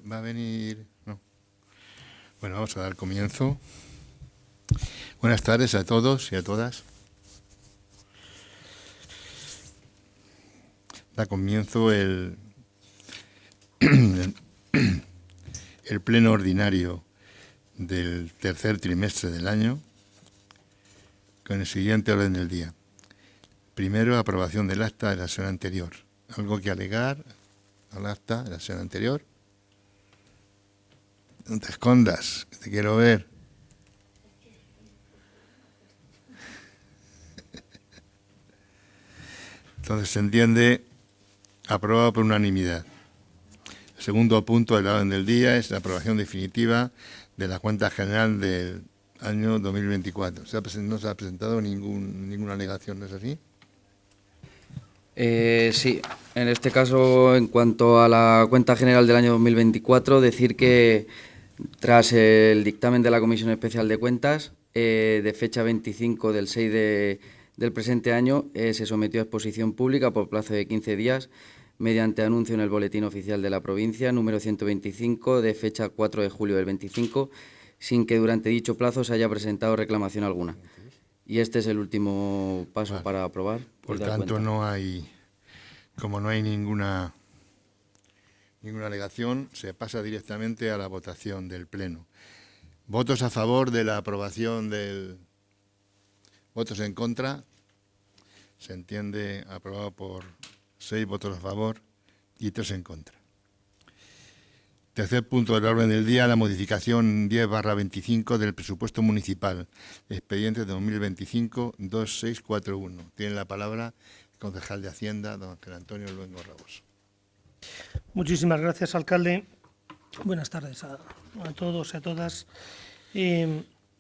va a venir? No. Bueno, vamos a dar comienzo. Buenas tardes a todos y a todas. Da comienzo el pleno ordinario del tercer trimestre del año con el siguiente orden del día. Primero, aprobación del acta de la sesión anterior. ¿Algo que alegar al acta de la sesión anterior? No te escondas, que te quiero ver. Entonces se entiende aprobado por unanimidad. El segundo punto del orden del día es la aprobación definitiva de la cuenta general del año 2024. No se ha presentado ninguna alegación, ¿no es así? Sí, en este caso, en cuanto a la cuenta general del año 2024, decir que tras el dictamen de la Comisión Especial de Cuentas, de fecha 25 del 6 del presente año, se sometió a exposición pública por plazo de 15 días mediante anuncio en el Boletín Oficial de la Provincia, número 125, de fecha 4 de julio del 25, sin que durante dicho plazo se haya presentado reclamación alguna. Y este es el último paso para aprobar. Por tanto, como no hay ninguna alegación, se pasa directamente a la votación del Pleno. ¿Votos a favor de la aprobación votos en contra? Se entiende aprobado por 6 votos a favor y 3 en contra. Tercer punto del orden del día, la modificación 10/25 del presupuesto municipal, expediente de 2025-2641. Tiene la palabra el concejal de Hacienda, don Ángel Antonio Luengo Raboso. Muchísimas gracias, alcalde. Buenas tardes a todos y a todas.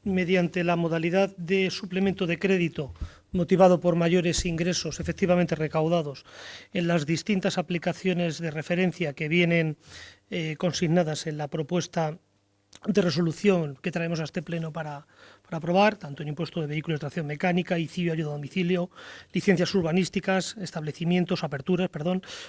Mediante la modalidad de suplemento de crédito motivado por mayores ingresos efectivamente recaudados en las distintas aplicaciones de referencia que vienen consignadas en la propuesta de resolución que traemos a este pleno para aprobar, tanto en impuesto de vehículos de tracción mecánica, ICIO, ayuda a domicilio, licencias urbanísticas,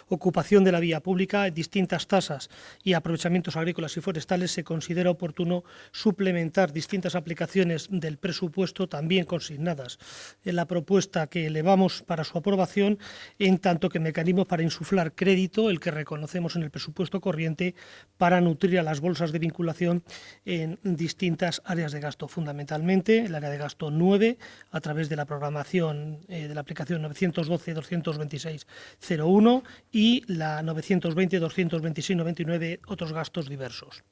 ocupación de la vía pública, distintas tasas y aprovechamientos agrícolas y forestales, se considera oportuno suplementar distintas aplicaciones del presupuesto también consignadas en la propuesta que elevamos para su aprobación, en tanto que mecanismos para insuflar crédito, el que reconocemos en el presupuesto corriente, para nutrir a las bolsas de vinculación en distintas áreas de gasto, fundamentalmente el área de gasto 9, a través de la programación de la aplicación 912-226-01 y la 920-226-99, otros gastos diversos.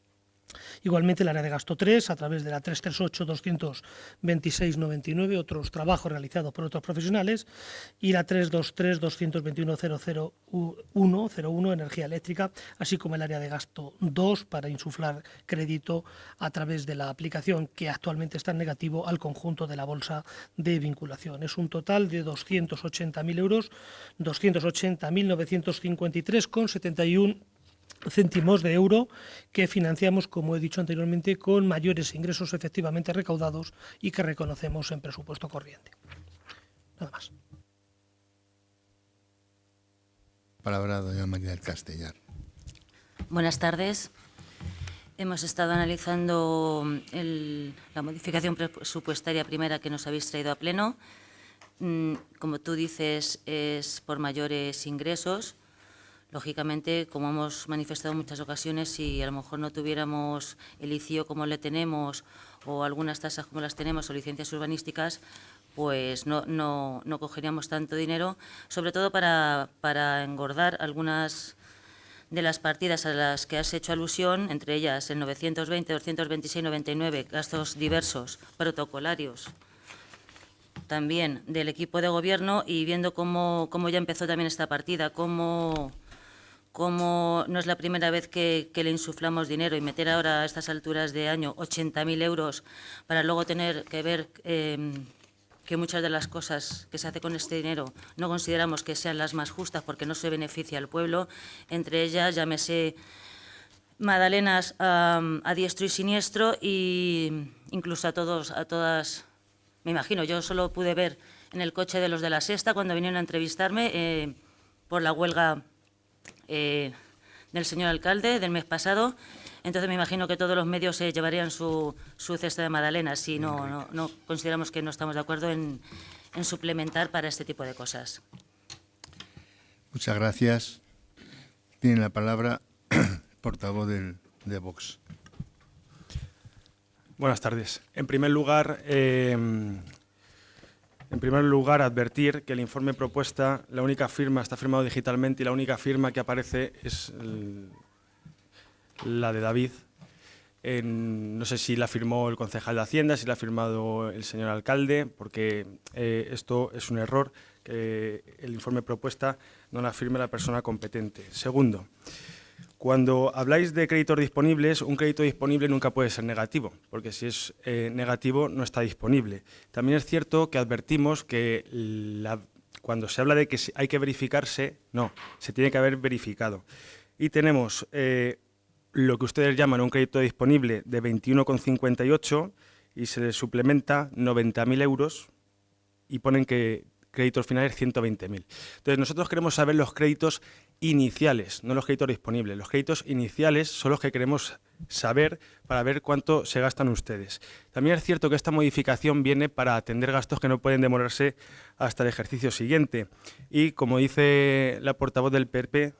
Igualmente el área de gasto 3, a través de la 338-226-99, otros trabajos realizados por otros profesionales, y la 323-221-001, energía eléctrica, así como el área de gasto 2 para insuflar crédito a través de la aplicación, que actualmente está en negativo, al conjunto de la bolsa de vinculación. Es un total de 280.000 euros, 280.953,71 céntimos de euro que financiamos, como he dicho anteriormente, con mayores ingresos efectivamente recaudados y que reconocemos en presupuesto corriente. Nada más. Palabra doña María del Castellar. Buenas tardes. Hemos estado analizando la modificación presupuestaria primera que nos habéis traído a pleno. Como tú dices, es por mayores ingresos. Lógicamente, como hemos manifestado en muchas ocasiones, si a lo mejor no tuviéramos el ICIO como le tenemos o algunas tasas como las tenemos o licencias urbanísticas, pues no cogeríamos tanto dinero, sobre todo para engordar algunas de las partidas a las que has hecho alusión, entre ellas el 920, 226, 99, gastos diversos, protocolarios, también del equipo de gobierno, y viendo cómo ya empezó también esta partida, cómo no es la primera vez que le insuflamos dinero, y meter ahora a estas alturas de año 80.000 euros para luego tener que ver que muchas de las cosas que se hace con este dinero no consideramos que sean las más justas porque no se beneficia al pueblo, entre ellas, llámese magdalenas a diestro y siniestro, e incluso a todas, me imagino, yo solo pude ver en el coche de los de la Sexta cuando vinieron a entrevistarme por la huelga del señor alcalde del mes pasado. Entonces me imagino que todos los medios se llevarían su cesta de magdalenas si no consideramos que no estamos de acuerdo en suplementar para este tipo de cosas. Muchas gracias. Tiene la palabra el portavoz de Vox. Buenas tardes. En primer lugar, advertir que el informe propuesta, la única firma está firmado digitalmente y la única firma que aparece es la de David. No sé si la firmó el concejal de Hacienda, si la ha firmado el señor alcalde, porque esto es un error, que el informe propuesta no la firme la persona competente. Segundo, cuando habláis de créditos disponibles, un crédito disponible nunca puede ser negativo, porque si es negativo no está disponible. También es cierto que advertimos que cuando se habla de que hay que verificarse, no, se tiene que haber verificado. Y tenemos lo que ustedes llaman un crédito disponible de 21,58 y se le suplementa 90.000 euros y ponen que créditos finales 120.000. Entonces nosotros queremos saber los créditos iniciales, no los créditos disponibles. Los créditos iniciales son los que queremos saber para ver cuánto se gastan ustedes. También es cierto que esta modificación viene para atender gastos que no pueden demorarse hasta el ejercicio siguiente. Y como dice la portavoz del PRP,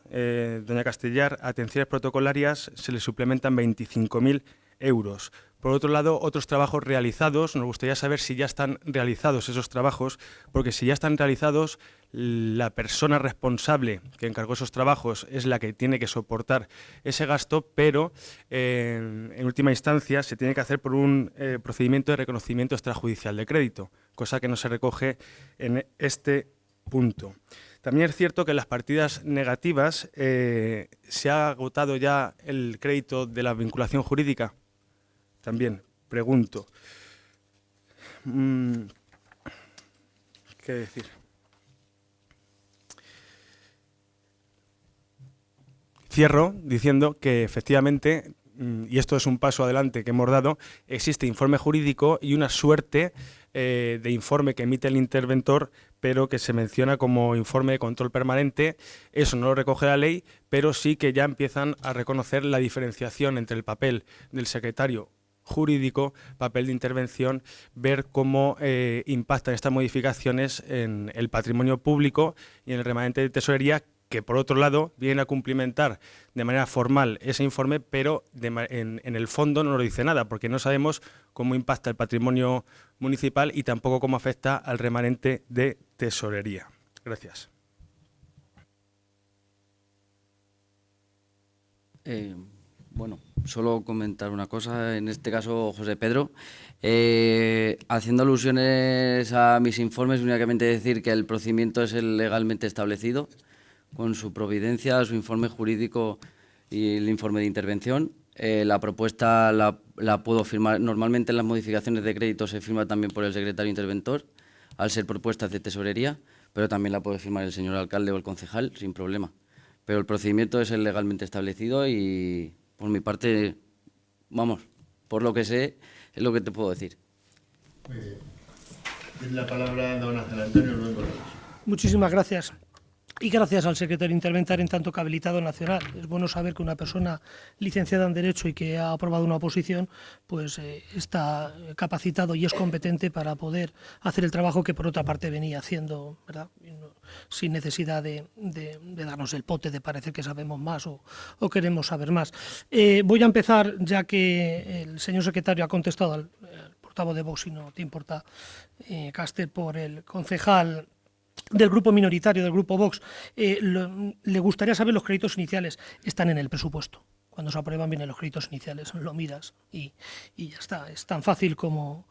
doña Castellar, atenciones protocolarias se le suplementan 25.000 euros. Por otro lado, otros trabajos realizados, nos gustaría saber si ya están realizados esos trabajos, porque si ya están realizados, la persona responsable que encargó esos trabajos es la que tiene que soportar ese gasto, pero en última instancia se tiene que hacer por un procedimiento de reconocimiento extrajudicial de crédito, cosa que no se recoge en este punto. También es cierto que en las partidas negativas se ha agotado ya el crédito de la vinculación jurídica. También pregunto, ¿qué decir? Cierro diciendo que efectivamente, y esto es un paso adelante que hemos dado, existe informe jurídico y una suerte de informe que emite el interventor, pero que se menciona como informe de control permanente. Eso no lo recoge la ley, pero sí que ya empiezan a reconocer la diferenciación entre el papel del secretario jurídico, papel de intervención, ver cómo impactan estas modificaciones en el patrimonio público y en el remanente de tesorería, que por otro lado vienen a cumplimentar de manera formal ese informe, pero en el fondo no nos dice nada, porque no sabemos cómo impacta el patrimonio municipal y tampoco cómo afecta al remanente de tesorería. Gracias. Bueno, solo comentar una cosa, en este caso José Pedro, haciendo alusiones a mis informes, únicamente decir que el procedimiento es el legalmente establecido, con su providencia, su informe jurídico y el informe de intervención. La propuesta la puedo firmar, normalmente en las modificaciones de crédito se firma también por el secretario interventor, al ser propuestas de tesorería, pero también la puede firmar el señor alcalde o el concejal sin problema. Pero el procedimiento es el legalmente establecido y, por mi parte, vamos, por lo que sé, es lo que te puedo decir. Muy bien. Tiene la palabra don Ángel Antonio Luengo. Muchísimas gracias. Y gracias al secretario interventor en tanto que habilitado nacional. Es bueno saber que una persona licenciada en Derecho y que ha aprobado una oposición, pues está capacitado y es competente para poder hacer el trabajo que por otra parte venía haciendo, ¿verdad? Sin necesidad de darnos el pote de parecer que sabemos más o queremos saber más. Voy a empezar, ya que el señor secretario ha contestado al portavoz de Vox, si no te importa, Caster, por el concejal del grupo minoritario, del grupo Vox. Le gustaría saber los créditos iniciales. Están en el presupuesto. Cuando se aprueban vienen los créditos iniciales, lo miras y ya está. Es tan fácil como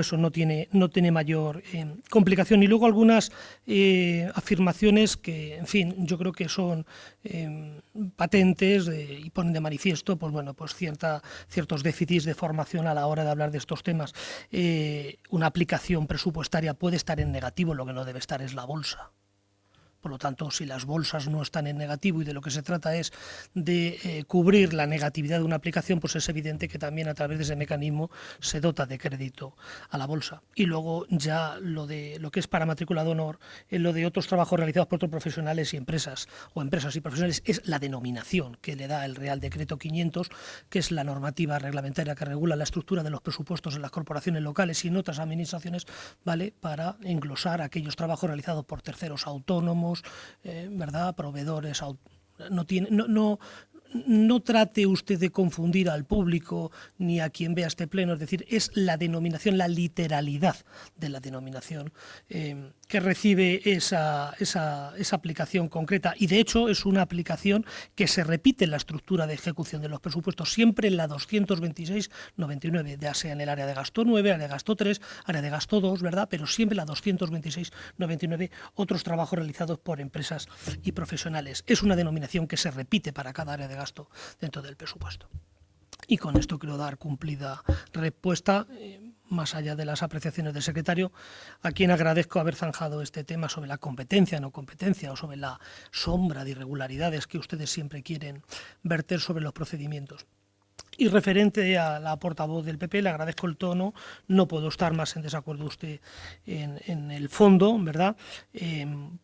eso, no tiene mayor complicación. Y luego algunas afirmaciones que, en fin, yo creo que son patentes y ponen de manifiesto, pues bueno, pues ciertos déficits de formación a la hora de hablar de estos temas. Una aplicación presupuestaria puede estar en negativo, lo que no debe estar es la bolsa. Por lo tanto, si las bolsas no están en negativo y de lo que se trata es de cubrir la negatividad de una aplicación, pues es evidente que también a través de ese mecanismo se dota de crédito a la bolsa. Y luego ya lo que es para matrícula de honor, lo de otros trabajos realizados por otros profesionales y empresas, o empresas y profesionales, es la denominación que le da el Real Decreto 500, que es la normativa reglamentaria que regula la estructura de los presupuestos en las corporaciones locales y en otras administraciones, ¿vale?, para englosar aquellos trabajos realizados por terceros autónomos, ¿verdad?, proveedores. No trate usted de confundir al público ni a quien vea este pleno, es decir, es la denominación, la literalidad de la denominación que recibe esa aplicación concreta, y de hecho es una aplicación que se repite en la estructura de ejecución de los presupuestos, siempre en la 226-99, ya sea en el área de gasto 9, área de gasto 3, área de gasto 2, ¿verdad?, pero siempre la 226-99, otros trabajos realizados por empresas y profesionales. Es una denominación que se repite para cada área de gasto dentro del presupuesto. Y con esto quiero dar cumplida respuesta, más allá de las apreciaciones del secretario, a quien agradezco haber zanjado este tema sobre la competencia, no competencia, o sobre la sombra de irregularidades que ustedes siempre quieren verter sobre los procedimientos. Y referente a la portavoz del PP, le agradezco el tono, no puedo estar más en desacuerdo usted en el fondo, ¿verdad?,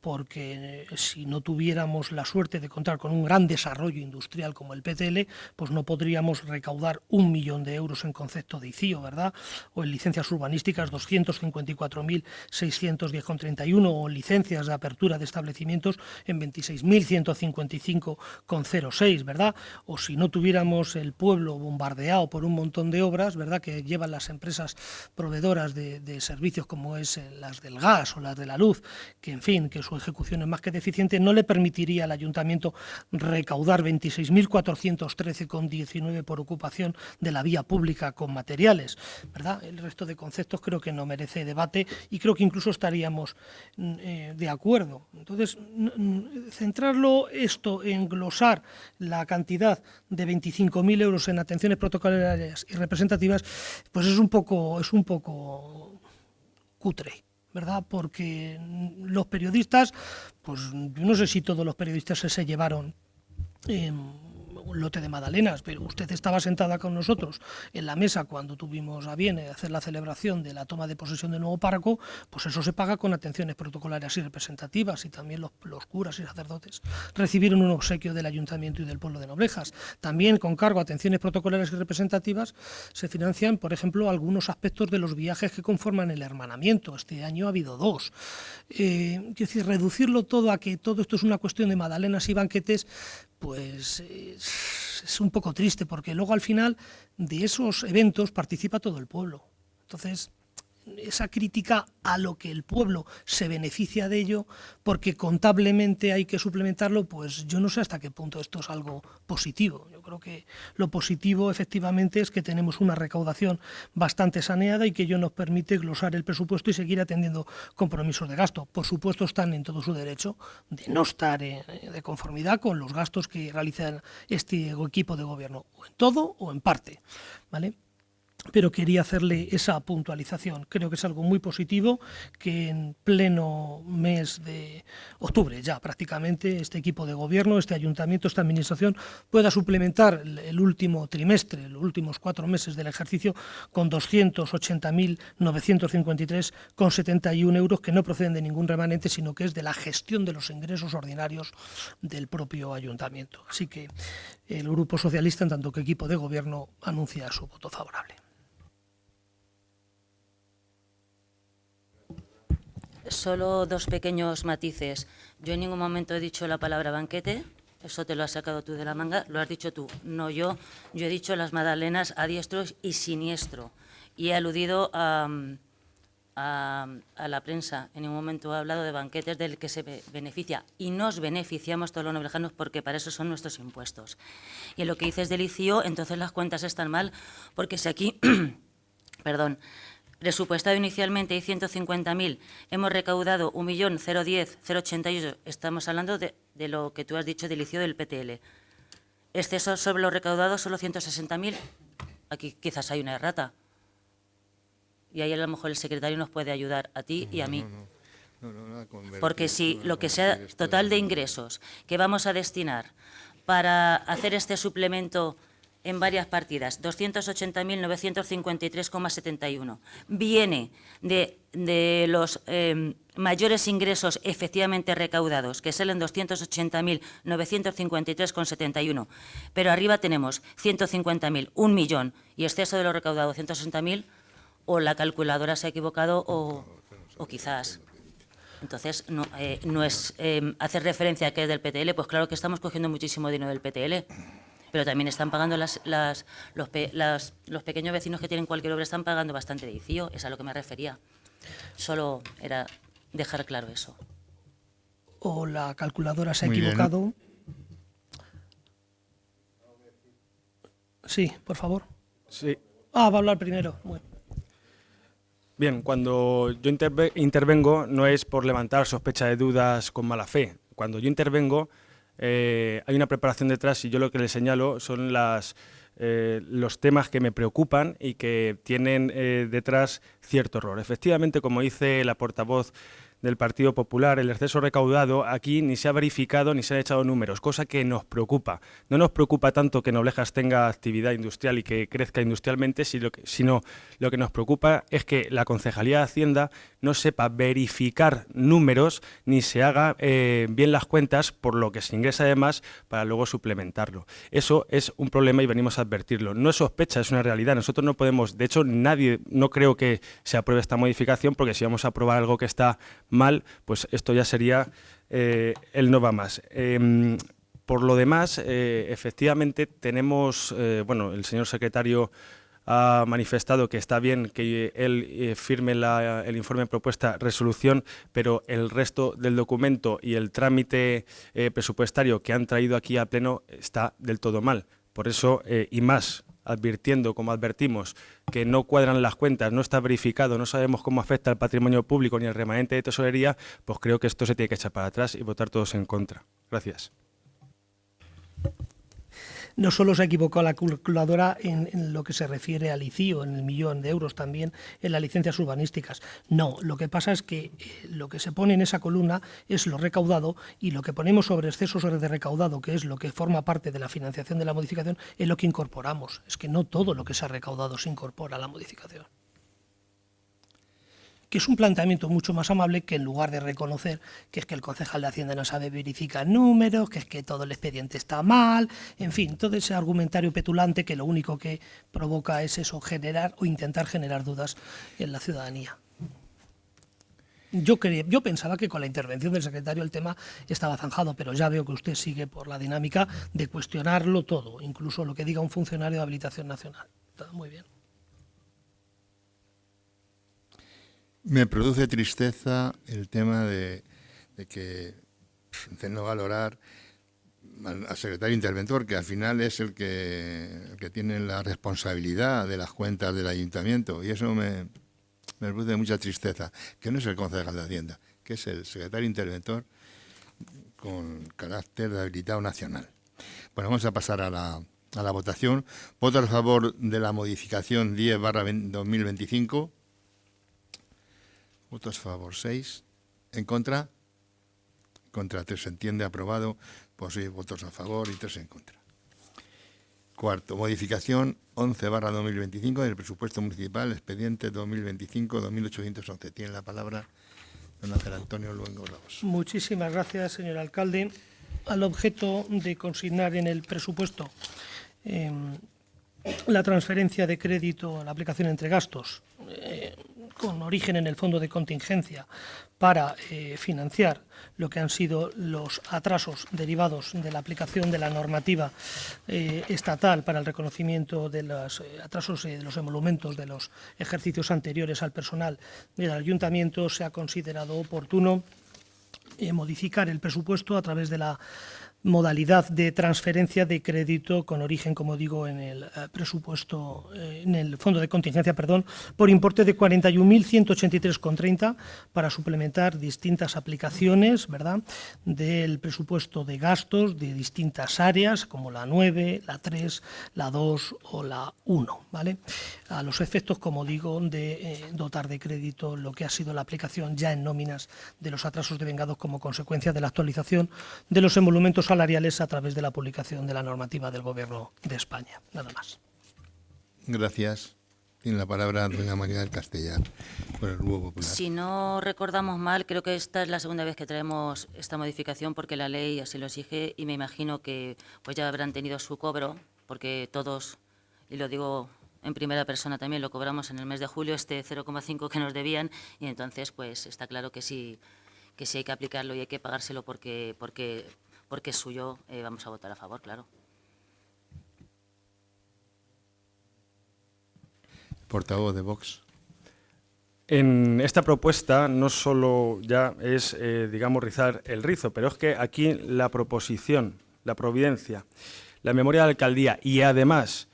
porque si no tuviéramos la suerte de contar con un gran desarrollo industrial como el PTL, pues no podríamos recaudar 1 millón de euros en concepto de ICIO, ¿verdad?, o en licencias urbanísticas 254.610,31, o en licencias de apertura de establecimientos en 26.155,06, ¿verdad?, o si no tuviéramos el pueblo bombardeado por un montón de obras, ¿verdad?, que llevan las empresas proveedoras de servicios como es las del gas o las de la luz, que en fin, que su ejecución es más que deficiente, no le permitiría al ayuntamiento recaudar 26.413,19 por ocupación de la vía pública con materiales, ¿verdad? El resto de conceptos creo que no merece debate y creo que incluso estaríamos de acuerdo. Entonces, centrarlo esto en glosar la cantidad de 25.000 euros en atenciones protocolarias y representativas, pues es un poco cutre, ¿verdad? Porque los periodistas, pues yo no sé si todos los periodistas se llevaron un lote de magdalenas, pero usted estaba sentada con nosotros en la mesa cuando tuvimos a bien hacer la celebración de la toma de posesión del nuevo párroco, pues eso se paga con atenciones protocolarias y representativas, y también los curas y sacerdotes recibieron un obsequio del Ayuntamiento y del pueblo de Noblejas. También con cargo a atenciones protocolarias y representativas se financian, por ejemplo, algunos aspectos de los viajes que conforman el hermanamiento. Este año ha habido 2. Es decir, reducirlo todo a que todo esto es una cuestión de magdalenas y banquetes, pues es un poco triste, porque luego al final de esos eventos participa todo el pueblo. Entonces, esa crítica a lo que el pueblo se beneficia de ello, porque contablemente hay que suplementarlo, pues yo no sé hasta qué punto esto es algo positivo. Yo creo que lo positivo efectivamente es que tenemos una recaudación bastante saneada y que ello nos permite glosar el presupuesto y seguir atendiendo compromisos de gasto. Por supuesto, están en todo su derecho de no estar de conformidad con los gastos que realiza este equipo de gobierno, o en todo o en parte, ¿vale? Pero quería hacerle esa puntualización. Creo que es algo muy positivo que en pleno mes de octubre, ya prácticamente, este equipo de gobierno, este ayuntamiento, esta administración pueda suplementar el último trimestre, los últimos 4 meses del ejercicio, con 280.953,71 euros que no proceden de ningún remanente, sino que es de la gestión de los ingresos ordinarios del propio ayuntamiento. Así que el Grupo Socialista, en tanto que equipo de gobierno, anuncia su voto favorable. Solo 2 pequeños matices. Yo en ningún momento he dicho la palabra banquete, eso te lo has sacado tú de la manga, lo has dicho tú, no yo. Yo he dicho las magdalenas a diestro y siniestro, y he aludido a la prensa. En ningún momento he hablado de banquetes del que se beneficia, y nos beneficiamos todos los noblejanos porque para eso son nuestros impuestos. Y en lo que dices del ICIO, entonces las cuentas están mal, porque si aquí, perdón, presupuestado inicialmente hay 150.000, hemos recaudado 1.010.088, estamos hablando de lo que tú has dicho del ICIO del PTL. Exceso sobre lo recaudado, solo 160.000, aquí quizás hay una errata. Y ahí a lo mejor el secretario nos puede ayudar a ti y a mí. Porque si lo que sea total de ingresos que vamos a destinar para hacer este suplemento en varias partidas, 280.953,71, viene de los mayores ingresos efectivamente recaudados, que salen 280.953,71, pero arriba tenemos 150.000, 1 millón, y exceso de lo recaudado 160.000, o la calculadora se ha equivocado o quizás. Entonces, no es hacer referencia a que es del PTL, pues claro que estamos cogiendo muchísimo dinero del PTL, pero también están pagando los pequeños vecinos que tienen cualquier obra, están pagando bastante de ICIO, es a lo que me refería. Solo era dejar claro eso. O la calculadora se ha Muy bien. equivocado. Sí, por favor. Sí. Va a hablar primero. Bien, cuando yo intervengo no es por levantar sospecha de dudas con mala fe. Cuando yo intervengo hay una preparación detrás y yo lo que le señalo son los temas que me preocupan y que tienen detrás cierto error. Efectivamente, como dice la portavoz del Partido Popular, el exceso recaudado aquí ni se ha verificado ni se han echado números, cosa que nos preocupa. No nos preocupa tanto que Noblejas tenga actividad industrial y que crezca industrialmente, sino lo que nos preocupa es que la Concejalía de Hacienda no sepa verificar números ni se haga bien las cuentas por lo que se ingresa además para luego suplementarlo. Eso es un problema y venimos a advertirlo. No es sospecha, es una realidad. Nosotros no podemos, de hecho no creo que se apruebe esta modificación, porque si vamos a aprobar algo que está mal, pues esto ya sería el no va más. Por lo demás, efectivamente tenemos, el señor secretario ha manifestado que está bien que él firme el informe propuesta resolución, pero el resto del documento y el trámite presupuestario que han traído aquí a pleno está del todo mal. Por eso, y más, advirtiendo, como advertimos, que no cuadran las cuentas, no está verificado, no sabemos cómo afecta al patrimonio público ni al remanente de tesorería, pues creo que esto se tiene que echar para atrás y votar todos en contra. Gracias. No solo se ha equivocado la calculadora en lo que se refiere al ICIO, en el 1 millón de euros, también en las licencias urbanísticas. No, lo que pasa es que lo que se pone en esa columna es lo recaudado, y lo que ponemos sobre excesos de recaudado, que es lo que forma parte de la financiación de la modificación, es lo que incorporamos. Es que no todo lo que se ha recaudado se incorpora a la modificación. Que es un planteamiento mucho más amable que en lugar de reconocer que es que el concejal de Hacienda no sabe verificar números, que es que todo el expediente está mal, en fin, todo ese argumentario petulante que lo único que provoca es eso, generar o intentar generar dudas en la ciudadanía. Yo pensaba que con la intervención del secretario el tema estaba zanjado, pero ya veo que usted sigue por la dinámica de cuestionarlo todo, incluso lo que diga un funcionario de habilitación nacional. Está muy bien. Me produce tristeza el tema de que de no valorar al secretario interventor, que al final es el que tiene la responsabilidad de las cuentas del ayuntamiento, y eso me produce mucha tristeza, que no es el concejal de Hacienda, que es el secretario interventor con carácter de habilitado nacional. Bueno, vamos a pasar a la votación. Voto a favor de la modificación 10/2025. Votos a favor 6. ¿En contra? Contra 3. Se entiende aprobado por 6 votos a favor y 3 en contra. Cuarto, modificación 11/2025 del presupuesto municipal, expediente 2025-2811. Tiene la palabra don Ángel Antonio Luengo Ramos. Muchísimas gracias, señor alcalde. Al objeto de consignar en el presupuesto la transferencia de crédito a la aplicación entre gastos con origen en el fondo de contingencia para financiar lo que han sido los atrasos derivados de la aplicación de la normativa estatal para el reconocimiento de los atrasos de los emolumentos de los ejercicios anteriores al personal del ayuntamiento, se ha considerado oportuno modificar el presupuesto a través de la modalidad de transferencia de crédito con origen, como digo, en el presupuesto, en el fondo de contingencia, perdón, por importe de 41.183,30 para suplementar distintas aplicaciones, ¿verdad?, del presupuesto de gastos de distintas áreas, como la 9, la 3, la 2 o la 1, ¿vale? A los efectos, como digo, de dotar de crédito lo que ha sido la aplicación ya en nóminas de los atrasos devengados como consecuencia de la actualización de los emolumentos salariales a través de la publicación de la normativa del Gobierno de España. Nada más. Gracias. Tiene la palabra doña María del Castellar, por el Grupo Popular. Si no recordamos mal, creo que esta es la segunda vez que traemos esta modificación porque la ley así lo exige y me imagino que pues ya habrán tenido su cobro, porque todos, y lo digo en primera persona también, lo cobramos en el mes de julio, este 0,5 que nos debían, y entonces pues está claro que sí hay que aplicarlo y hay que pagárselo porque es suyo, vamos a votar a favor, claro. Portavoz de Vox. En esta propuesta no solo ya es, digamos, rizar el rizo, pero es que aquí la proposición, la providencia, la memoria de alcaldía y además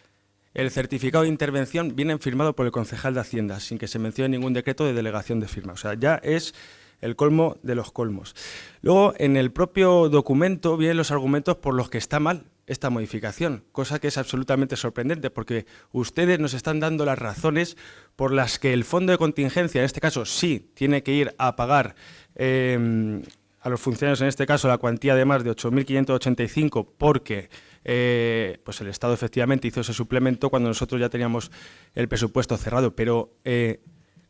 el certificado de intervención vienen firmados por el concejal de Hacienda, sin que se mencione ningún decreto de delegación de firma. O sea, ya es el colmo de los colmos. Luego, en el propio documento vienen los argumentos por los que está mal esta modificación, cosa que es absolutamente sorprendente, porque ustedes nos están dando las razones por las que el fondo de contingencia, en este caso, sí tiene que ir a pagar a los funcionarios, en este caso, la cuantía de más de 8.585, porque pues el Estado efectivamente hizo ese suplemento cuando nosotros ya teníamos el presupuesto cerrado, pero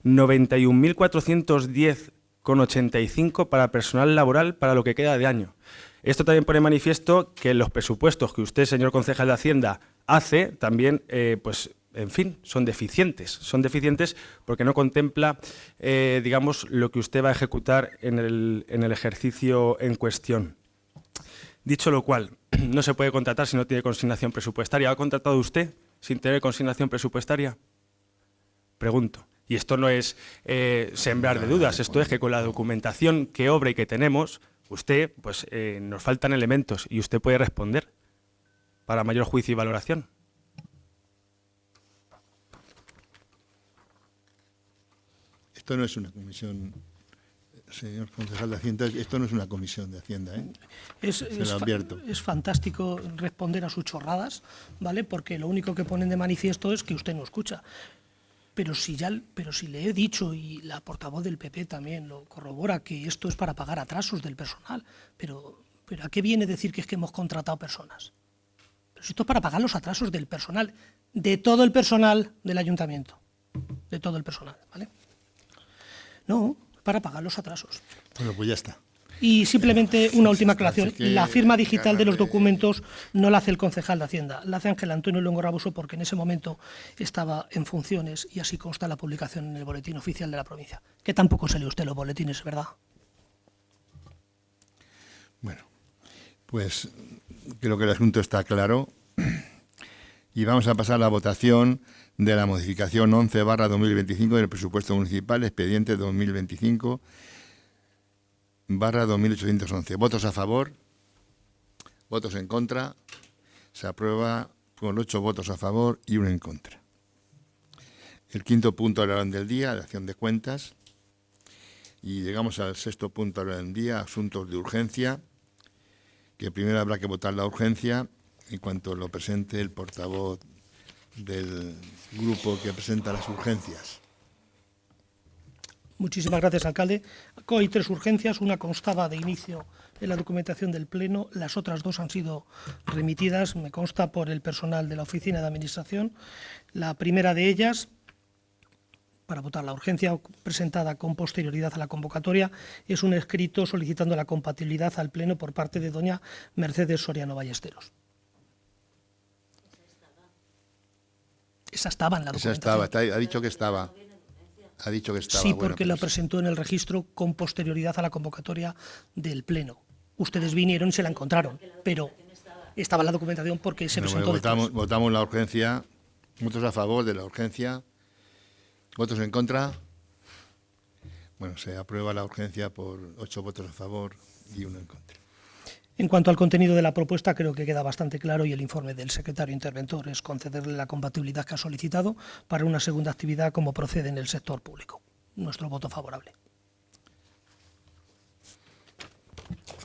91.410,85 para personal laboral para lo que queda de año. Esto también pone manifiesto que los presupuestos que usted, señor concejal de Hacienda, hace también, pues, en fin, son deficientes. Son deficientes porque no contempla, digamos, lo que usted va a ejecutar en el ejercicio en cuestión. Dicho lo cual, no se puede contratar si no tiene consignación presupuestaria. ¿Ha contratado usted sin tener consignación presupuestaria? Pregunto. Y esto no es sembrar de dudas, esto es que con la documentación que obra y que tenemos, usted, pues nos faltan elementos y usted puede responder para mayor juicio y valoración. Esto no es una comisión, señor concejal de Hacienda, esto no es una comisión de Hacienda, ¿eh? Se lo advierto. Es fantástico responder a sus chorradas, ¿vale? Porque lo único que ponen de manifiesto es que usted no escucha. Pero si le he dicho, y la portavoz del PP también lo corrobora, que esto es para pagar atrasos del personal, pero ¿a qué viene decir que es que hemos contratado personas? Pero si esto es para pagar los atrasos del personal, de todo el personal del ayuntamiento, de todo el personal, ¿vale? No, para pagar los atrasos. Bueno, pues ya está. Y simplemente una última aclaración. Así que, La firma digital de los documentos no la hace el concejal de Hacienda, la hace Ángel Antonio Luengo Rabuso porque en ese momento estaba en funciones y así consta la publicación en el boletín oficial de la provincia. Que tampoco se lee usted los boletines, ¿verdad? Bueno, pues creo que el asunto está claro y vamos a pasar a la votación de la modificación 11/2025 del presupuesto municipal, expediente 2025/2811. ¿Votos a favor? ¿Votos en contra? Se aprueba con 8 votos a favor y 1 en contra. El quinto punto del orden del día, de acción de cuentas. Y llegamos al sexto punto del orden del día, asuntos de urgencia, que primero habrá que votar la urgencia en cuanto lo presente el portavoz del grupo que presenta las urgencias. Muchísimas gracias, alcalde. Hay 3 urgencias, una constaba de inicio en la documentación del Pleno, las otras 2 han sido remitidas, me consta, por el personal de la Oficina de Administración. La primera de ellas, para votar la urgencia presentada con posterioridad a la convocatoria, es un escrito solicitando la compatibilidad al Pleno por parte de doña Mercedes Soriano Ballesteros. Esa estaba en la documentación. Esa estaba, ha dicho que estaba. Ha dicho que estaba. Sí, bueno, porque la presentó en el registro con posterioridad a la convocatoria del Pleno. Ustedes vinieron y se la encontraron, pero estaba en la documentación porque se presentó después. Votamos la urgencia. ¿Votos a favor de la urgencia? ¿Votos en contra? Bueno, se aprueba la urgencia por 8 votos a favor y 1 en contra. En cuanto al contenido de la propuesta, creo que queda bastante claro y el informe del secretario interventor es concederle la compatibilidad que ha solicitado para una segunda actividad como procede en el sector público. Nuestro voto favorable.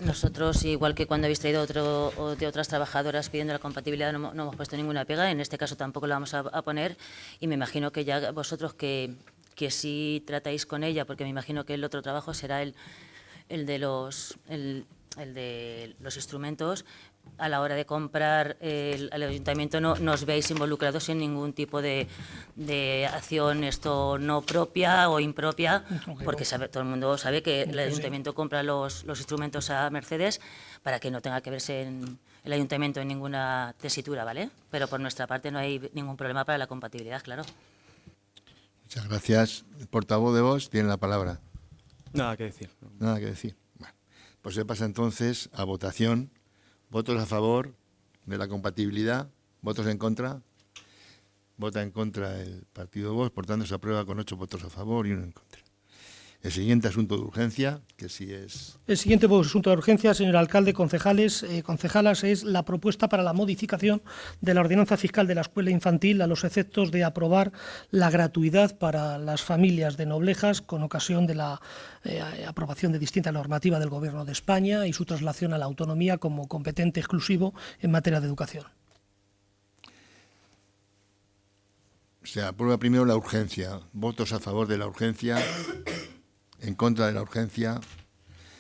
Nosotros, igual que cuando habéis traído de otras trabajadoras pidiendo la compatibilidad, no hemos puesto ninguna pega. En este caso tampoco la vamos a poner y me imagino que ya vosotros que sí tratáis con ella, porque me imagino que el otro trabajo será el de los instrumentos. A la hora de comprar al ayuntamiento no os veis involucrados en ningún tipo de acción no propia o impropia, porque todo el mundo sabe que el ayuntamiento compra los instrumentos a Mercedes para que no tenga que verse el ayuntamiento en ninguna tesitura, ¿vale? Pero por nuestra parte no hay ningún problema para la compatibilidad, claro. Muchas gracias. El portavoz de Vox tiene la palabra. Nada que decir. Nada que decir. Bueno, pues se pasa entonces a votación. ¿Votos a favor de la compatibilidad? ¿Votos en contra? Vota en contra el partido Vox, por tanto se aprueba con 8 votos a favor y 1 en contra. El siguiente asunto de urgencia, que sí es... El siguiente asunto de urgencia, señor alcalde, concejalas, es la propuesta para la modificación de la ordenanza fiscal de la escuela infantil a los efectos de aprobar la gratuidad para las familias de Noblejas con ocasión de la aprobación de distinta normativa del Gobierno de España y su traslación a la autonomía como competente exclusivo en materia de educación. Se aprueba primero la urgencia. Votos a favor de la urgencia. En contra de la urgencia,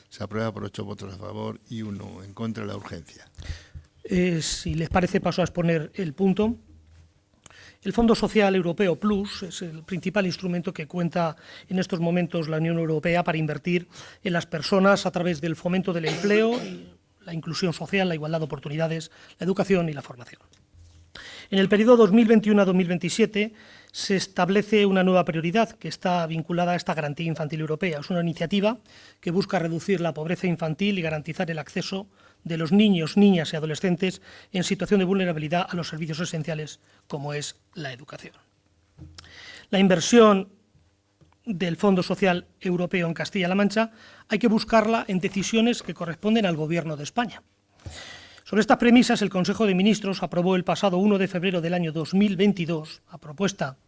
se aprueba por 8 votos a favor y 1 en contra de la urgencia. Si les parece, paso a exponer el punto. El Fondo Social Europeo Plus es el principal instrumento que cuenta en estos momentos la Unión Europea para invertir en las personas a través del fomento del empleo, la inclusión social, la igualdad de oportunidades, la educación y la formación. En el periodo 2021 a 2027 se establece una nueva prioridad que está vinculada a esta garantía infantil europea. Es una iniciativa que busca reducir la pobreza infantil y garantizar el acceso de los niños, niñas y adolescentes en situación de vulnerabilidad a los servicios esenciales como es la educación. La inversión del Fondo Social Europeo en Castilla-La Mancha hay que buscarla en decisiones que corresponden al Gobierno de España. Sobre estas premisas, el Consejo de Ministros aprobó el pasado 1 de febrero del año 2022, a propuesta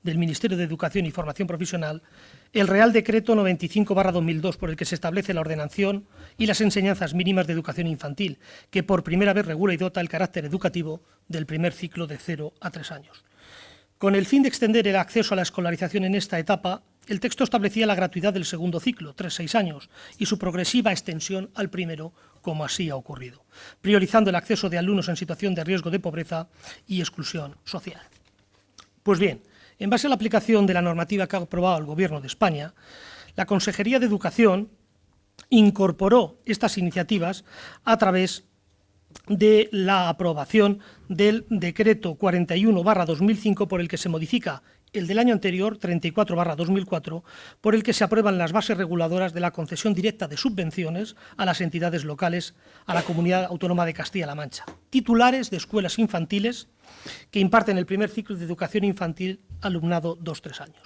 del Ministerio de Educación y Formación Profesional, el Real Decreto 95/2002, por el que se establece la ordenación y las enseñanzas mínimas de educación infantil, que por primera vez regula y dota el carácter educativo del primer ciclo de 0 a 3 años. Con el fin de extender el acceso a la escolarización en esta etapa, el texto establecía la gratuidad del segundo ciclo, 3-6 años, y su progresiva extensión al primero, como así ha ocurrido, priorizando el acceso de alumnos en situación de riesgo de pobreza y exclusión social. Pues bien, en base a la aplicación de la normativa que ha aprobado el Gobierno de España, la Consejería de Educación incorporó estas iniciativas a través de la aprobación del Decreto 41/2005, por el que se modifica el del año anterior, 34/2004, por el que se aprueban las bases reguladoras de la concesión directa de subvenciones a las entidades locales, a la Comunidad Autónoma de Castilla-La Mancha, titulares de escuelas infantiles que imparten el primer ciclo de educación infantil alumnado 2-3 años.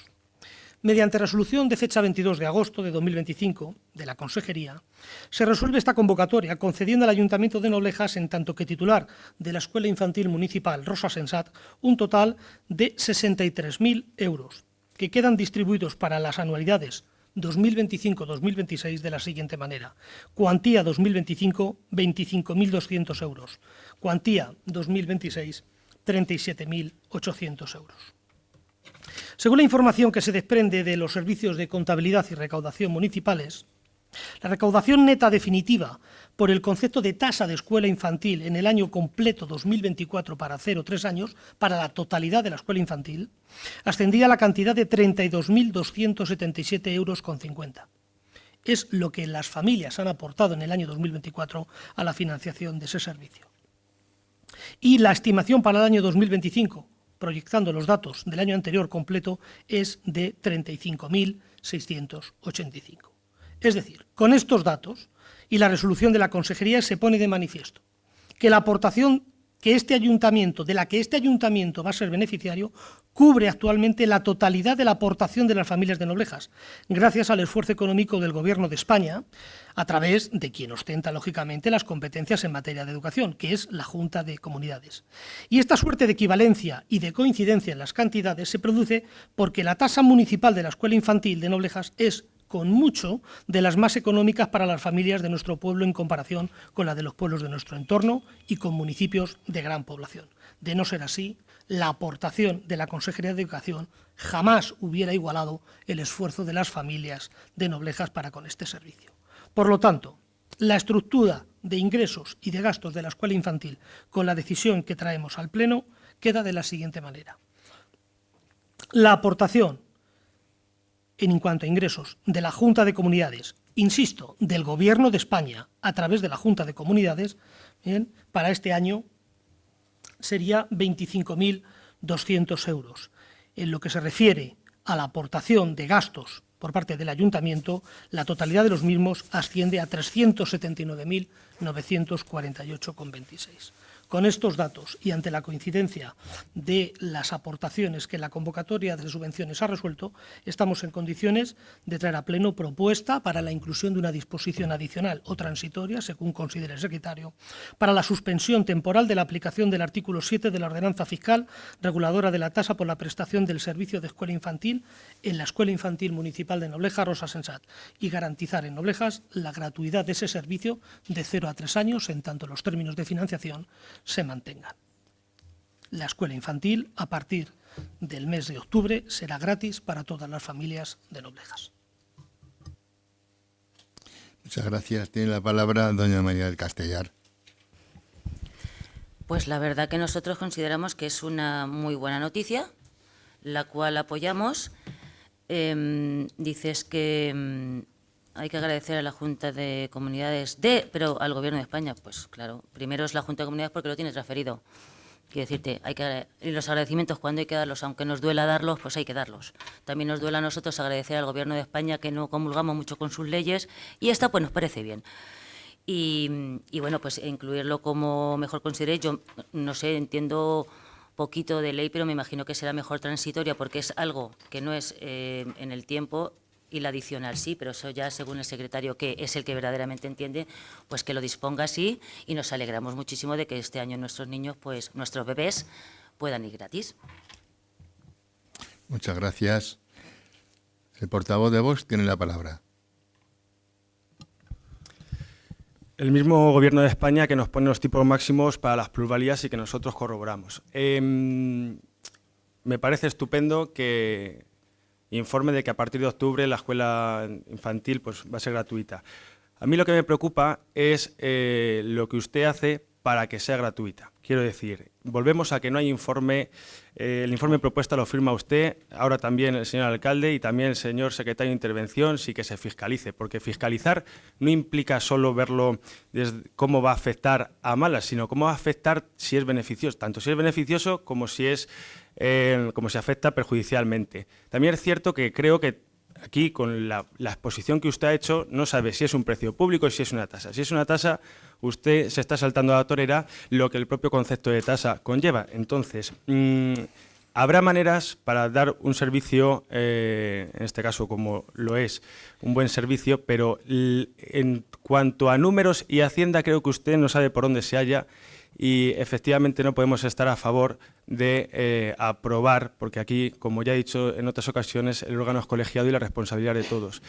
Mediante resolución de fecha 22 de agosto de 2025 de la Consejería, se resuelve esta convocatoria concediendo al Ayuntamiento de Noblejas, en tanto que titular de la Escuela Infantil Municipal Rosa Sensat, un total de 63.000 euros, que quedan distribuidos para las anualidades 2025-2026 de la siguiente manera. Cuantía 2025, 25.200 euros. Cuantía 2026, 37.800 euros. Según la información que se desprende de los servicios de contabilidad y recaudación municipales, la recaudación neta definitiva por el concepto de tasa de escuela infantil en el año completo 2024 para 0-3 años, para la totalidad de la escuela infantil, ascendía a la cantidad de 32.277,50 euros. Es lo que las familias han aportado en el año 2024 a la financiación de ese servicio. Y la estimación para el año 2025, proyectando los datos del año anterior completo, es de 35.685. Es decir, con estos datos y la resolución de la Consejería se pone de manifiesto que la aportación de la que este ayuntamiento va a ser beneficiario cubre actualmente la totalidad de la aportación de las familias de Noblejas, gracias al esfuerzo económico del Gobierno de España, a través de quien ostenta, lógicamente, las competencias en materia de educación, que es la Junta de Comunidades. Y esta suerte de equivalencia y de coincidencia en las cantidades se produce porque la tasa municipal de la escuela infantil de Noblejas es, con mucho, de las más económicas para las familias de nuestro pueblo en comparación con la de los pueblos de nuestro entorno y con municipios de gran población. De no ser así, la aportación de la Consejería de Educación jamás hubiera igualado el esfuerzo de las familias de Noblejas para con este servicio. Por lo tanto, la estructura de ingresos y de gastos de la escuela infantil con la decisión que traemos al Pleno queda de la siguiente manera. La aportación en cuanto a ingresos de la Junta de Comunidades, insisto, del Gobierno de España a través de la Junta de Comunidades, bien, para este año sería 25.200 euros. En lo que se refiere a la aportación de gastos por parte del Ayuntamiento, la totalidad de los mismos asciende a 379.948,26. Con estos datos y ante la coincidencia de las aportaciones que la convocatoria de subvenciones ha resuelto, estamos en condiciones de traer a Pleno propuesta para la inclusión de una disposición adicional o transitoria, según considere el secretario, para la suspensión temporal de la aplicación del artículo 7 de la Ordenanza Fiscal reguladora de la tasa por la prestación del servicio de escuela infantil en la Escuela Infantil Municipal de Noblejas Rosa Sensat y garantizar en Noblejas la gratuidad de ese servicio de 0 a 3 años, en tanto los términos de financiación se mantengan. La escuela infantil, a partir del mes de octubre, será gratis para todas las familias de Noblejas. Muchas gracias. Tiene la palabra doña María del Castellar. Pues la verdad que nosotros consideramos que es una muy buena noticia, la cual apoyamos. Dices que hay que agradecer a la Junta de Comunidades, pero al Gobierno de España, pues claro, primero es la Junta de Comunidades porque lo tiene transferido. Quiero decirte, y los agradecimientos cuando hay que darlos, aunque nos duela darlos, pues hay que darlos. También nos duela a nosotros agradecer al Gobierno de España, que no comulgamos mucho con sus leyes, y esta pues nos parece bien. Y bueno, pues incluirlo como mejor consideréis. Yo no sé, entiendo poquito de ley, pero me imagino que será mejor transitoria porque es algo que no es en el tiempo, y la adicional sí, pero eso ya según el secretario, que es el que verdaderamente entiende, pues que lo disponga así, y nos alegramos muchísimo de que este año nuestros niños, pues nuestros bebés, puedan ir gratis. Muchas gracias. El portavoz de Vox tiene la palabra. El mismo Gobierno de España que nos pone los tipos máximos para las plusvalías y que nosotros corroboramos. Me parece estupendo que informe de que a partir de octubre la escuela infantil pues, va a ser gratuita. A mí lo que me preocupa es lo que usted hace para que sea gratuita. Quiero decir, volvemos a que no hay informe, el informe propuesta lo firma usted, ahora también el señor alcalde y también el señor secretario de Intervención, sí que se fiscalice, porque fiscalizar no implica solo verlo desde cómo va a afectar a malas, sino cómo va a afectar si es beneficioso, tanto si es beneficioso como si afecta perjudicialmente. También es cierto que creo que aquí, con la exposición que usted ha hecho, no sabe si es un precio público y si es una tasa. Si es una tasa, usted se está saltando a la torera lo que el propio concepto de tasa conlleva. Entonces, habrá maneras para dar un servicio, en este caso como lo es, un buen servicio, pero en cuanto a números y Hacienda, creo que usted no sabe por dónde se halla. Y efectivamente no podemos estar a favor de aprobar, porque aquí, como ya he dicho en otras ocasiones, el órgano es colegiado y la responsabilidad de todos.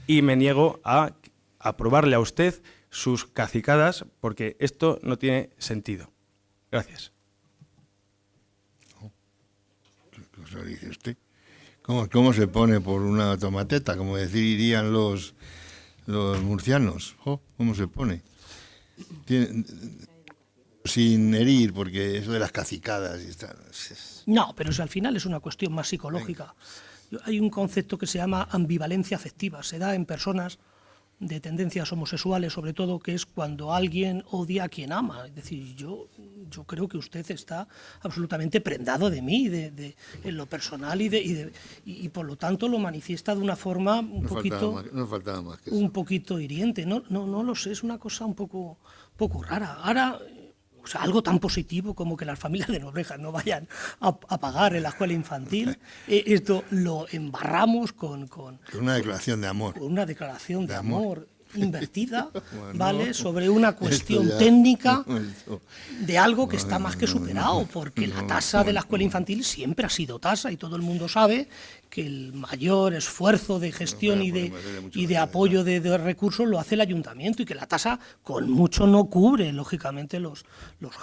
Y me niego a aprobarle a usted sus cacicadas, porque esto no tiene sentido. Gracias. ¿Qué cosa dice usted? ¿Cómo se pone por una tomateta? Como dirían los murcianos. ¿Cómo se pone? Sin herir, porque eso de las cacicadas y tal. No, pero al final es una cuestión más psicológica. Hay un concepto que se llama ambivalencia afectiva. Se da en personas de tendencias homosexuales, sobre todo, que es cuando alguien odia a quien ama. Es decir, yo creo que usted está absolutamente prendado de mí, en lo personal, y por lo tanto lo manifiesta de una forma un poquito hiriente. No lo sé, es una cosa un poco rara. Ahora, O sea, algo tan positivo como que las familias de Noblejas no vayan a pagar en la escuela infantil, esto lo embarramos con una declaración de amor. Con una declaración de amor invertida, Bueno, ¿vale?, sobre una cuestión ya, técnica esto, de algo que está más que no, superado, porque la tasa de la escuela infantil siempre ha sido tasa y todo el mundo sabe que el mayor esfuerzo de gestión y de apoyo de recursos lo hace el ayuntamiento, y que la tasa con mucho no cubre, lógicamente, los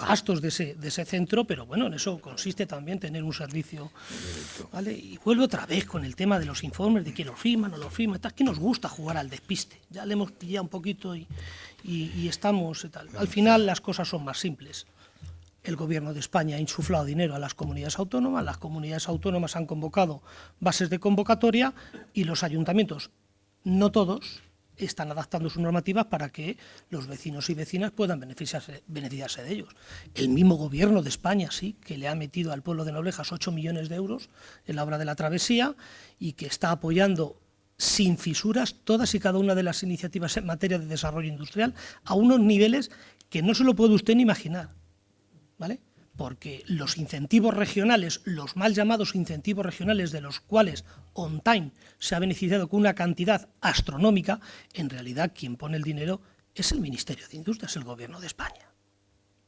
gastos de ese centro, pero bueno, en eso consiste también tener un servicio, ¿vale? Y vuelvo otra vez con el tema de los informes, de quién lo firma, no lo firma, es que nos gusta jugar al despiste, ya le hemos pillado un poquito y estamos tal. Al final las cosas son más simples. El Gobierno de España ha insuflado dinero a las comunidades autónomas han convocado bases de convocatoria y los ayuntamientos, no todos, están adaptando sus normativas para que los vecinos y vecinas puedan beneficiarse de ellos. El mismo Gobierno de España, sí, que le ha metido al pueblo de Noblejas 8 millones de euros en la obra de la travesía y que está apoyando sin fisuras todas y cada una de las iniciativas en materia de desarrollo industrial a unos niveles que no se lo puede usted ni imaginar, ¿vale? Porque los incentivos regionales, los mal llamados incentivos regionales, de los cuales On Time se ha beneficiado con una cantidad astronómica, en realidad quien pone el dinero es el Ministerio de Industria, es el Gobierno de España.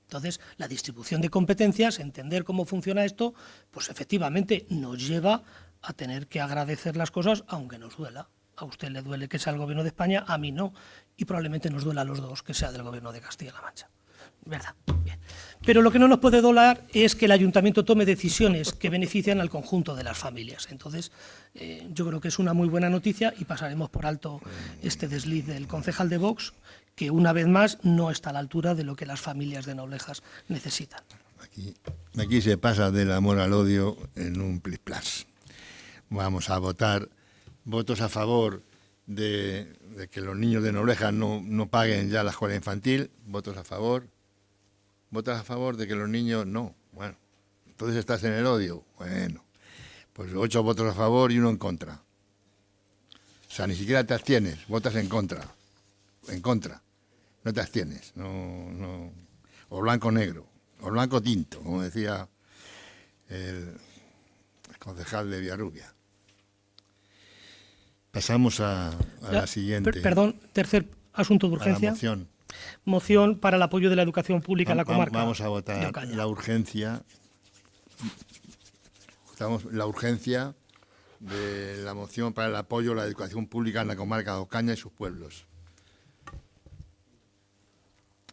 Entonces, la distribución de competencias, entender cómo funciona esto, pues efectivamente nos lleva a tener que agradecer las cosas, aunque nos duela. A usted le duele que sea el Gobierno de España, a mí no, y probablemente nos duela a los dos que sea del Gobierno de Castilla-La Mancha. ¿Verdad? Bien. Pero lo que no nos puede doler es que el ayuntamiento tome decisiones que benefician al conjunto de las familias. Entonces, yo creo que es una muy buena noticia y pasaremos por alto este desliz del concejal de Vox, que una vez más no está a la altura de lo que las familias de Noblejas necesitan. Aquí se pasa del amor al odio en un plis-plas. Vamos a votar votos a favor de que los niños de Noblejas no paguen ya la escuela infantil, votos a favor de que los niños no. Bueno, entonces estás en el odio. Bueno, pues 8 votos a favor y 1 en contra. O sea, ni siquiera te abstienes, votas en contra. En contra. No te abstienes. No. O blanco-negro, o blanco-tinto, como decía el concejal de Villarrubia. Pasamos a la siguiente. Perdón, tercer asunto de urgencia. A la moción. Moción para el apoyo de la educación pública en la comarca. Vamos a votar la urgencia. La urgencia de la moción para el apoyo a la educación pública en la comarca de Ocaña y sus pueblos.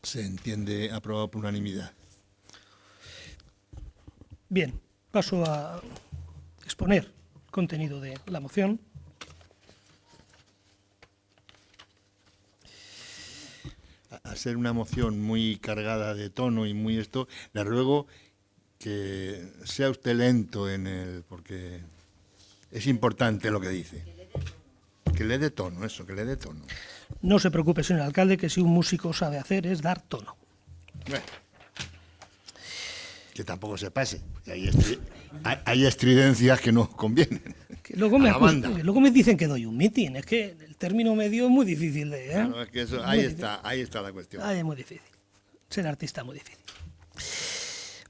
Se entiende aprobado por unanimidad. Bien, paso a exponer el contenido de la moción. A ser una moción muy cargada de tono y muy esto, le ruego que sea usted lento porque es importante lo que dice. Que le dé tono, eso, que le dé tono. No se preocupe, señor alcalde, que si un músico sabe hacer es dar tono. Bueno, que tampoco se pase. Hay estridencias que no convienen. Que luego me dicen que doy un mitin. Es que el término medio es muy difícil de... Claro, es que eso, ahí está la cuestión. Es muy difícil. Ser artista es muy difícil.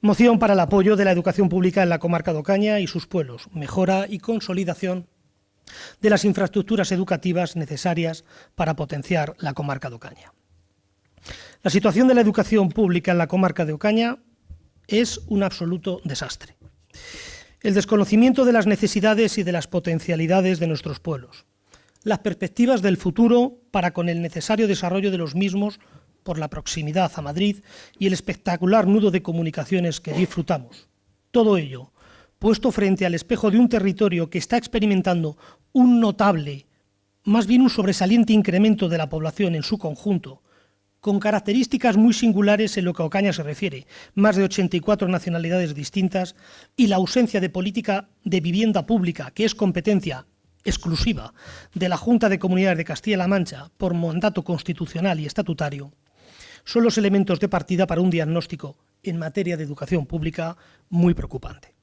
Moción para el apoyo de la educación pública en la comarca de Ocaña y sus pueblos. Mejora y consolidación de las infraestructuras educativas necesarias para potenciar la comarca de Ocaña. La situación de la educación pública en la comarca de Ocaña es un absoluto desastre. El desconocimiento de las necesidades y de las potencialidades de nuestros pueblos. Las perspectivas del futuro para con el necesario desarrollo de los mismos por la proximidad a Madrid y el espectacular nudo de comunicaciones que disfrutamos. Todo ello puesto frente al espejo de un territorio que está experimentando un notable, más bien un sobresaliente incremento de la población en su conjunto, con características muy singulares en lo que a Ocaña se refiere, más de 84 nacionalidades distintas y la ausencia de política de vivienda pública, que es competencia exclusiva de la Junta de Comunidades de Castilla-La Mancha por mandato constitucional y estatutario, son los elementos de partida para un diagnóstico en materia de educación pública muy preocupante.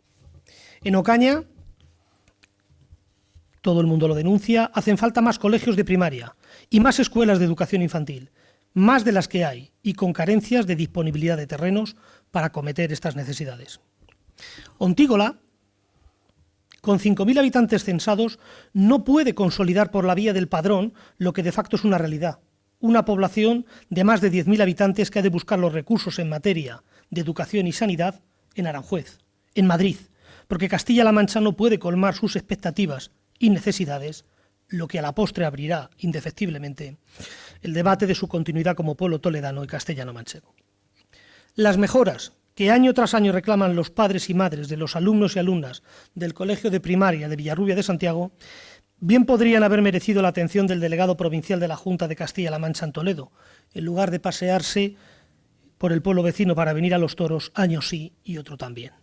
En Ocaña, todo el mundo lo denuncia, hacen falta más colegios de primaria y más escuelas de educación infantil, más de las que hay y con carencias de disponibilidad de terrenos para acometer estas necesidades. Ontígola, con 5.000 habitantes censados, no puede consolidar por la vía del padrón lo que de facto es una realidad. Una población de más de 10.000 habitantes que ha de buscar los recursos en materia de educación y sanidad en Aranjuez, en Madrid, porque Castilla-La Mancha no puede colmar sus expectativas y necesidades, lo que a la postre abrirá, indefectiblemente, el debate de su continuidad como pueblo toledano y castellano-manchego. Las mejoras que año tras año reclaman los padres y madres de los alumnos y alumnas del Colegio de Primaria de Villarrubia de Santiago bien podrían haber merecido la atención del delegado provincial de la Junta de Castilla-La Mancha en Toledo, en lugar de pasearse por el pueblo vecino para venir a los toros año sí y otro también.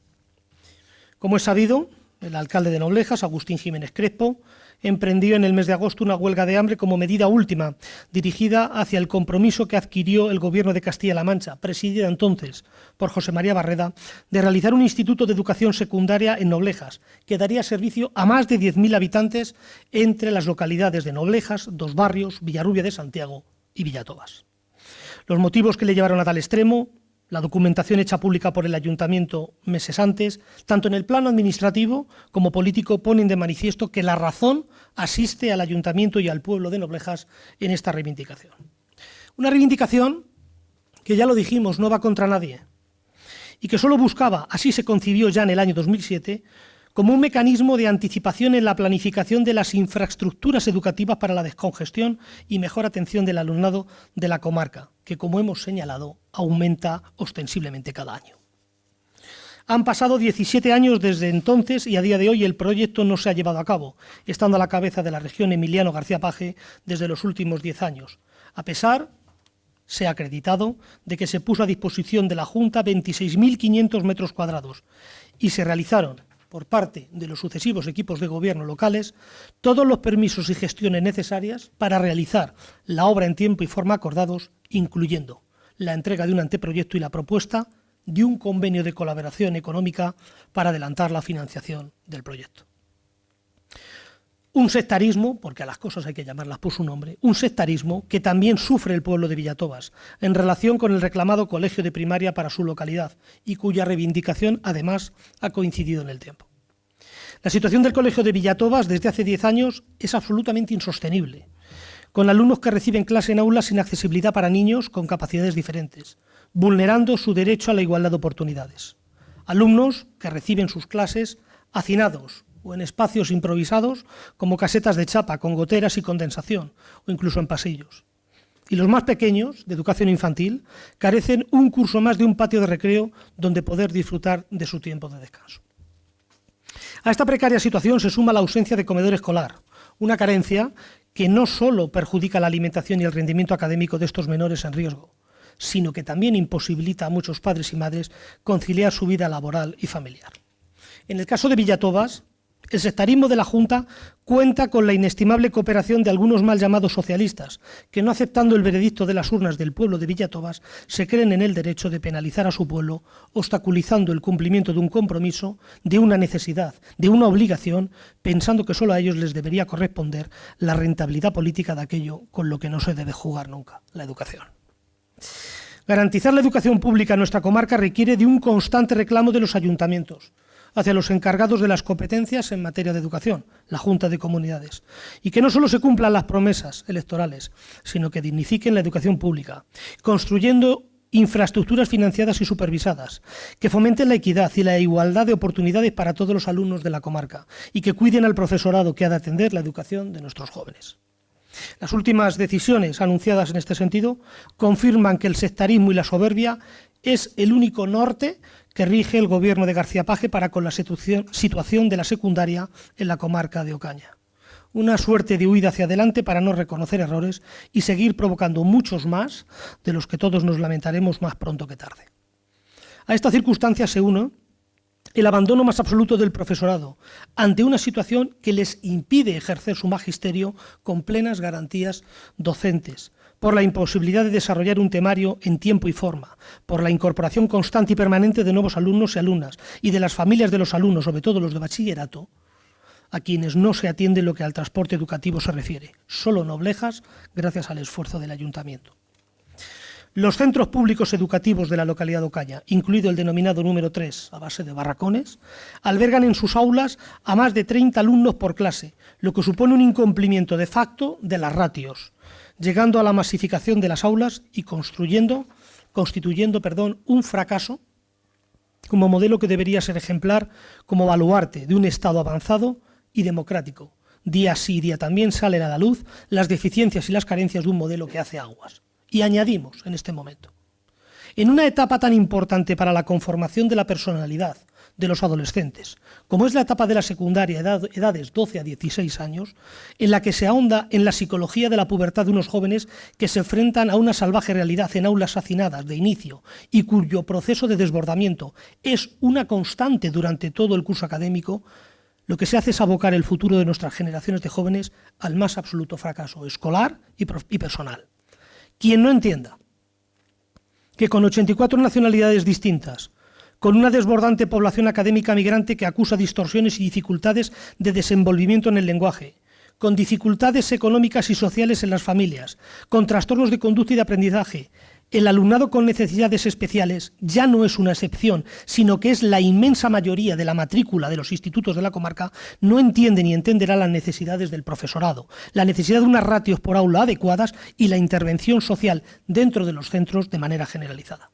Como es sabido, el alcalde de Noblejas, Agustín Jiménez Crespo, emprendió en el mes de agosto una huelga de hambre como medida última, dirigida hacia el compromiso que adquirió el Gobierno de Castilla-La Mancha, presidida entonces por José María Barreda, de realizar un instituto de educación secundaria en Noblejas, que daría servicio a más de 10.000 habitantes entre las localidades de Noblejas, Dos Barrios, Villarrubia de Santiago y Villatobas. Los motivos que le llevaron a tal extremo, la documentación hecha pública por el Ayuntamiento meses antes, tanto en el plano administrativo como político, ponen de manifiesto que la razón asiste al Ayuntamiento y al pueblo de Noblejas en esta reivindicación. Una reivindicación que, ya lo dijimos, no va contra nadie y que solo buscaba, así se concibió ya en el año 2007, como un mecanismo de anticipación en la planificación de las infraestructuras educativas para la descongestión y mejor atención del alumnado de la comarca, que, como hemos señalado, aumenta ostensiblemente cada año. Han pasado 17 años desde entonces y a día de hoy el proyecto no se ha llevado a cabo, estando a la cabeza de la región Emiliano García Paje desde los últimos 10 años, a pesar, se ha acreditado, de que se puso a disposición de la Junta 26.500 metros cuadrados y se realizaron, por parte de los sucesivos equipos de gobierno locales, todos los permisos y gestiones necesarias para realizar la obra en tiempo y forma acordados, incluyendo la entrega de un anteproyecto y la propuesta de un convenio de colaboración económica para adelantar la financiación del proyecto. Un sectarismo, porque a las cosas hay que llamarlas por su nombre, un sectarismo que también sufre el pueblo de Villatobas en relación con el reclamado colegio de primaria para su localidad y cuya reivindicación, además, ha coincidido en el tiempo. La situación del colegio de Villatobas desde hace 10 años es absolutamente insostenible, con alumnos que reciben clase en aulas sin accesibilidad para niños con capacidades diferentes, vulnerando su derecho a la igualdad de oportunidades. Alumnos que reciben sus clases hacinados o en espacios improvisados como casetas de chapa con goteras y condensación, o incluso en pasillos. Y los más pequeños, de educación infantil, carecen un curso más de un patio de recreo donde poder disfrutar de su tiempo de descanso. A esta precaria situación se suma la ausencia de comedor escolar, una carencia que no solo perjudica la alimentación y el rendimiento académico de estos menores en riesgo, sino que también imposibilita a muchos padres y madres conciliar su vida laboral y familiar. En el caso de Villatobas, el sectarismo de la Junta cuenta con la inestimable cooperación de algunos mal llamados socialistas, que no aceptando el veredicto de las urnas del pueblo de Villatobas, se creen en el derecho de penalizar a su pueblo, obstaculizando el cumplimiento de un compromiso, de una necesidad, de una obligación, pensando que solo a ellos les debería corresponder la rentabilidad política de aquello con lo que no se debe jugar nunca, la educación. Garantizar la educación pública en nuestra comarca requiere de un constante reclamo de los ayuntamientos hacia los encargados de las competencias en materia de educación, la Junta de Comunidades, y que no solo se cumplan las promesas electorales, sino que dignifiquen la educación pública, construyendo infraestructuras financiadas y supervisadas, que fomenten la equidad y la igualdad de oportunidades para todos los alumnos de la comarca y que cuiden al profesorado que ha de atender la educación de nuestros jóvenes. Las últimas decisiones anunciadas en este sentido confirman que el sectarismo y la soberbia es el único norte que rige el gobierno de García Paje para con la situación de la secundaria en la comarca de Ocaña. Una suerte de huida hacia adelante para no reconocer errores y seguir provocando muchos más de los que todos nos lamentaremos más pronto que tarde. A esta circunstancia se une el abandono más absoluto del profesorado ante una situación que les impide ejercer su magisterio con plenas garantías docentes, por la imposibilidad de desarrollar un temario en tiempo y forma, por la incorporación constante y permanente de nuevos alumnos y alumnas y de las familias de los alumnos, sobre todo los de bachillerato, a quienes no se atiende lo que al transporte educativo se refiere, solo Noblejas, gracias al esfuerzo del ayuntamiento. Los centros públicos educativos de la localidad de Ocaña, incluido el denominado número 3, a base de barracones, albergan en sus aulas a más de 30 alumnos por clase, lo que supone un incumplimiento de facto de las ratios, llegando a la masificación de las aulas y constituyendo un fracaso como modelo que debería ser ejemplar como baluarte de un Estado avanzado y democrático. Día sí y día también salen a la luz las deficiencias y las carencias de un modelo que hace aguas. Y añadimos en este momento, en una etapa tan importante para la conformación de la personalidad de los adolescentes, como es la etapa de la secundaria, edades 12 a 16 años, en la que se ahonda en la psicología de la pubertad de unos jóvenes que se enfrentan a una salvaje realidad en aulas hacinadas de inicio y cuyo proceso de desbordamiento es una constante durante todo el curso académico, lo que se hace es abocar el futuro de nuestras generaciones de jóvenes al más absoluto fracaso escolar y personal. Quien no entienda que con 84 nacionalidades distintas, con una desbordante población académica migrante que acusa distorsiones y dificultades de desenvolvimiento en el lenguaje, con dificultades económicas y sociales en las familias, con trastornos de conducta y de aprendizaje, el alumnado con necesidades especiales ya no es una excepción, sino que es la inmensa mayoría de la matrícula de los institutos de la comarca, no entiende ni entenderá las necesidades del profesorado, la necesidad de unas ratios por aula adecuadas y la intervención social dentro de los centros de manera generalizada.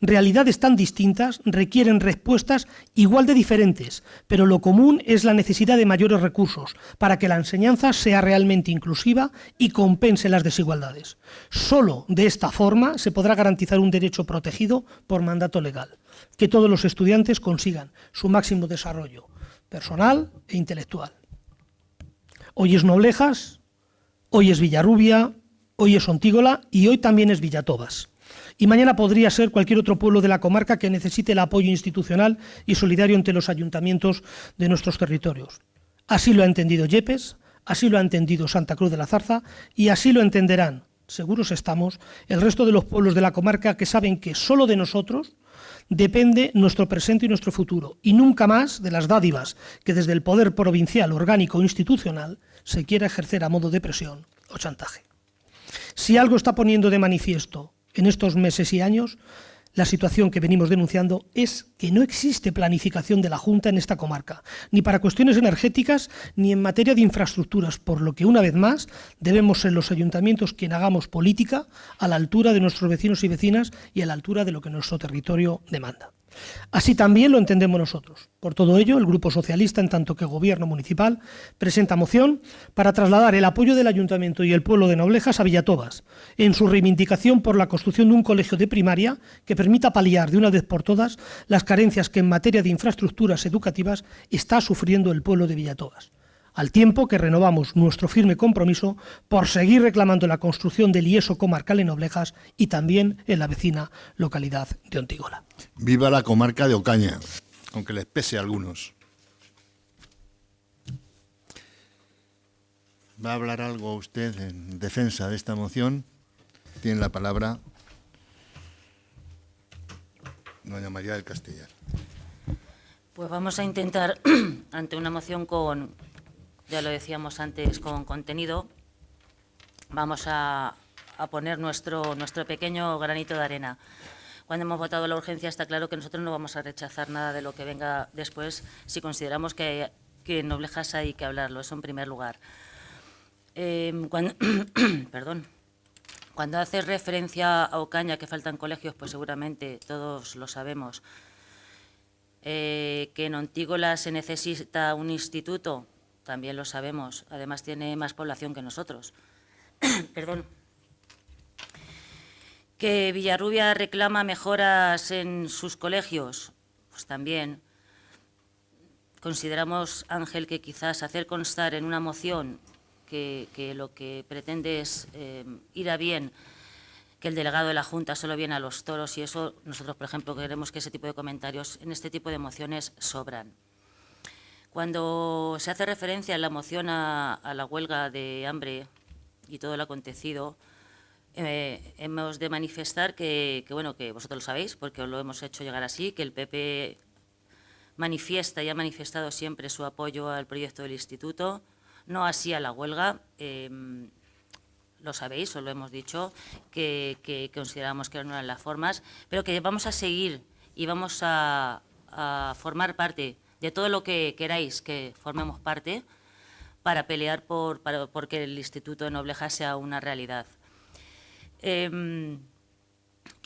Realidades tan distintas requieren respuestas igual de diferentes, pero lo común es la necesidad de mayores recursos para que la enseñanza sea realmente inclusiva y compense las desigualdades. Solo de esta forma se podrá garantizar un derecho protegido por mandato legal, que todos los estudiantes consigan su máximo desarrollo personal e intelectual. Hoy es Noblejas, hoy es Villarrubia, hoy es Ontígola y hoy también es Villatobas. Y mañana podría ser cualquier otro pueblo de la comarca que necesite el apoyo institucional y solidario entre los ayuntamientos de nuestros territorios. Así lo ha entendido Yepes, así lo ha entendido Santa Cruz de la Zarza y así lo entenderán, seguros estamos, el resto de los pueblos de la comarca que saben que solo de nosotros depende nuestro presente y nuestro futuro y nunca más de las dádivas que desde el poder provincial, orgánico o institucional se quiera ejercer a modo de presión o chantaje. Si algo está poniendo de manifiesto en estos meses y años, la situación que venimos denunciando es que no existe planificación de la Junta en esta comarca, ni para cuestiones energéticas ni en materia de infraestructuras, por lo que una vez más debemos ser los ayuntamientos quien hagamos política a la altura de nuestros vecinos y vecinas y a la altura de lo que nuestro territorio demanda. Así también lo entendemos nosotros. Por todo ello, el Grupo Socialista, en tanto que Gobierno Municipal, presenta moción para trasladar el apoyo del Ayuntamiento y el pueblo de Noblejas a Villatobas, en su reivindicación por la construcción de un colegio de primaria que permita paliar de una vez por todas las carencias que en materia de infraestructuras educativas está sufriendo el pueblo de Villatobas, al tiempo que renovamos nuestro firme compromiso por seguir reclamando la construcción del IESO comarcal en Noblejas y también en la vecina localidad de Ontígola. Viva la comarca de Ocaña, aunque les pese a algunos. ¿Va a hablar algo usted en defensa de esta moción? Tiene la palabra doña María del Castellar. Pues vamos a intentar, ante una moción con, ya lo decíamos antes, con contenido, vamos a poner nuestro pequeño granito de arena. Cuando hemos votado la urgencia está claro que nosotros no vamos a rechazar nada de lo que venga después si consideramos que en Noblejas hay que hablarlo, eso en primer lugar. Cuando haces referencia a Ocaña, que faltan colegios, pues seguramente todos lo sabemos. Que en Ontígola se necesita un instituto, también lo sabemos. Además tiene más población que nosotros. Perdón. Que Villarrubia reclama mejoras en sus colegios, pues también. Consideramos, Ángel, que quizás hacer constar en una moción que lo que pretende es ir a bien, que el delegado de la Junta solo viene a los toros y eso, nosotros, por ejemplo, queremos que ese tipo de comentarios en este tipo de mociones sobran. Cuando se hace referencia en la moción a la huelga de hambre y todo lo acontecido, hemos de manifestar que vosotros lo sabéis, porque os lo hemos hecho llegar así, que el PP manifiesta y ha manifestado siempre su apoyo al proyecto del Instituto, no así a la huelga. lo sabéis, os lo hemos dicho, que consideramos que no eran las formas, pero que vamos a seguir y vamos a formar parte de todo lo que queráis que formemos parte para pelear porque el Instituto de Noblejas sea una realidad. Que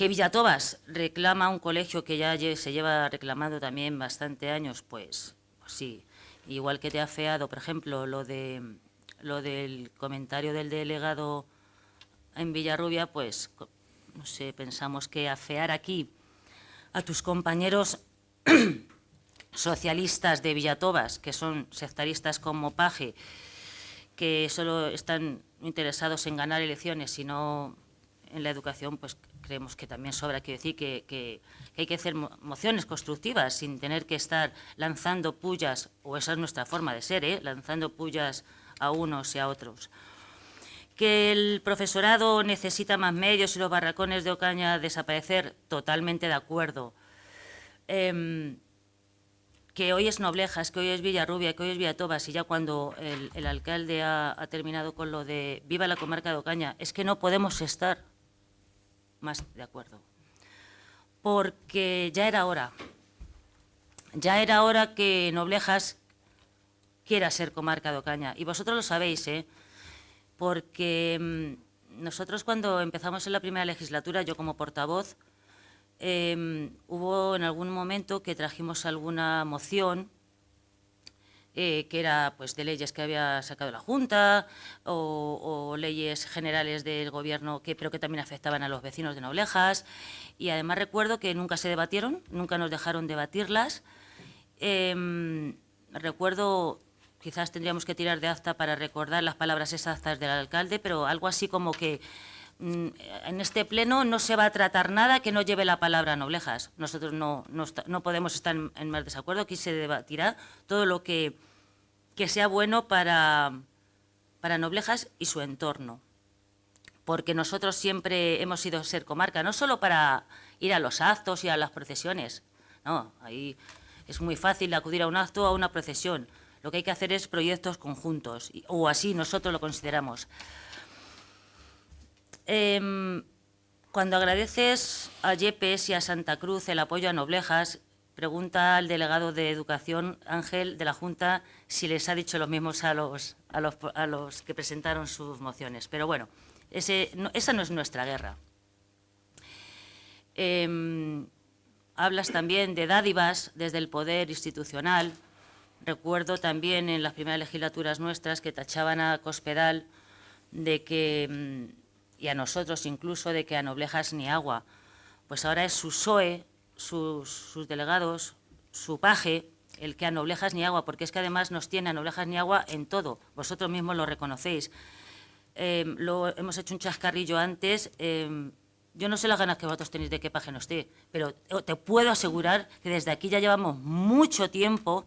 Villatobas reclama un colegio que ya se lleva reclamando también bastante años, pues sí. Igual que te ha afeado, por ejemplo, lo del comentario del delegado en Villarrubia, pues, no sé, pensamos que afear aquí a tus compañeros socialistas de Villatobas, que son sectaristas como Paje, que solo están interesados en ganar elecciones y no en la educación, pues creemos que también sobra. Quiero decir que hay que hacer mociones constructivas sin tener que estar lanzando pullas, o esa es nuestra forma de ser, lanzando pullas a unos y a otros. Que el profesorado necesita más medios y los barracones de Ocaña desaparecer, totalmente de acuerdo. Que hoy es Noblejas, que hoy es Villarrubia, que hoy es Villatobas, y ya cuando el alcalde ha terminado con lo de viva la comarca de Ocaña, es que no podemos estar más de acuerdo. Porque ya era hora que Noblejas quiera ser comarca de Ocaña, y vosotros lo sabéis, porque nosotros cuando empezamos en la primera legislatura, yo como portavoz, hubo en algún momento que trajimos alguna moción que era pues de leyes que había sacado la Junta o leyes generales del Gobierno pero que también afectaban a los vecinos de Noblejas, y además recuerdo que nunca se debatieron, nunca nos dejaron debatirlas. Recuerdo, quizás tendríamos que tirar de acta para recordar las palabras exactas del alcalde, pero algo así como que en este pleno no se va a tratar nada que no lleve la palabra Noblejas. Nosotros no podemos estar en más desacuerdo. Aquí se debatirá todo lo que sea bueno para Noblejas y su entorno. Porque nosotros siempre hemos ido ser comarca, no solo para ir a los actos y a las procesiones. No, ahí es muy fácil acudir a un acto o a una procesión. Lo que hay que hacer es proyectos conjuntos, o así nosotros lo consideramos. Cuando agradeces a Yepes y a Santa Cruz el apoyo a Noblejas, pregunta al delegado de Educación, Ángel, de la Junta, si les ha dicho lo mismo a los que presentaron sus mociones. Pero bueno, esa no es nuestra guerra. Hablas también de dádivas desde el poder institucional. Recuerdo también en las primeras legislaturas nuestras que tachaban a Cospedal de que, y a nosotros incluso, de que a Noblejas ni agua. Pues ahora es su PSOE, sus delegados, su Paje, el que a Noblejas ni agua, porque es que además nos tiene a Noblejas ni agua en todo. Vosotros mismos lo reconocéis. Hemos hecho un chascarrillo antes. Yo no sé las ganas que vosotros tenéis de que Paje no esté, pero te puedo asegurar que desde aquí ya llevamos mucho tiempo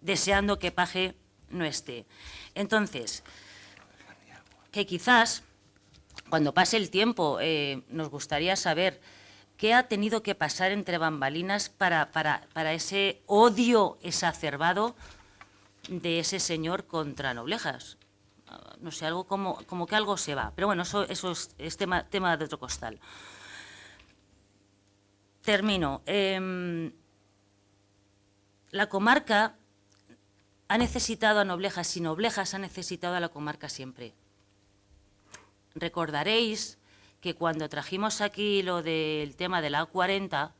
deseando que Paje no esté. Entonces, que quizás cuando pase el tiempo nos gustaría saber qué ha tenido que pasar entre bambalinas para ese odio exacerbado de ese señor contra Noblejas. No sé, algo como que algo se va. Pero bueno, eso es tema de otro costal. Termino. La comarca ha necesitado a Noblejas y Noblejas ha necesitado a la comarca siempre. Recordaréis que cuando trajimos aquí lo del tema de la A40,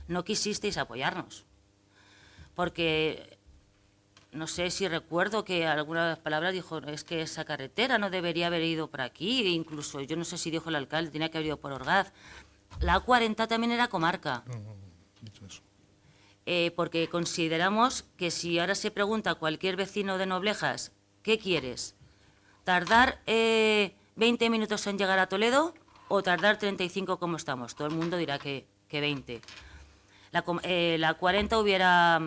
no quisisteis apoyarnos, porque no sé si recuerdo que algunas palabras dijo, es que esa carretera no debería haber ido por aquí, e incluso yo no sé si dijo el alcalde, tenía que haber ido por Orgaz. La A40 también era comarca. Dicho eso. Porque consideramos que si ahora se pregunta a cualquier vecino de Noblejas, ¿qué quieres? ¿Tardar 20 minutos en llegar a Toledo o tardar 35 como estamos? Todo el mundo dirá que 20. La 40 hubiera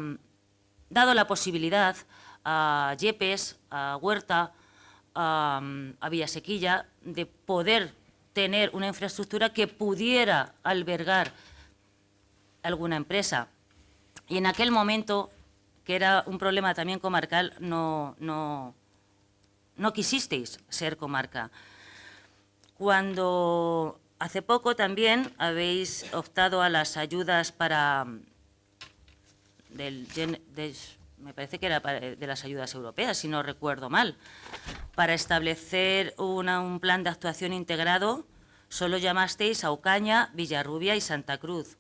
dado la posibilidad a Yepes, a Huerta, a Villasequilla, de poder tener una infraestructura que pudiera albergar alguna empresa. Y en aquel momento, que era un problema también comarcal, no no quisisteis ser comarca. Cuando hace poco también habéis optado a las ayudas para me parece que era de las ayudas europeas, si no recuerdo mal, para establecer un plan de actuación integrado, solo llamasteis a Ocaña, Villarrubia y Santa Cruz.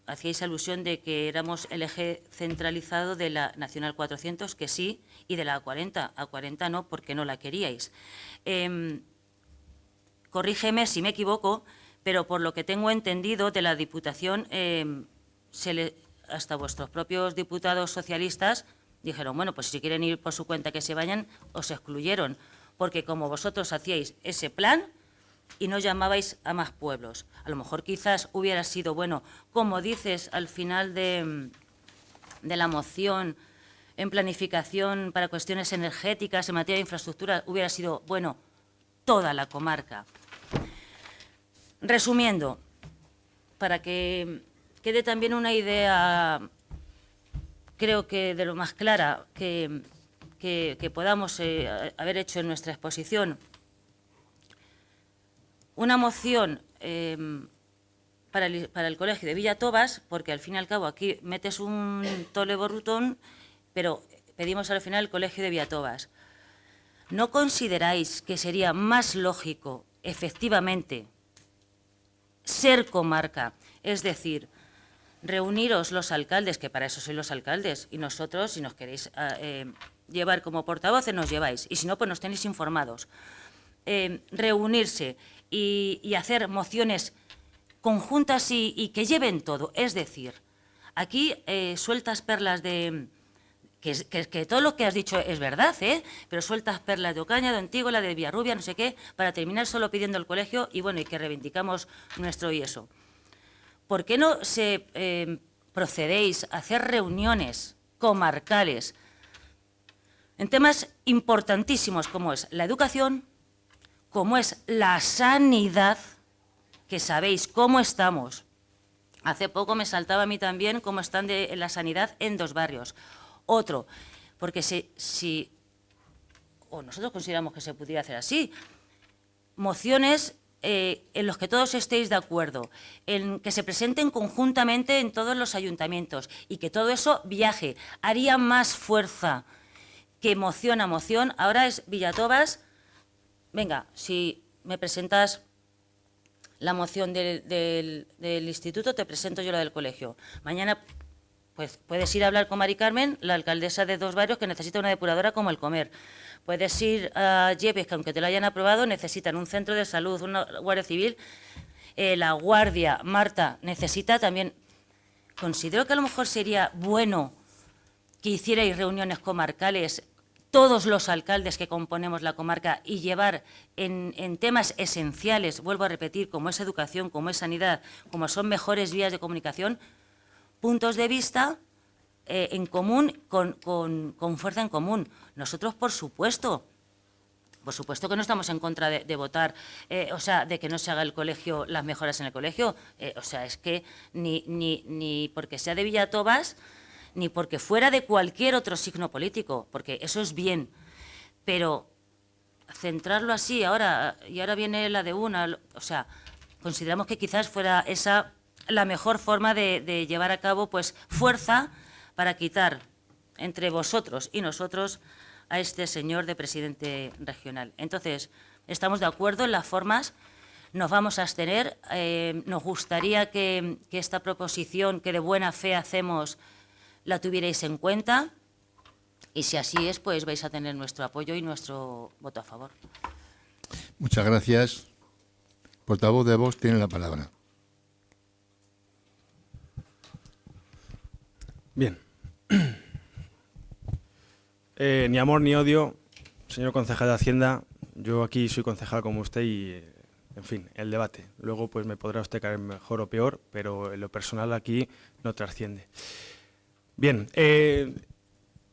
Hacíais alusión de que éramos el eje centralizado de la Nacional 400, que sí, y de la A40. A40 no, porque no la queríais. Corrígeme si me equivoco, pero por lo que tengo entendido de la Diputación, hasta vuestros propios diputados socialistas dijeron, bueno, pues si quieren ir por su cuenta que se vayan, os excluyeron, porque como vosotros hacíais ese plan y no llamabais a más pueblos. A lo mejor quizás hubiera sido, bueno, como dices al final de la moción en planificación para cuestiones energéticas, en materia de infraestructura, hubiera sido, bueno, toda la comarca. Resumiendo, para que quede también una idea, creo que de lo más clara que podamos haber hecho en nuestra exposición, una moción para el colegio de Villatobas, porque al fin y al cabo aquí metes un tole borrutón, pero pedimos al final el colegio de Villatobas. ¿No consideráis que sería más lógico, efectivamente, ser comarca? Es decir, reuniros los alcaldes, que para eso sois los alcaldes, y nosotros, si nos queréis llevar como portavoces, nos lleváis, y si no, pues nos tenéis informados. Reunirse y hacer mociones conjuntas y que lleven todo. Es decir, aquí sueltas perlas de... Que todo lo que has dicho es verdad, pero sueltas perlas de Ocaña, de Antígola, de Villarrubia, no sé qué, para terminar solo pidiendo el colegio y bueno, y que reivindicamos nuestro y eso. ¿Por qué no procedéis a hacer reuniones comarcales en temas importantísimos como es la educación, como es la sanidad, que sabéis cómo estamos? Hace poco me saltaba a mí también cómo están en la sanidad en 2 barrios. Otro, porque o nosotros consideramos que se pudiera hacer así, mociones en los que todos estéis de acuerdo, en que se presenten conjuntamente en todos los ayuntamientos y que todo eso viaje, haría más fuerza que moción a moción. Ahora es Villatobas, venga, si me presentas la moción del instituto, te presento yo la del colegio. Mañana pues puedes ir a hablar con Mari Carmen, la alcaldesa de 2 barrios que necesita una depuradora como El Comer. Puedes ir a Yepes, que aunque te lo hayan aprobado, necesitan un centro de salud, una guardia civil. La guardia, Marta, necesita también... Considero que a lo mejor sería bueno que hicierais reuniones comarcales, todos los alcaldes que componemos la comarca, y llevar en temas esenciales, vuelvo a repetir, como es educación, como es sanidad, como son mejores vías de comunicación, puntos de vista en común, con fuerza en común. Nosotros, por supuesto que no estamos en contra de votar, o sea, de que no se haga el colegio, las mejoras en el colegio. O sea, es que ni porque sea de Villatobas, ni porque fuera de cualquier otro signo político, porque eso es bien. Pero centrarlo así ahora, y ahora viene la de una, o sea, consideramos que quizás fuera esa la mejor forma de llevar a cabo pues fuerza para quitar entre vosotros y nosotros a este señor de presidente regional. Entonces, estamos de acuerdo en las formas, nos vamos a abstener, nos gustaría que esta proposición que de buena fe hacemos la tuvierais en cuenta y si así es, pues vais a tener nuestro apoyo y nuestro voto a favor. Muchas gracias. Portavoz de Vox tiene la palabra. Bien. Ni amor ni odio, señor concejal de Hacienda. Yo aquí soy concejal como usted y, en fin, el debate. Luego pues me podrá usted caer mejor o peor, pero en lo personal aquí no trasciende. Bien,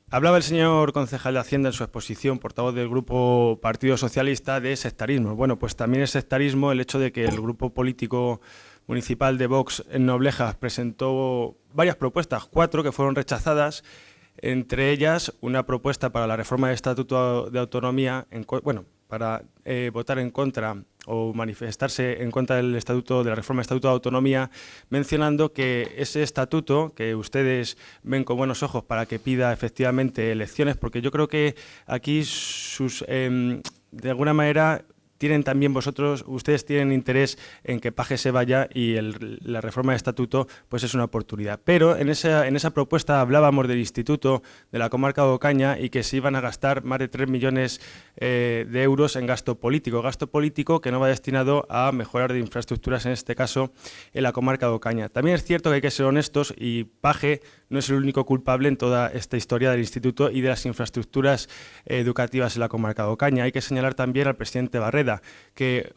hablaba el señor concejal de Hacienda en su exposición, portavoz del Grupo Partido Socialista, de sectarismo. Bueno, pues también es sectarismo el hecho de que el grupo político municipal de Vox en Noblejas presentó varias propuestas, 4 que fueron rechazadas, entre ellas una propuesta para la reforma del Estatuto de Autonomía, para votar en contra o manifestarse en contra del estatuto, de la reforma del Estatuto de Autonomía, mencionando que ese estatuto, que ustedes ven con buenos ojos para que pida efectivamente elecciones, porque yo creo que aquí de alguna manera tienen también ustedes tienen interés en que Paje se vaya y la reforma del estatuto pues es una oportunidad. Pero en esa propuesta hablábamos del instituto de la comarca de Ocaña y que se iban a gastar más de 3 millones de euros en gasto político que no va destinado a mejorar de infraestructuras, en este caso en la comarca de Ocaña. También es cierto que hay que ser honestos y Paje no es el único culpable en toda esta historia del instituto y de las infraestructuras educativas en la comarca de Ocaña. Hay que señalar también al presidente Barreda, que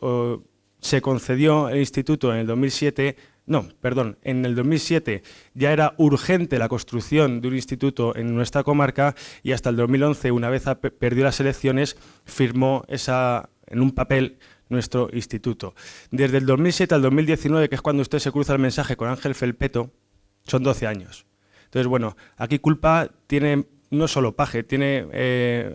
se concedió el instituto en el 2007, en el 2007 ya era urgente la construcción de un instituto en nuestra comarca y hasta el 2011, una vez perdió las elecciones, firmó en un papel nuestro instituto. Desde el 2007 al 2019, que es cuando usted se cruza el mensaje con Ángel Felpeto, son 12 años. Entonces, bueno, aquí culpa tiene no solo Paje,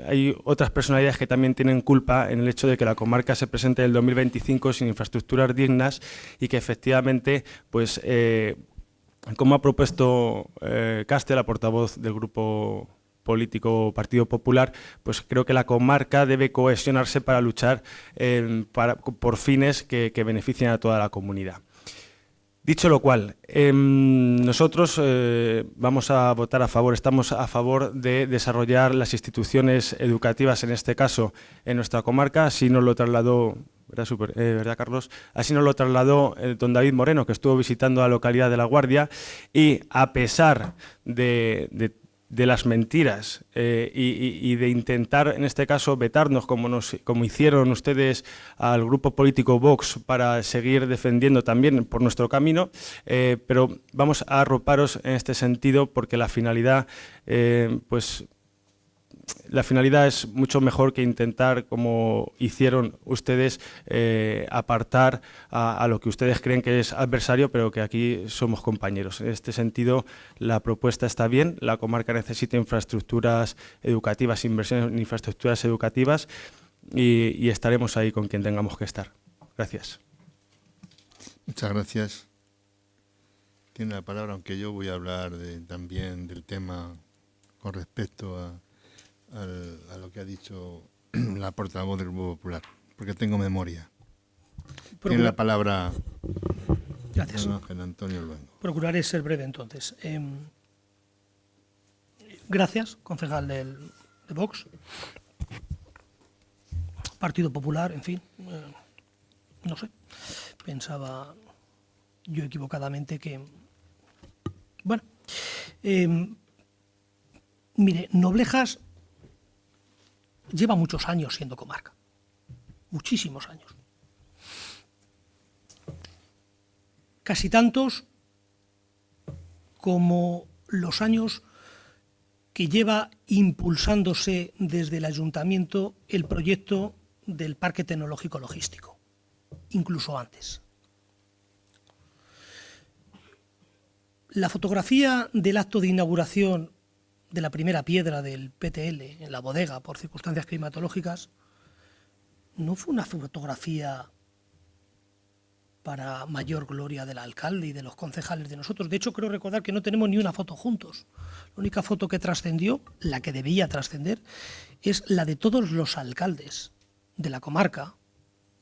hay otras personalidades que también tienen culpa en el hecho de que la comarca se presente en el 2025 sin infraestructuras dignas y que efectivamente, pues, como ha propuesto Castel, la portavoz del grupo político Partido Popular, pues creo que la comarca debe cohesionarse para luchar por fines que beneficien a toda la comunidad. Dicho lo cual, nosotros vamos a votar a favor, estamos a favor de desarrollar las instituciones educativas, en este caso en nuestra comarca, así nos lo trasladó, ¿verdad, Carlos? Así nos lo trasladó don David Moreno, que estuvo visitando la localidad de La Guardia, y a pesar de las mentiras y de intentar, en este caso, vetarnos como hicieron ustedes al grupo político Vox para seguir defendiendo también por nuestro camino, pero vamos a arroparos en este sentido porque la finalidad es mucho mejor que intentar, como hicieron ustedes, apartar a lo que ustedes creen que es adversario, pero que aquí somos compañeros. En este sentido, la propuesta está bien, la comarca necesita infraestructuras educativas, inversiones en infraestructuras educativas y estaremos ahí con quien tengamos que estar. Gracias. Muchas gracias. Tiene la palabra, aunque yo voy a hablar también del tema con respecto a lo que ha dicho la portavoz del Grupo Popular, porque tengo memoria. Tiene la palabra. Gracias. Ángel Antonio Luengo. Procuraré ser breve entonces. Gracias, concejal de Vox. Partido Popular, en fin. No sé. Pensaba yo equivocadamente que... Bueno. Mire, Noblejas lleva muchos años siendo comarca, muchísimos años. Casi tantos como los años que lleva impulsándose desde el Ayuntamiento el proyecto del Parque Tecnológico Logístico, incluso antes. La fotografía del acto de inauguración de la primera piedra del PTL en la bodega por circunstancias climatológicas, no fue una fotografía para mayor gloria del alcalde y de los concejales de nosotros. De hecho, creo recordar que no tenemos ni una foto juntos. La única foto que trascendió, la que debía trascender, es la de todos los alcaldes de la comarca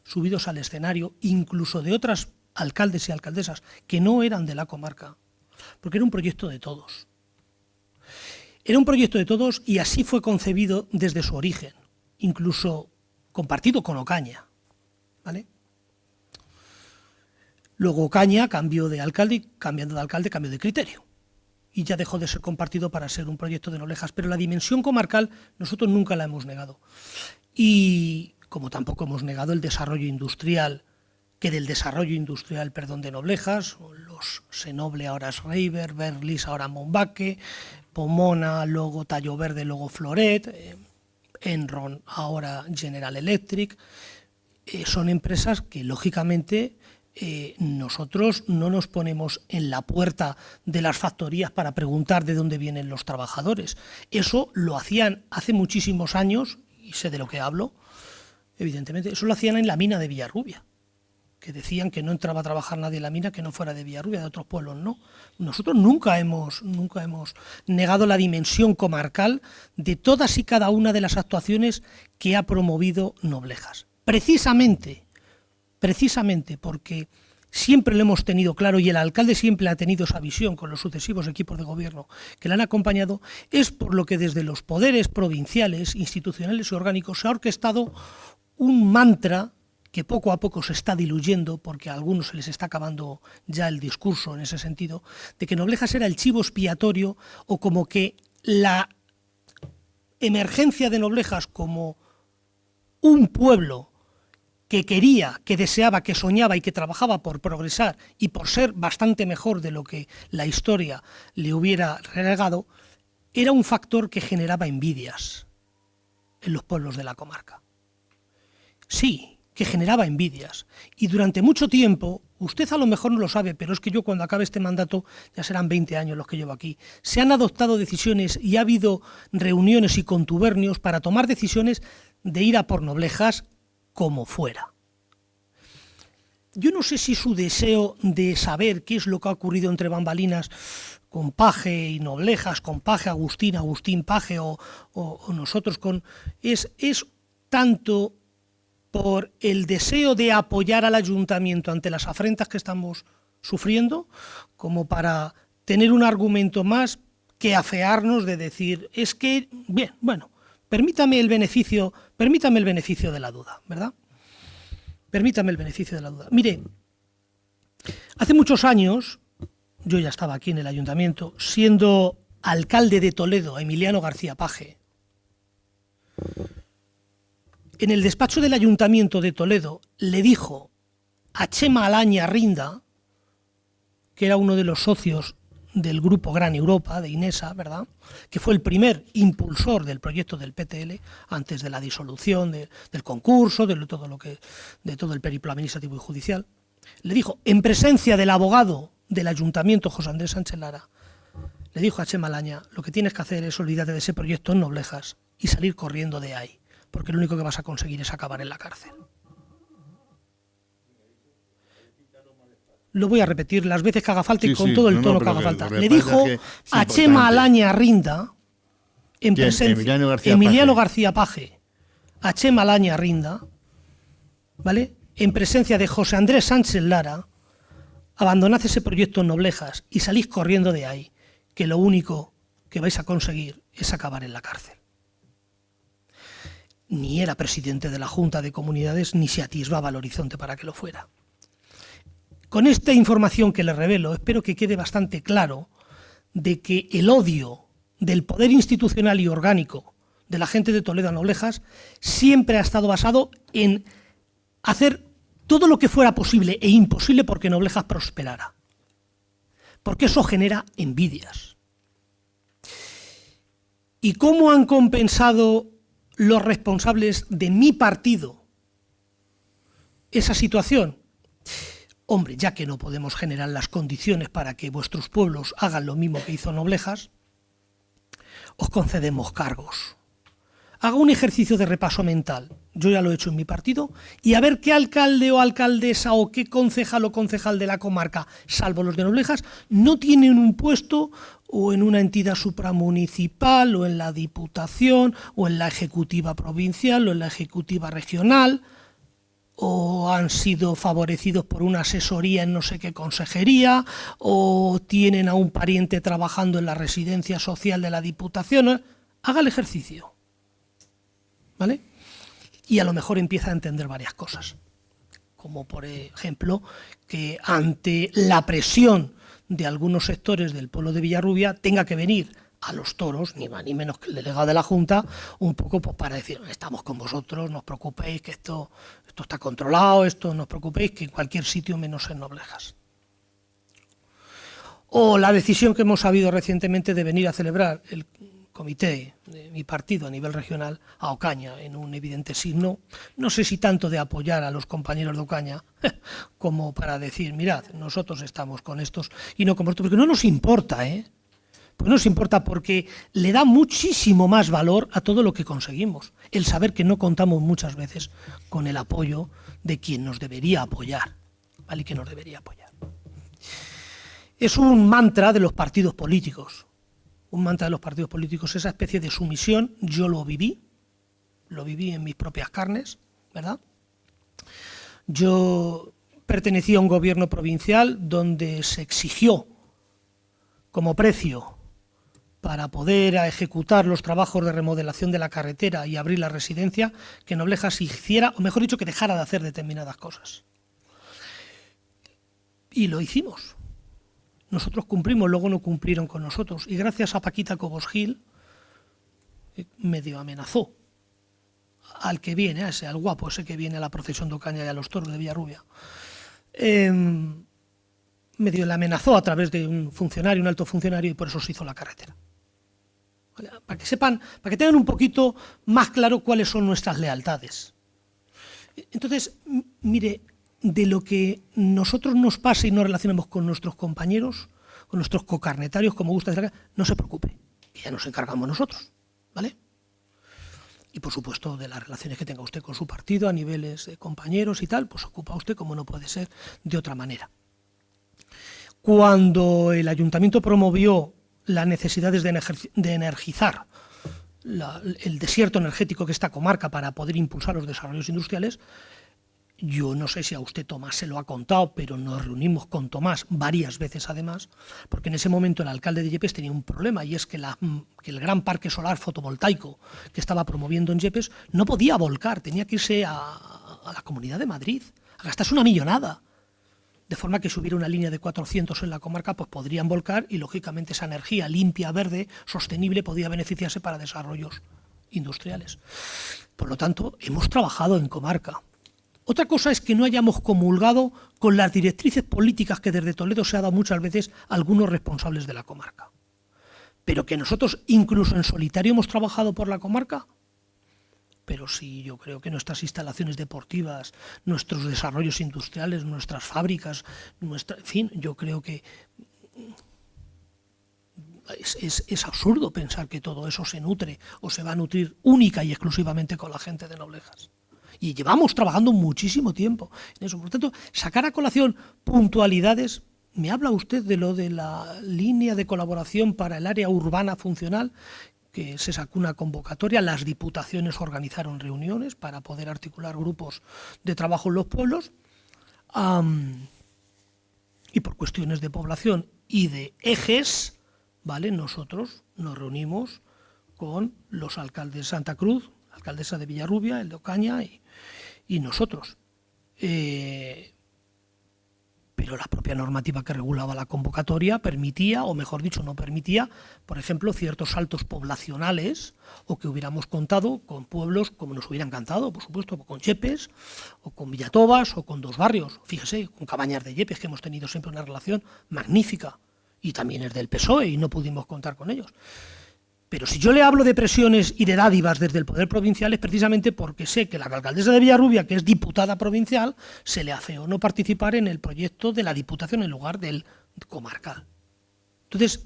subidos al escenario, incluso de otros alcaldes y alcaldesas que no eran de la comarca, porque era un proyecto de todos. Era un proyecto de todos y así fue concebido desde su origen, incluso compartido con Ocaña, ¿vale? Luego Ocaña cambió de alcalde y cambiando de alcalde cambió de criterio y ya dejó de ser compartido para ser un proyecto de Noblejas, pero la dimensión comarcal nosotros nunca la hemos negado y como tampoco hemos negado el desarrollo industrial, que del desarrollo industrial, de Noblejas, los Senoble ahora es Reiber, Berlis ahora Monbaque, Pomona, luego Tallo Verde, luego Floret, Enron, ahora General Electric, son empresas que lógicamente nosotros no nos ponemos en la puerta de las factorías para preguntar de dónde vienen los trabajadores. Eso lo hacían hace muchísimos años, y sé de lo que hablo, evidentemente, eso lo hacían en la mina de Villarrubia, que decían que no entraba a trabajar nadie en la mina que no fuera de Villarrubia, de otros pueblos no. Nosotros nunca hemos negado la dimensión comarcal de todas y cada una de las actuaciones que ha promovido Noblejas. Precisamente porque siempre lo hemos tenido claro y el alcalde siempre ha tenido esa visión con los sucesivos equipos de gobierno que le han acompañado, es por lo que desde los poderes provinciales, institucionales y orgánicos se ha orquestado un mantra que poco a poco se está diluyendo, porque a algunos se les está acabando ya el discurso en ese sentido, de que Noblejas era el chivo expiatorio, o como que la emergencia de Noblejas como un pueblo que quería, que deseaba, que soñaba y que trabajaba por progresar y por ser bastante mejor de lo que la historia le hubiera relegado, era un factor que generaba envidias en los pueblos de la comarca. Sí, que generaba envidias. Y durante mucho tiempo, usted a lo mejor no lo sabe, pero es que yo cuando acabe este mandato, ya serán 20 años los que llevo aquí, se han adoptado decisiones y ha habido reuniones y contubernios para tomar decisiones de ir a por Noblejas como fuera. Yo no sé si su deseo de saber qué es lo que ha ocurrido entre bambalinas con Paje y Noblejas, con Paje, Agustín Paje o nosotros con... es tanto por el deseo de apoyar al ayuntamiento ante las afrentas que estamos sufriendo, como para tener un argumento más que afearnos de decir, es que, bien, bueno, permítame el beneficio de la duda, ¿verdad? Permítame el beneficio de la duda. Mire, hace muchos años, yo ya estaba aquí en el ayuntamiento, siendo alcalde de Toledo, Emiliano García Paje, en el despacho del Ayuntamiento de Toledo le dijo a Chema Alaña Rinda, que era uno de los socios del grupo Gran Europa, de Inesa, ¿verdad?, que fue el primer impulsor del proyecto del PTL, antes de la disolución del concurso, de todo el periplo administrativo y judicial, le dijo, en presencia del abogado del Ayuntamiento, José Andrés Sánchez Lara, le dijo a Chema Alaña, lo que tienes que hacer es olvidarte de ese proyecto en Noblejas y salir corriendo de ahí, porque lo único que vas a conseguir es acabar en la cárcel. Lo voy a repetir las veces que haga falta y con todo el tono que haga falta. Le dijo a Chema Alaña Rinda, en presencia, Emiliano García Paje, a Chema Alaña Rinda, ¿vale?, en presencia de José Andrés Sánchez Lara, abandonad ese proyecto en Noblejas y salís corriendo de ahí, que lo único que vais a conseguir es acabar en la cárcel. Ni era presidente de la Junta de Comunidades, ni se atisbaba el horizonte para que lo fuera. Con esta información que le revelo, espero que quede bastante claro de que el odio del poder institucional y orgánico de la gente de Toledo a Noblejas siempre ha estado basado en hacer todo lo que fuera posible e imposible porque Noblejas prosperara. Porque eso genera envidias. ¿Y cómo han compensado los responsables de mi partido esa situación? Hombre, ya que no podemos generar las condiciones para que vuestros pueblos hagan lo mismo que hizo Noblejas, os concedemos cargos. Haga un ejercicio de repaso mental, yo ya lo he hecho en mi partido, y a ver qué alcalde o alcaldesa o qué concejal o concejal de la comarca, salvo los de Noblejas, no tienen un puesto o en una entidad supramunicipal o en la Diputación o en la Ejecutiva Provincial o en la Ejecutiva Regional, o han sido favorecidos por una asesoría en no sé qué consejería, o tienen a un pariente trabajando en la residencia social de la Diputación. Haga el ejercicio, ¿vale? Y a lo mejor empieza a entender varias cosas, como por ejemplo que ante la presión de algunos sectores del pueblo de Villarrubia tenga que venir a los toros, ni más ni menos que el delegado de la Junta, un poco pues, para decir, estamos con vosotros, no os preocupéis, que esto está controlado, no os preocupéis, que en cualquier sitio menos en Noblejas. O la decisión que hemos sabido recientemente de venir a celebrar el comité de mi partido a nivel regional a Ocaña en un evidente signo, no sé si tanto de apoyar a los compañeros de Ocaña como para decir, mirad, nosotros estamos con estos y no con vosotros, porque no nos importa, Pues no nos importa porque le da muchísimo más valor a todo lo que conseguimos, el saber que no contamos muchas veces con el apoyo de quien nos debería apoyar, ¿vale? Y que nos debería apoyar. Es un mantra de los partidos políticos. Un mantra de los partidos políticos, esa especie de sumisión, yo lo viví en mis propias carnes, ¿verdad? Yo pertenecía a un gobierno provincial donde se exigió como precio para poder ejecutar los trabajos de remodelación de la carretera y abrir la residencia, que Noblejas hiciera, o mejor dicho, que dejara de hacer determinadas cosas. Y lo hicimos. Nosotros cumplimos, luego no cumplieron con nosotros. Y gracias a Paquita Cobos Gil, medio amenazó al que viene, al guapo ese que viene a la procesión de Ocaña y a los toros de Villarrubia. Medio le amenazó a través de un funcionario, un alto funcionario, y por eso se hizo la carretera. ¿Vale? Para que sepan, para que tengan un poquito más claro cuáles son nuestras lealtades. Entonces, mire, de lo que nosotros nos pasa y nos relacionamos con nuestros compañeros, con nuestros cocarnetarios, como gusta decir, no se preocupe, que ya nos encargamos nosotros, ¿vale? Y por supuesto de las relaciones que tenga usted con su partido a niveles de compañeros y tal, pues ocupa usted como no puede ser de otra manera. Cuando el ayuntamiento promovió las necesidades de energizar el desierto energético que esta comarca para poder impulsar los desarrollos industriales, yo no sé si a usted Tomás se lo ha contado, pero nos reunimos con Tomás varias veces además, porque en ese momento el alcalde de Yepes tenía un problema, y es que el gran parque solar fotovoltaico que estaba promoviendo en Yepes no podía volcar, tenía que irse a la Comunidad de Madrid, a gastarse una millonada, de forma que si hubiera una línea de 400 en la comarca, pues podrían volcar y lógicamente esa energía limpia, verde, sostenible, podía beneficiarse para desarrollos industriales. Por lo tanto, hemos trabajado en comarca. Otra cosa es que no hayamos comulgado con las directrices políticas que desde Toledo se ha dado muchas veces a algunos responsables de la comarca. Pero que nosotros incluso en solitario hemos trabajado por la comarca. Pero sí, yo creo que nuestras instalaciones deportivas, nuestros desarrollos industriales, nuestras fábricas, en fin, yo creo que es absurdo pensar que todo eso se nutre o se va a nutrir única y exclusivamente con la gente de Noblejas. Y llevamos trabajando muchísimo tiempo en eso. Por lo tanto, sacar a colación puntualidades. ¿Me habla usted de lo de la línea de colaboración para el área urbana funcional? Que se sacó una convocatoria, las diputaciones organizaron reuniones para poder articular grupos de trabajo en los pueblos, y por cuestiones de población y de ejes, ¿vale? Nosotros nos reunimos con los alcaldes de Santa Cruz, la alcaldesa de Villarrubia, el de Ocaña y nosotros. Pero la propia normativa que regulaba la convocatoria permitía, o mejor dicho, no permitía, por ejemplo, ciertos saltos poblacionales, o que hubiéramos contado con pueblos como nos hubieran encantado, por supuesto, con Yepes, o con Villatobas, o con Dos Barrios. Fíjese, con Cabañas de Yepes, que hemos tenido siempre una relación magnífica, y también es del PSOE, y no pudimos contar con ellos. Pero si yo le hablo de presiones y de dádivas desde el poder provincial es precisamente porque sé que la alcaldesa de Villarrubia, que es diputada provincial, se le hace o no participar en el proyecto de la diputación en lugar del comarcal. Entonces,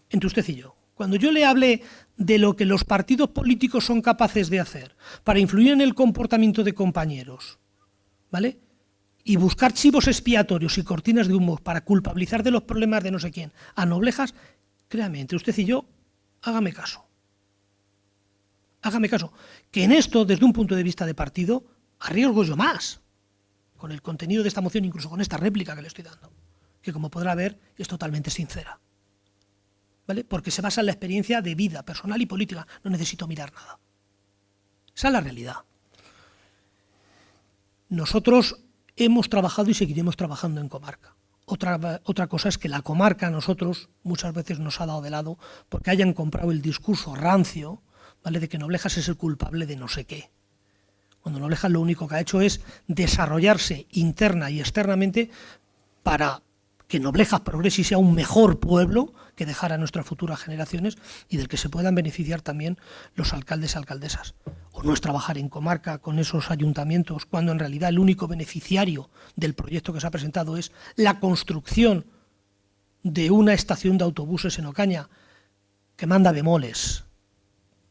entre usted y yo, cuando yo le hable de lo que los partidos políticos son capaces de hacer para influir en el comportamiento de compañeros, ¿vale?, y buscar chivos expiatorios y cortinas de humo para culpabilizar de los problemas de no sé quién a Noblejas, créame, entre usted y yo, hágame caso. Hágame caso. Que en esto, desde un punto de vista de partido, arriesgo yo más con el contenido de esta moción, incluso con esta réplica que le estoy dando, que como podrá ver es totalmente sincera, ¿vale? Porque se basa en la experiencia de vida personal y política. No necesito mirar nada. Esa es la realidad. Nosotros hemos trabajado y seguiremos trabajando en comarca. Otra cosa es que la comarca a nosotros muchas veces nos ha dado de lado porque hayan comprado el discurso rancio, ¿vale?, de que Noblejas es el culpable de no sé qué. Cuando Noblejas lo único que ha hecho es desarrollarse interna y externamente para que Noblejas progrese y sea un mejor pueblo que dejar a nuestras futuras generaciones y del que se puedan beneficiar también los alcaldes y alcaldesas. O no es trabajar en comarca con esos ayuntamientos cuando en realidad el único beneficiario del proyecto que se ha presentado es la construcción de una estación de autobuses en Ocaña que manda bemoles,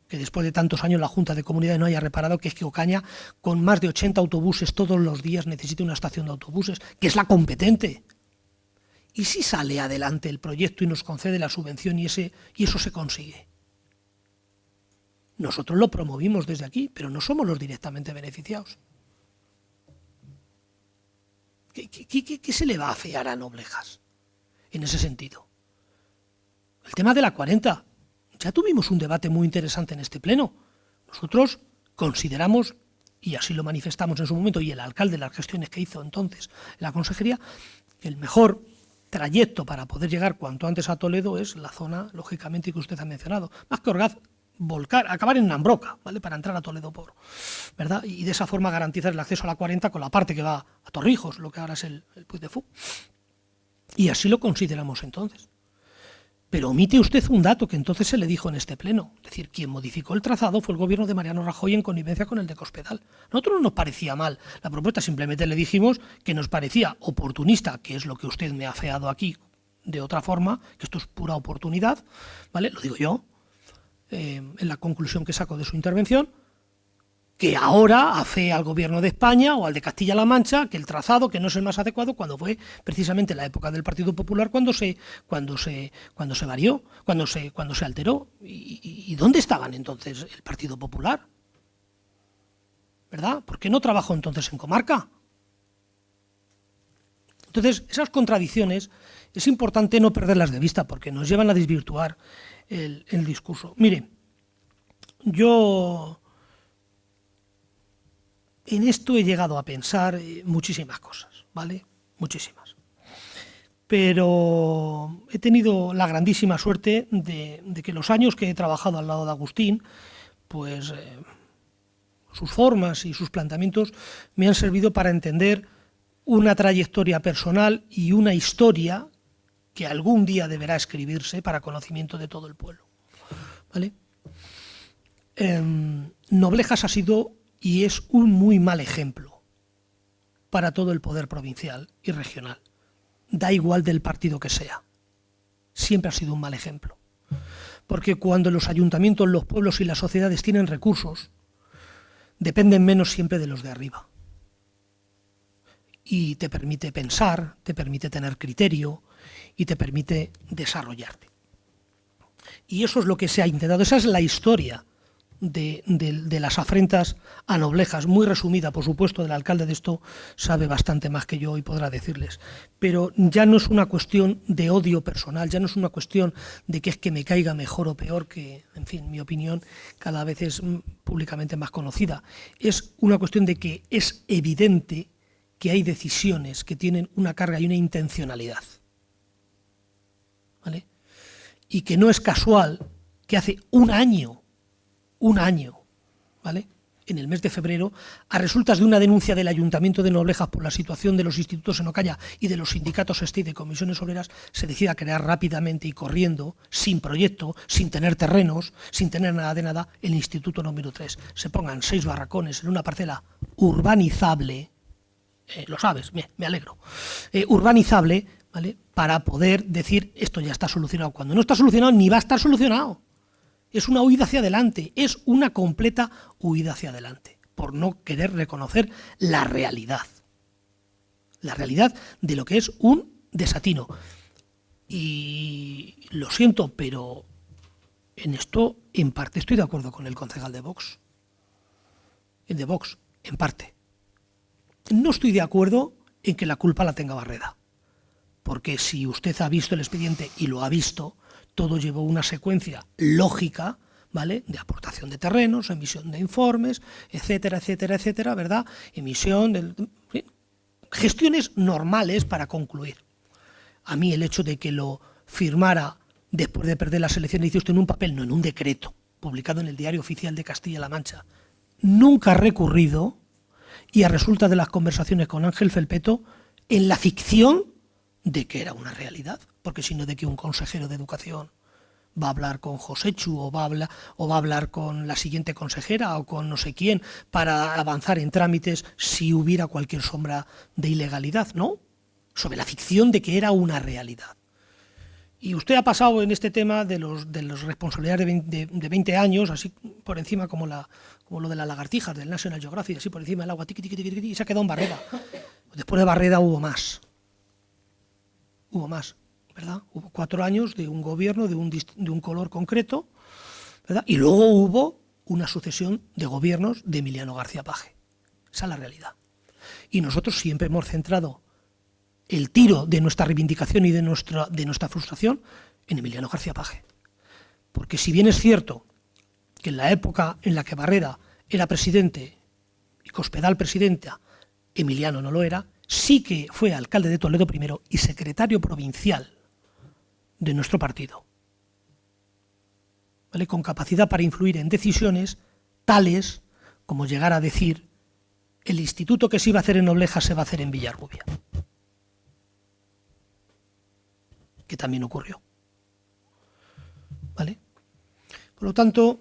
que después de tantos años la Junta de Comunidades no haya reparado que es que Ocaña, con más de 80 autobuses todos los días, necesita una estación de autobuses, que es la competente. ¿Y si sale adelante el proyecto y nos concede la subvención y eso se consigue? Nosotros lo promovimos desde aquí, pero no somos los directamente beneficiados. ¿Qué se le va a afear a Noblejas en ese sentido? El tema de la 40. Ya tuvimos un debate muy interesante en este pleno. Nosotros consideramos, y así lo manifestamos en su momento, y el alcalde, las gestiones que hizo entonces en la consejería, que el mejor trayecto para poder llegar cuanto antes a Toledo es la zona, lógicamente, que usted ha mencionado. Más que Orgaz, acabar en Nambroca, ¿vale? Para entrar a Toledo, ¿verdad? Y de esa forma garantizar el acceso a la 40 con la parte que va a Torrijos, lo que ahora es el Puig de Fú. Y así lo consideramos entonces. Pero omite usted un dato que entonces se le dijo en este pleno. Es decir, quien modificó el trazado fue el gobierno de Mariano Rajoy en connivencia con el de Cospedal. A nosotros no nos parecía mal la propuesta, simplemente le dijimos que nos parecía oportunista, que es lo que usted me ha afeado aquí de otra forma, que esto es pura oportunidad, ¿vale? Lo digo yo, en la conclusión que saco de su intervención, que ahora afea al gobierno de España o al de Castilla-La Mancha que el trazado, que no es el más adecuado, cuando fue precisamente la época del Partido Popular cuando se varió, cuando se alteró. ¿Y dónde estaban entonces el Partido Popular? ¿Verdad? ¿Por qué no trabajó entonces en comarca? Entonces, esas contradicciones es importante no perderlas de vista porque nos llevan a desvirtuar el discurso. Mire, yo en esto he llegado a pensar muchísimas cosas, ¿vale? Muchísimas. Pero he tenido la grandísima suerte de que los años que he trabajado al lado de Agustín, pues sus formas y sus planteamientos me han servido para entender una trayectoria personal y una historia que algún día deberá escribirse para conocimiento de todo el pueblo, ¿vale? Noblejas ha sido y es un muy mal ejemplo para todo el poder provincial y regional. Da igual del partido que sea. Siempre ha sido un mal ejemplo. Porque cuando los ayuntamientos, los pueblos y las sociedades tienen recursos, dependen menos siempre de los de arriba. Y te permite pensar, te permite tener criterio y te permite desarrollarte. Y eso es lo que se ha intentado. Esa es la historia de las afrentas a Noblejas, muy resumida, por supuesto, del alcalde de esto sabe bastante más que yo y podrá decirles, pero ya no es una cuestión de odio personal, ya no es una cuestión de que es que me caiga mejor o peor, que, en fin, mi opinión cada vez es públicamente más conocida, es una cuestión de que es evidente que hay decisiones que tienen una carga y una intencionalidad, ¿vale? Y que no es casual que hace un año, ¿vale?, en el mes de febrero, a resultas de una denuncia del Ayuntamiento de Noblejas por la situación de los institutos en Ocaña y de los sindicatos STI de comisiones obreras, se decida crear rápidamente y corriendo, sin proyecto, sin tener terrenos, sin tener nada de nada, el Instituto número 3. Se pongan 6 barracones en una parcela urbanizable, lo sabes, me alegro, urbanizable, ¿vale?, para poder decir esto ya está solucionado, cuando no está solucionado ni va a estar solucionado. Es una huida hacia adelante, es una completa huida hacia adelante, por no querer reconocer la realidad de lo que es un desatino. Y lo siento, pero en esto, en parte, estoy de acuerdo con el concejal de Vox. El de Vox, en parte. No estoy de acuerdo en que la culpa la tenga Barreda, porque si usted ha visto el expediente, y lo ha visto, todo llevó una secuencia lógica, ¿vale?, de aportación de terrenos, emisión de informes, etcétera, etcétera, etcétera, ¿verdad?, emisión de gestiones normales para concluir. A mí el hecho de que lo firmara después de perder las elecciones, dice usted, en un papel, no en un decreto, publicado en el Diario Oficial de Castilla-La Mancha, nunca recurrido, y a resulta de las conversaciones con Ángel Felpeto, en la ficción de que era una realidad, porque si no, de que un consejero de Educación va a hablar con Joséchu o va a hablar con la siguiente consejera o con no sé quién para avanzar en trámites si hubiera cualquier sombra de ilegalidad, ¿no? Sobre la ficción de que era una realidad. Y usted ha pasado en este tema de los responsabilidades de 20 años, así por encima como lo de las lagartijas del National Geographic, así por encima del agua, tiqui, tiqui, tiqui, tiqui, y se ha quedado en Barreda. Después de Barreda hubo más, ¿verdad? Hubo 4 años de un gobierno de un color concreto, ¿verdad? Y luego hubo una sucesión de gobiernos de Emiliano García Paje. Esa es la realidad. Y nosotros siempre hemos centrado el tiro de nuestra reivindicación y de nuestra frustración en Emiliano García Paje. Porque si bien es cierto que en la época en la que Barreda era presidente y Cospedal presidenta, Emiliano no lo era, sí que fue alcalde de Toledo primero y secretario provincial de nuestro partido, ¿vale? Con capacidad para influir en decisiones tales como llegar a decir: el instituto que se iba a hacer en Noblejas se va a hacer en Villarrubia, que también ocurrió, ¿vale? Por lo tanto,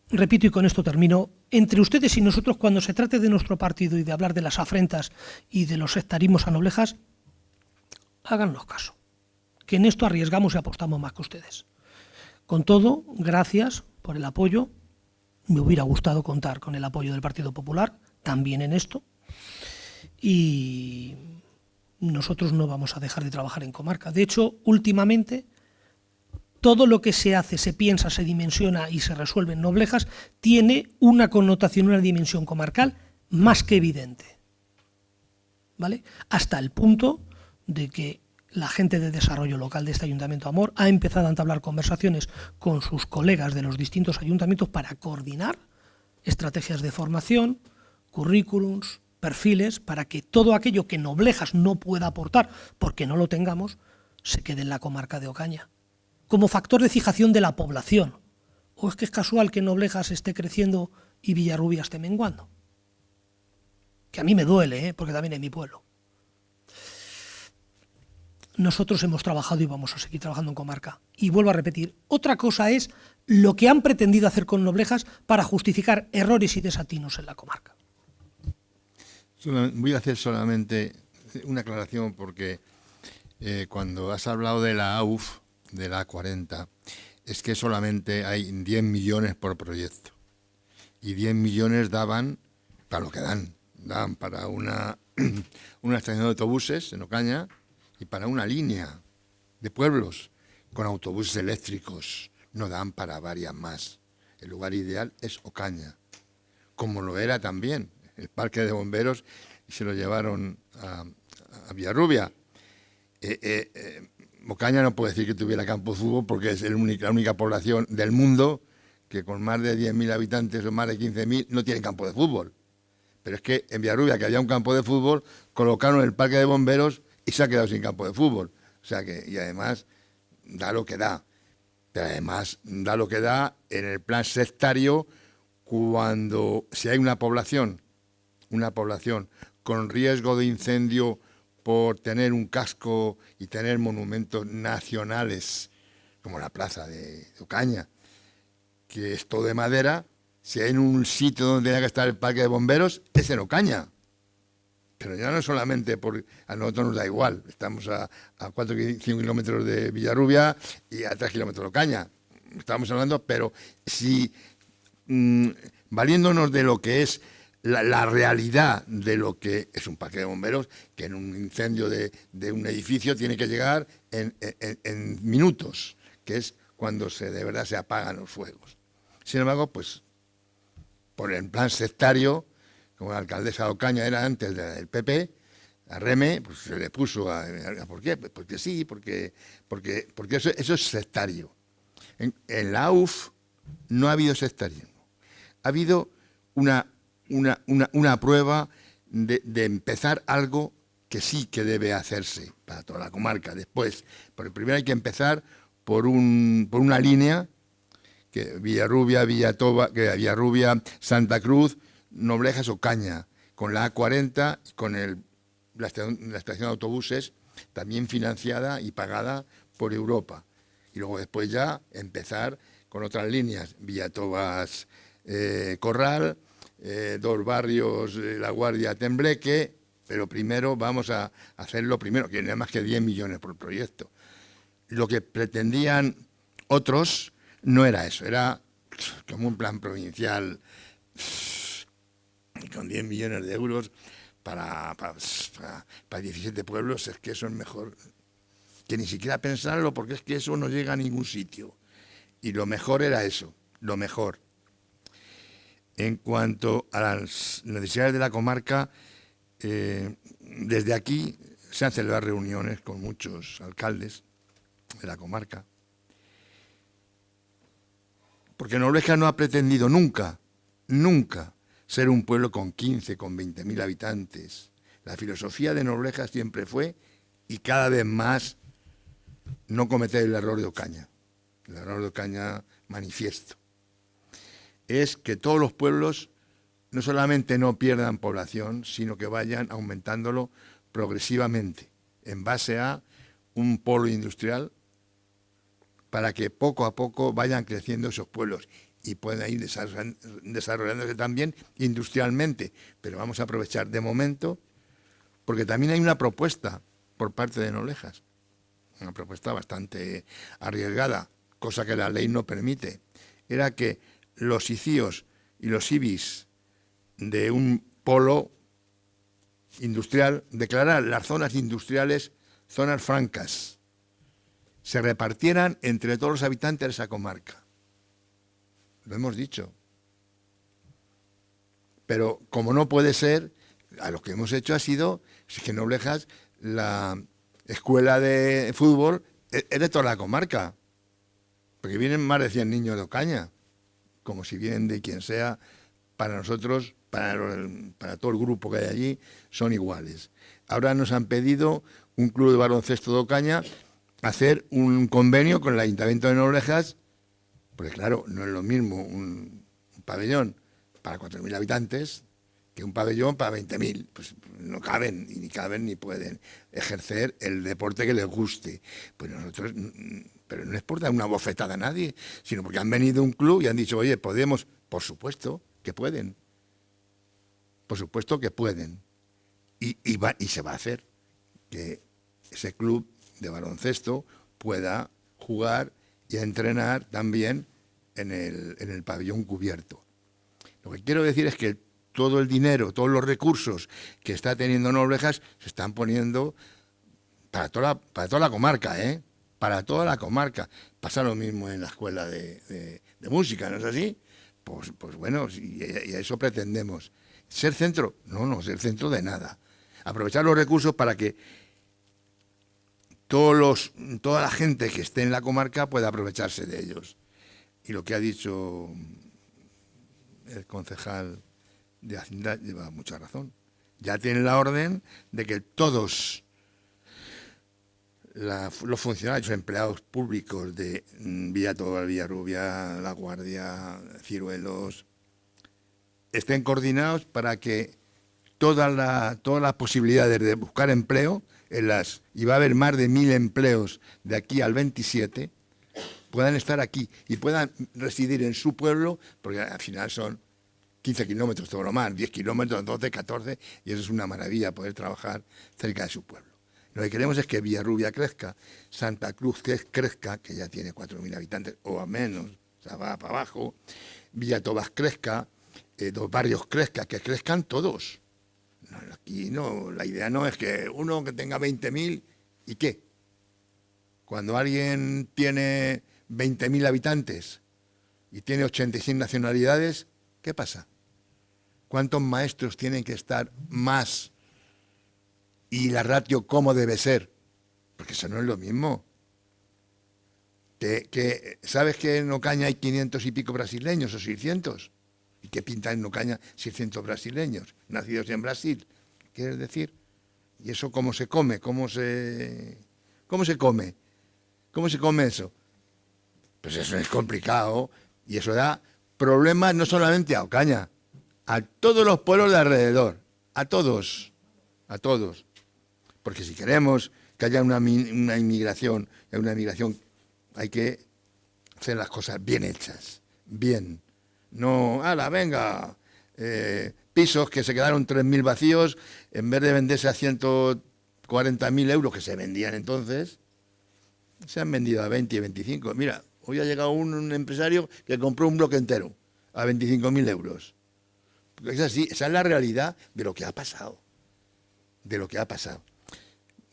repito y con esto termino, entre ustedes y nosotros, cuando se trate de nuestro partido y de hablar de las afrentas y de los sectarismos a Noblejas, háganos caso, que en esto arriesgamos y apostamos más que ustedes. Con todo, gracias por el apoyo. Me hubiera gustado contar con el apoyo del Partido Popular, también en esto, y nosotros no vamos a dejar de trabajar en comarca. De hecho, últimamente, todo lo que se hace, se piensa, se dimensiona y se resuelve en Noblejas tiene una connotación, una dimensión comarcal más que evidente, ¿vale? Hasta el punto de que la gente de desarrollo local de este Ayuntamiento Amor ha empezado a entablar conversaciones con sus colegas de los distintos ayuntamientos para coordinar estrategias de formación, currículums, perfiles, para que todo aquello que Noblejas no pueda aportar, porque no lo tengamos, se quede en la comarca de Ocaña, como factor de fijación de la población. ¿O es que es casual que Noblejas esté creciendo y Villarrubia esté menguando? Que a mí me duele, porque también es mi pueblo. Nosotros hemos trabajado y vamos a seguir trabajando en comarca. Y vuelvo a repetir, otra cosa es lo que han pretendido hacer con Noblejas para justificar errores y desatinos en la comarca. Voy a hacer solamente una aclaración porque cuando has hablado de la AUF, de la A40, es que solamente hay 10 millones por proyecto. Y 10 millones daban para lo que dan. Dan para una estación de autobuses en Ocaña y para una línea de pueblos con autobuses eléctricos. No dan para varias más. El lugar ideal es Ocaña, como lo era también el parque de bomberos, y se lo llevaron a Villarrubia. Ocaña no puede decir que tuviera campo de fútbol porque es la única población del mundo que con más de 10.000 habitantes o más de 15.000 no tiene campo de fútbol. Pero es que en Villarrubia, que había un campo de fútbol, colocaron el parque de bomberos y se ha quedado sin campo de fútbol. O sea que, y además, da lo que da. Pero además, da lo que da en el plan sectario cuando si hay una población con riesgo de incendio por tener un casco y tener monumentos nacionales, como la plaza de Ocaña, que es todo de madera, si hay un sitio donde tenga que estar el parque de bomberos, es en Ocaña. Pero ya no solamente porque a nosotros nos da igual, estamos a 4 o 5 kilómetros de Villarrubia y a 3 kilómetros de Ocaña. Estamos hablando, pero si valiéndonos de lo que es la realidad de lo que es un parque de bomberos, que en un incendio de un edificio tiene que llegar en minutos, que es cuando de verdad se apagan los fuegos. Sin embargo, pues por el plan sectario, como la alcaldesa de Ocaña era antes del PP, a Reme, pues se le puso ¿por qué? Porque sí, porque eso es sectario. En la AUF no ha habido sectarismo. Ha habido una prueba de empezar algo que sí que debe hacerse para toda la comarca. Después, pero primero hay que empezar por una línea que Villarrubia, Villarrubia, Santa Cruz, Noblejas, Ocaña, con la A40, con la estación de autobuses también financiada y pagada por Europa. Y luego después ya empezar con otras líneas, Villatobas, Corral, 2 barrios, La Guardia, Tembleque, pero primero vamos a hacerlo primero, que no es más que 10 millones por proyecto. Lo que pretendían otros no era eso, era como un plan provincial con 10 millones de euros para 17 pueblos. Es que eso es mejor que ni siquiera pensarlo, porque es que eso no llega a ningún sitio. Y lo mejor era eso, lo mejor. En cuanto a las necesidades de la comarca, desde aquí se han celebrado reuniones con muchos alcaldes de la comarca, porque Noblejas no ha pretendido nunca ser un pueblo con 15, con 20.000 habitantes. La filosofía de Noblejas siempre fue, y cada vez más, no cometer el error de Ocaña. El error de Ocaña manifiesto. Es que todos los pueblos no solamente no pierdan población, sino que vayan aumentándolo progresivamente, en base a un polo industrial, para que poco a poco vayan creciendo esos pueblos y puedan ir desarrollándose también industrialmente. Pero vamos a aprovechar de momento, porque también hay una propuesta por parte de Noblejas, una propuesta bastante arriesgada, cosa que la ley no permite. Era que los ICIOs y los IBIs de un polo industrial, declarar las zonas industriales zonas francas, se repartieran entre todos los habitantes de esa comarca. Lo hemos dicho. Pero como no puede ser, a lo que hemos hecho ha sido, es que Noblejas, la escuela de fútbol, es de toda la comarca, porque vienen más de 100 niños de Ocaña, como si vienen de quien sea. Para nosotros, para todo el grupo que hay allí, son iguales. Ahora nos han pedido un club de baloncesto de Ocaña hacer un convenio con el Ayuntamiento de Noblejas, porque claro, no es lo mismo un pabellón para 4.000 habitantes que un pabellón para 20.000. Pues no caben, y ni caben ni pueden ejercer el deporte que les guste. Pues nosotros, pero no es por dar una bofetada a nadie, sino porque han venido un club y han dicho, oye, podemos, por supuesto que pueden. Por supuesto que pueden. Y se va a hacer que ese club de baloncesto pueda jugar y entrenar también en el pabellón cubierto. Lo que quiero decir es que todo el dinero, todos los recursos que está teniendo Noblejas se están poniendo para toda la comarca, ¿eh? Para toda la comarca. Pasa lo mismo en la escuela de música, ¿no es así? Pues bueno, y a eso pretendemos. ¿Ser centro? No, ser centro de nada. Aprovechar los recursos para que toda la gente que esté en la comarca pueda aprovecharse de ellos. Y lo que ha dicho el concejal de Hacienda lleva mucha razón. Ya tiene la orden de que todos los funcionarios, empleados públicos de Villatobas, Villarrubia, La Guardia, Ciruelos, estén coordinados para que todas las posibilidades de buscar empleo, y va a haber más de 1.000 empleos de aquí al 27, puedan estar aquí y puedan residir en su pueblo, porque al final son 15 kilómetros, todo lo más, 10 kilómetros, 12, 14, y eso es una maravilla, poder trabajar cerca de su pueblo. Lo que queremos es que Villarrubia crezca, Santa Cruz crezca, que ya tiene 4.000 habitantes, o a menos, o sea, va para abajo, Villatobas crezca, 2 barrios crezca, que crezcan todos. No, aquí no, la idea no es que uno que tenga 20.000, ¿y qué? Cuando alguien tiene 20.000 habitantes y tiene 86 nacionalidades, ¿qué pasa? ¿Cuántos maestros tienen que estar más? Y la ratio, ¿cómo debe ser? Porque eso no es lo mismo. ¿Sabes que en Ocaña hay 500 y pico brasileños o 600? ¿Y qué pintan en Ocaña 600 brasileños, nacidos en Brasil? ¿Quieres decir? ¿Y eso cómo se come? ¿Cómo se come? ¿Cómo se come eso? Pues eso es complicado y eso da problemas no solamente a Ocaña, a todos los pueblos de alrededor, a todos. Porque si queremos que haya una inmigración, hay que hacer las cosas bien hechas, bien. No, ¡hala, venga! Pisos que se quedaron 3.000 vacíos, en vez de venderse a 140.000 euros que se vendían entonces, se han vendido a 20 y 25. Mira, hoy ha llegado un empresario que compró un bloque entero a 25.000 euros. Es así, esa es la realidad de lo que ha pasado.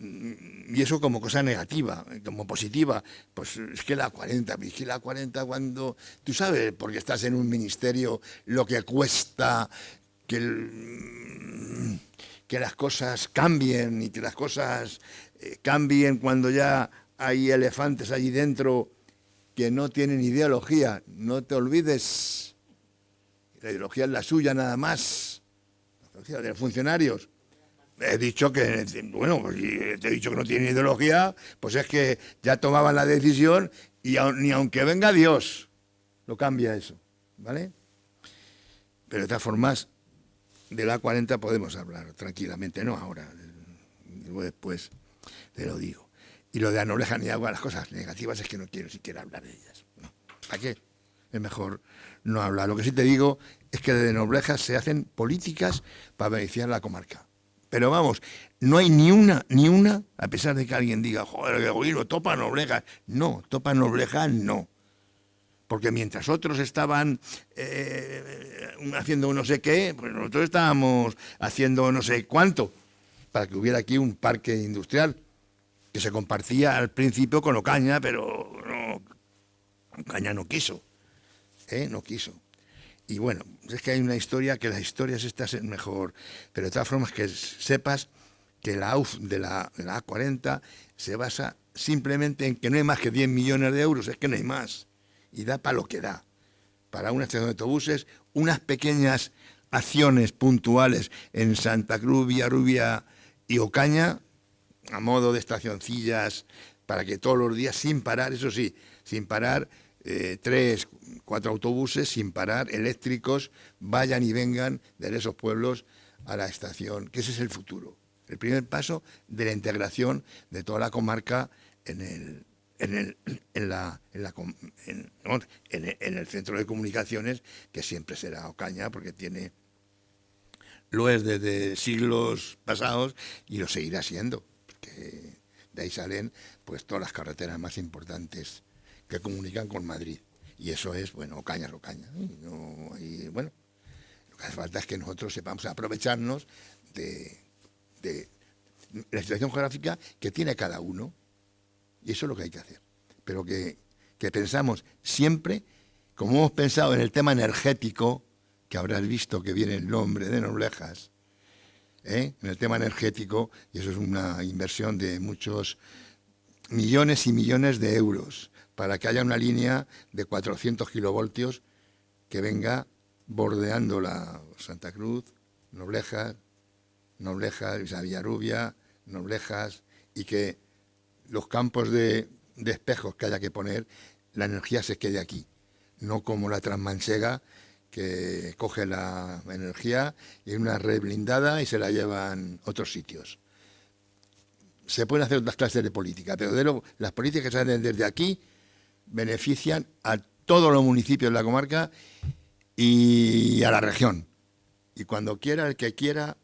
Y eso como cosa negativa, como positiva, pues es que la 40 cuando... Tú sabes, porque estás en un ministerio, lo que cuesta que las cosas cambien y que las cosas cambien cuando ya hay elefantes allí dentro que no tienen ideología. No te olvides, la ideología es la suya nada más, la ideología de los funcionarios. He dicho que, bueno, pues te he dicho que no tiene ideología, pues es que ya tomaban la decisión y ni aunque venga Dios, lo cambia eso, ¿vale? Pero de todas formas, de la 40 podemos hablar tranquilamente, no ahora, después te lo digo. Y lo de Anobleja ni agua, las cosas negativas es que no quiero siquiera hablar de ellas. No. ¿Para qué? Es mejor no hablar. Lo que sí te digo es que de Nobleja se hacen políticas para beneficiar la comarca. Pero vamos, no hay ni una, a pesar de que alguien diga, joder, el gobierno topa Nobleja. No, topa Nobleja no. Porque mientras otros estaban haciendo no sé qué, pues nosotros estábamos haciendo no sé cuánto, para que hubiera aquí un parque industrial, que se compartía al principio con Ocaña, pero no, Ocaña no quiso, no quiso. Y bueno, es que hay una historia, que las historias estas es mejor, pero de todas formas que sepas que la AUF de la A40 se basa simplemente en que no hay más que 10 millones de euros, es que no hay más, y da para lo que da, para una estación de autobuses, unas pequeñas acciones puntuales en Santa Cruz, Villarrubia y Ocaña, a modo de estacioncillas, para que todos los días, sin parar, eso sí, sin parar, 3, 4 autobuses sin parar, eléctricos, vayan y vengan de esos pueblos a la estación, que ese es el futuro. El primer paso de la integración de toda la comarca en el centro de comunicaciones, que siempre será Ocaña, porque lo es desde siglos pasados y lo seguirá siendo, porque de ahí salen pues todas las carreteras más importantes que comunican con Madrid. Y eso es, bueno, Ocaña es Ocaña. No, y bueno, lo que hace falta es que nosotros sepamos aprovecharnos de la situación geográfica que tiene cada uno. Y eso es lo que hay que hacer. Pero que pensamos siempre, como hemos pensado en el tema energético, que habrás visto que viene el nombre de Noblejas, en el tema energético, y eso es una inversión de muchos millones y millones de euros, para que haya una línea de 400 kilovoltios que venga bordeando la Santa Cruz, Noblejas, Villarrubia, Noblejas, y que los campos de espejos que haya que poner, la energía se quede aquí, no como la Transmanchega, que coge la energía y en una red blindada y se la llevan a otros sitios. Se pueden hacer otras clases de política, pero las políticas que se hacen desde aquí benefician a todos los municipios de la comarca y a la región. Y cuando quiera, el que quiera,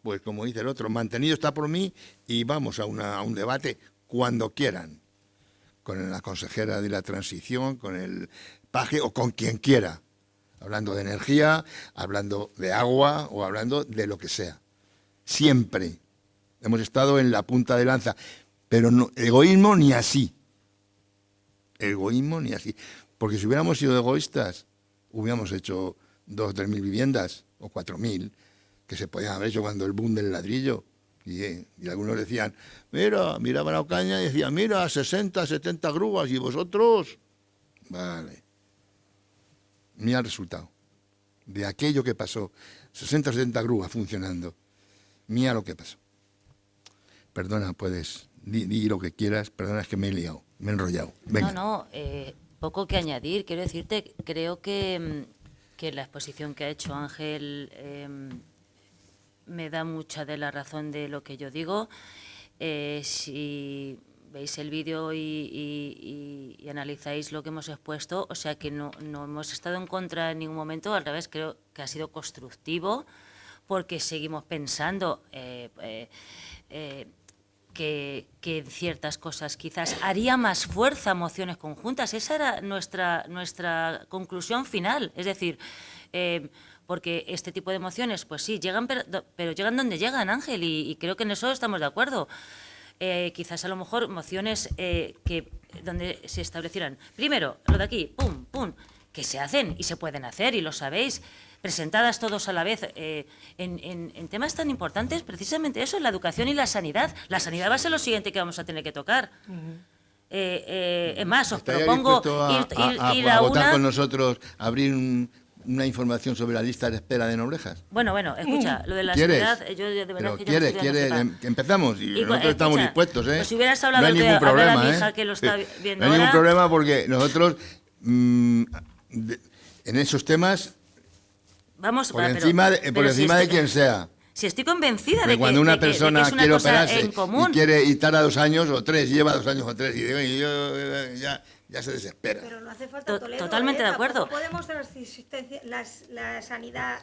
pues como dice el otro, mantenido está por mí, y vamos a un debate cuando quieran, con la consejera de la transición, con el paje o con quien quiera, hablando de energía, hablando de agua o hablando de lo que sea. Siempre hemos estado en la punta de lanza, pero no, egoísmo ni así. Egoísmo ni así. Porque si hubiéramos sido egoístas, hubiéramos hecho 2 o 3 mil viviendas, o 4.000, que se podían haber hecho cuando el boom del ladrillo. Y algunos decían, miraban a Ocaña y decían, mira, 60, 70 grúas, y vosotros, vale. Mira el resultado de aquello que pasó, 60 o 70 grúas funcionando. Mira lo que pasó. Perdona, puedes, di lo que quieras, perdona, es que me he liado, me he enrollado. Venga. No, poco que añadir. Quiero decirte, creo que la exposición que ha hecho Ángel me da mucha de la razón de lo que yo digo. si veis el vídeo y analizáis lo que hemos expuesto, o sea que no hemos estado en contra en ningún momento, al revés, creo que ha sido constructivo, porque seguimos pensando que en ciertas cosas quizás haría más fuerza mociones conjuntas. Esa era nuestra conclusión final. Es decir, porque este tipo de mociones, pues sí, llegan, pero llegan donde llegan, Ángel, y creo que en eso estamos de acuerdo. Quizás a lo mejor mociones donde se establecieran, primero, lo de aquí, pum, pum, que se hacen y se pueden hacer, y lo sabéis, presentadas todos a la vez, en temas tan importantes, precisamente eso, la educación y la sanidad. La sanidad va a ser lo siguiente que vamos a tener que tocar. Es más, os propongo ir a a votar una... con nosotros, abrir una información sobre la lista de espera de Noblejas. Bueno, escucha, lo de la ¿Quieres? sanidad, yo de verdad Pero que yo no estoy quiere, viendo sepa. empezamos y nosotros estamos escucha, dispuestos, ¿eh? pues si hubieras hablado no hay de ningún a ver a problema, mi ¿eh? hija que lo está viendo no hay ningún ahora. problema porque nosotros en esos temas por encima de quien sea. Si estoy convencida Porque de que, cuando una de que persona es una quiere cosa operarse en común. y quiere y tarda 2 años o 3, lleva 2 años o 3 y digo, ya se desespera. Pero no hace falta Toledo, Totalmente de acuerdo. Podemos dar la sanidad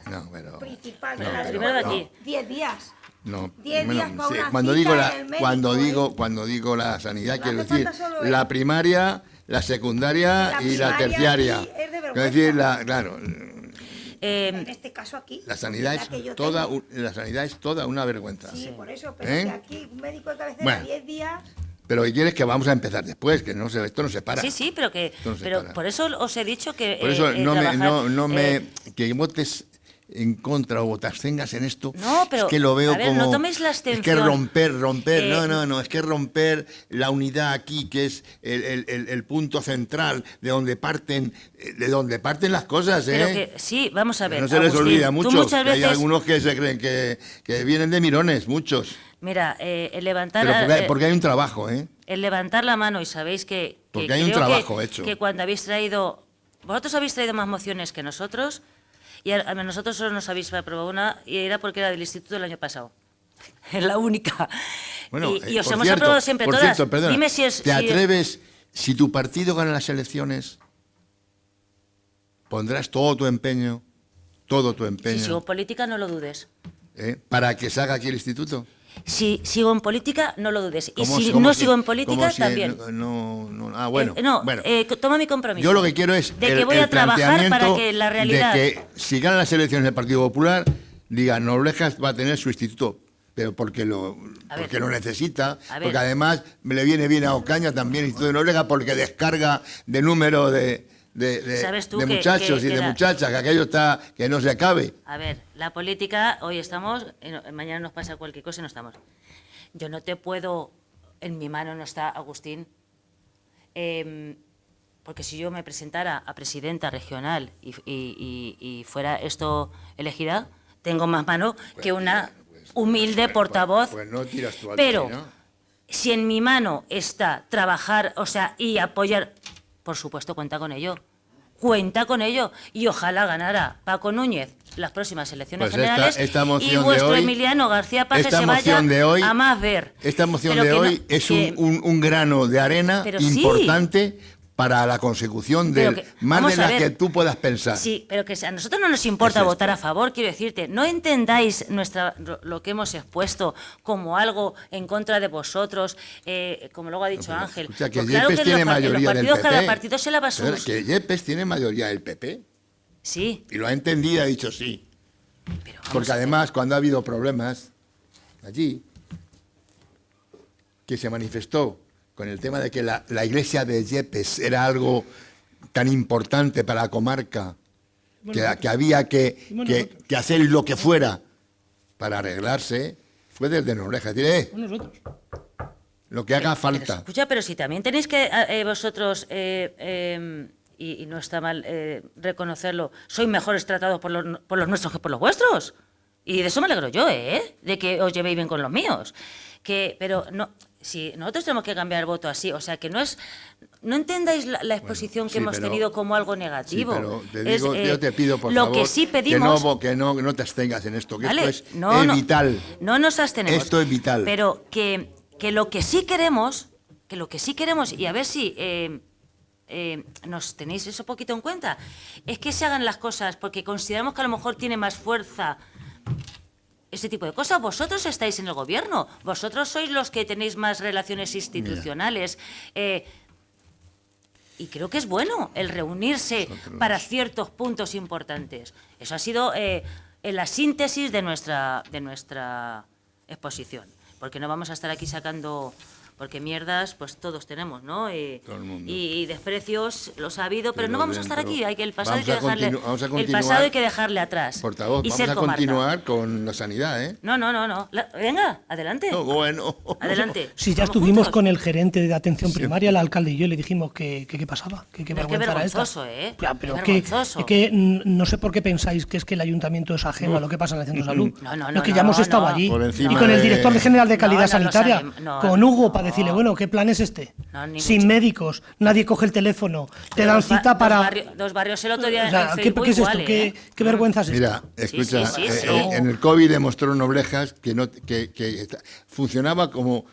principal de la primero de aquí. 10 días. No, 10 días para una cuando cita en el médico, cuando digo la sanidad No quiero hace decir falta solo la primaria, la secundaria y la primaria terciaria. aquí es de Es vergüenza. decir, claro, En este caso aquí. la sanidad la que yo es toda una vergüenza. Sí, por eso, pero ¿Eh? que aquí un médico de cabecera Bueno. 10 días. Pero ¿qué quieres? Que vamos a empezar después, que esto no se para. Sí, pero Esto no se para. por eso os he dicho que Por eso trabajar, que votes en contra o te abstengas en esto, No, pero, es que lo veo a ver, como... no tomes la es que abstención. romper, es que romper la unidad aquí, que es el punto central de donde parten las cosas, ¿eh? pero que, sí, vamos a ver, No se les Agustín, olvida tú mucho, muchas que hay veces, algunos que se creen que vienen de mirones, muchos. mira, el levantar... Pero porque hay un trabajo, ¿eh? El levantar la mano, y sabéis que Porque hay un creo trabajo hecho. que cuando habéis traído... Vosotros habéis traído más mociones que nosotros, y a nosotros solo nos habéis aprobado una, y era porque era del instituto del año pasado. Es la única. Bueno, y os por hemos cierto, aprobado siempre por todas. cierto, perdona, Dime si es... ¿te atreves, si tu partido gana las elecciones, pondrás todo tu empeño, Si sigo en política, no lo dudes. para que salga aquí el instituto? Si sigo en política, no lo dudes. Y si ¿Cómo no si- sigo en política, cómo si también. Bueno, bueno. Toma mi compromiso. Yo lo que quiero es de que voy a trabajar para que la realidad... de que si ganan las elecciones del Partido Popular, diga, Noblejas va a tener su instituto, pero porque lo necesita, A ver. porque además le viene bien a Ocaña también el Instituto de Noblejas, porque descarga de número de ¿Sabes tú de que- muchachos que- y que de la- muchachas, que aquello está, que no se acabe. A ver, la política, hoy estamos, mañana nos pasa cualquier cosa y no estamos. Yo no te puedo, en mi mano no está, Agustín, porque si yo me presentara a presidenta regional y fuera esto elegida, tengo más mano que una humilde portavoz. Pues no tiras tú al Pero ¿no? si en mi mano está trabajar, o sea, y apoyar, por supuesto cuenta con ello. Cuenta con ello y ojalá ganara Paco Núñez las próximas elecciones Pues generales esta moción y de vuestro hoy- Emiliano García Paje esta se vaya moción de hoy- a más ver. Esta moción Pero de que no- hoy es que- un grano de arena Pero sí. importante para la consecución Pero de que- más vamos de a la ver. que tú puedas pensar. Sí, pero que a nosotros no nos importa Es esto. votar a favor, quiero decirte. No entendáis lo que hemos expuesto como algo en contra de vosotros, como luego ha dicho Pero, Ángel. escucha, que Pues Yepes que tiene en los mayoría del partidos PP. cada partido se lava Perdona, sus... que Yepes tiene mayoría del PP. Sí, Y lo ha entendido y ha dicho sí. pero vamos Porque a ver. además, cuando ha habido problemas allí, que se manifestó con el tema de que la iglesia de Yepes era algo tan importante para la comarca, que había que hacer lo que fuera para arreglarse, fue desde Noblejas. Es decir, Nosotros. lo que haga Pero falta. escucha, pero si también tenéis que vosotros, y no está mal reconocerlo, sois mejores tratados por los nuestros que por los vuestros. Y de eso me alegro yo, de que os llevéis bien con los míos. Pero no, si nosotros tenemos que cambiar el voto así, o sea, que no entendáis la exposición que sí, hemos pero- tenido como algo Sí, negativo. pero te digo, yo te pido, por lo favor, que sí pedimos... que no te abstengas en esto, que ¿vale? esto es vital. No nos abstenemos. Esto es vital. Pero que que lo que sí queremos, y a ver si nos tenéis eso poquito en cuenta, es que se hagan las cosas porque consideramos que a lo mejor tiene más fuerza ese tipo de cosas. Vosotros estáis en el gobierno, vosotros sois los que tenéis más relaciones institucionales. Y creo que es bueno el reunirse para ciertos puntos importantes. Eso ha sido en la síntesis de nuestra exposición. Porque no vamos a estar aquí sacando... Porque mierdas, pues todos tenemos, ¿no? Y desprecios los ha habido, pero no vamos a estar aquí. Hay que el pasado hay que dejarle atrás. Portavoz, vamos a continuar con la sanidad, ¿eh? No. Venga, adelante. No, bueno. Adelante. Sí, ya estuvimos con el gerente de atención primaria, el alcalde y yo, le dijimos que qué pasaba, que qué vergüenza era esta. Vergonzoso, ¿eh? Ya, pero vergonzoso. que no sé por qué pensáis que es que el ayuntamiento es ajeno a lo que pasa en el centro de salud. No, es que ya hemos estado allí. Y con el director general de calidad sanitaria, no, con Hugo, para decirle, bueno, ¿qué plan es este? Sin médicos, nadie coge el teléfono, te dan cita para... Dos barrios el otro día O sea, en ¿qué Facebook es esto? igual, ¿Qué vergüenza es esto? Mira, escucha, Sí. en el COVID demostró Noblejas que funcionaba como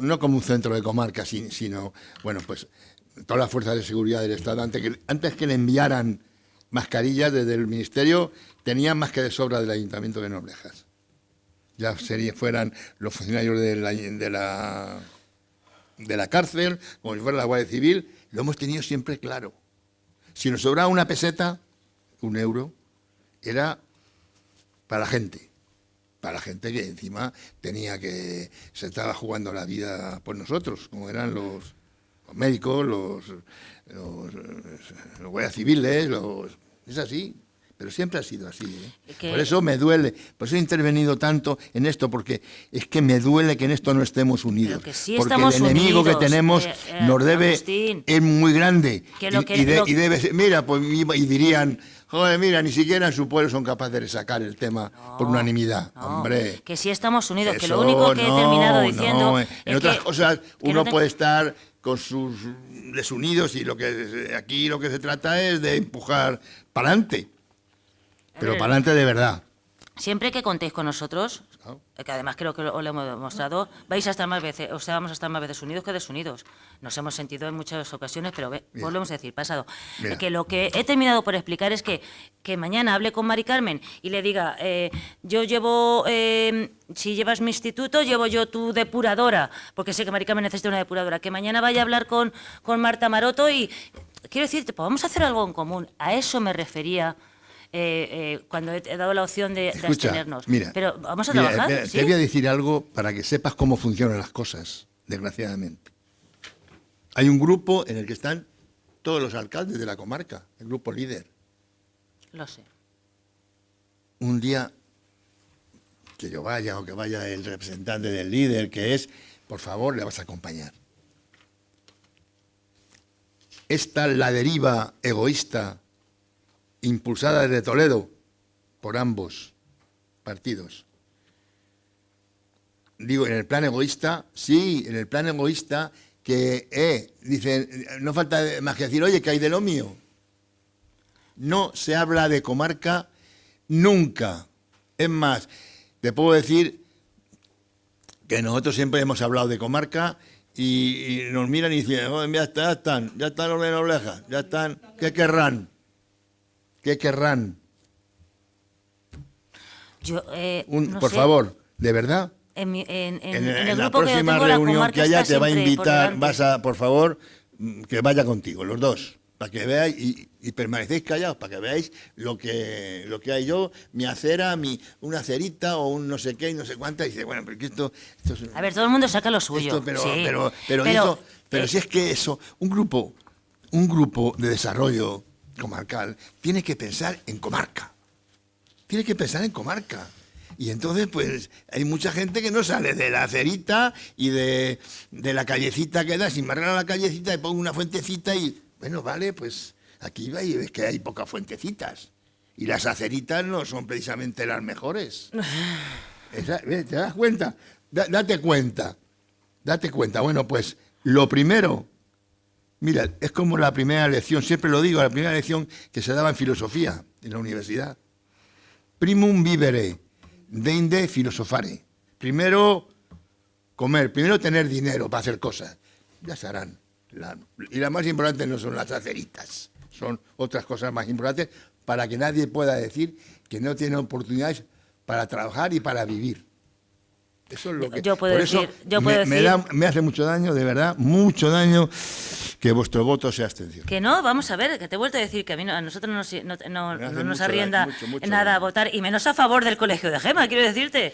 no como un centro de comarca, sino, bueno, pues todas las fuerzas de seguridad del Estado, antes que le enviaran mascarillas desde el Ministerio, tenían más que de sobra del Ayuntamiento de Noblejas. Ya fueran los funcionarios de la cárcel, como si fuera la Guardia Civil, lo hemos tenido siempre claro. Si nos sobraba una peseta, €1, era para la gente que encima se estaba jugando la vida por nosotros, como eran los médicos, los guardias civiles, es así. Pero siempre ha sido así, ¿eh? Por eso me duele, por eso he intervenido tanto en esto, porque es que me duele que en esto no estemos unidos. Sí, porque el enemigo que tenemos nos debe, Agustín, es muy grande. y debe ser, mira, pues, y dirían, joder, mira, ni siquiera en su pueblo son capaces de sacar el tema por unanimidad. Hombre. Que sí estamos unidos, que lo Eso, único que he terminado diciendo... En otras cosas uno puede estar con sus desunidos y aquí lo que se trata es de empujar para adelante. Pero para adelante de verdad. Siempre que contéis con nosotros, que además creo que os lo hemos demostrado, vamos a estar más veces unidos que desunidos. Nos hemos sentido en muchas ocasiones, pero volvemos a decir, pasado. Que lo que he terminado por explicar es que mañana hable con Mari Carmen y le diga, yo llevo, si llevas mi instituto, llevo yo tu depuradora, porque sé que Mari Carmen necesita una depuradora. Que mañana vaya a hablar con Marta Maroto y quiero decirte, pues vamos a hacer algo en común. A eso me refería. Cuando he dado la opción de abstenernos. Mira, pero vamos a trabajar. Te voy a decir algo para que sepas cómo funcionan las cosas, desgraciadamente. Hay un grupo en el que están todos los alcaldes de la comarca, el grupo líder. Lo sé. Un día que yo vaya o que vaya el representante del líder, que es, por favor, le vas a acompañar. Esta la deriva egoísta impulsada desde Toledo por ambos partidos. Digo, en el plan egoísta, sí, en el plan egoísta que, dicen, no falta más que decir, oye, que hay de lo mío. No se habla de comarca nunca. Es más, te puedo decir que nosotros siempre hemos hablado de comarca y nos miran y dicen, oh, ya están los de Noblejas, ya están, ¿qué querrán? ¿Qué querrán? Yo, por favor, ¿de verdad? En la próxima reunión que haya te va a invitar, por favor, que vaya contigo, los dos, para que veáis y permanecéis callados, para que veáis lo que hay yo, mi acera, una acerita o un no sé qué y no sé cuánta, y dice, bueno, pero esto es... A ver, todo el mundo saca lo suyo. Pero si es que eso, un grupo de desarrollo comarcal tiene que pensar en comarca. Y entonces, pues, hay mucha gente que no sale de la acerita y de la callecita que da, sin me arregla la callecita y pongo una fuentecita y, bueno, vale, pues aquí va y ves que hay pocas fuentecitas. Y las aceritas no son precisamente las mejores. ¿Te das cuenta? Date cuenta. Bueno, pues, lo primero... Mira, es como la primera lección, siempre lo digo, la primera lección que se daba en filosofía en la universidad. Primum vivere, deinde filosofare. Primero comer, primero tener dinero para hacer cosas. Ya se harán. Y las más importantes no son las aceritas, son otras cosas más importantes para que nadie pueda decir que no tiene oportunidades para trabajar y para vivir. Eso es lo que... Yo puedo decir... Me hace mucho daño, de verdad, mucho daño que vuestro voto sea abstención. Que no, vamos a ver, que te he vuelto a decir que a nosotros no nos arrienda mucho nada daño. Votar, y menos a favor del Colegio de Gema, quiero decirte,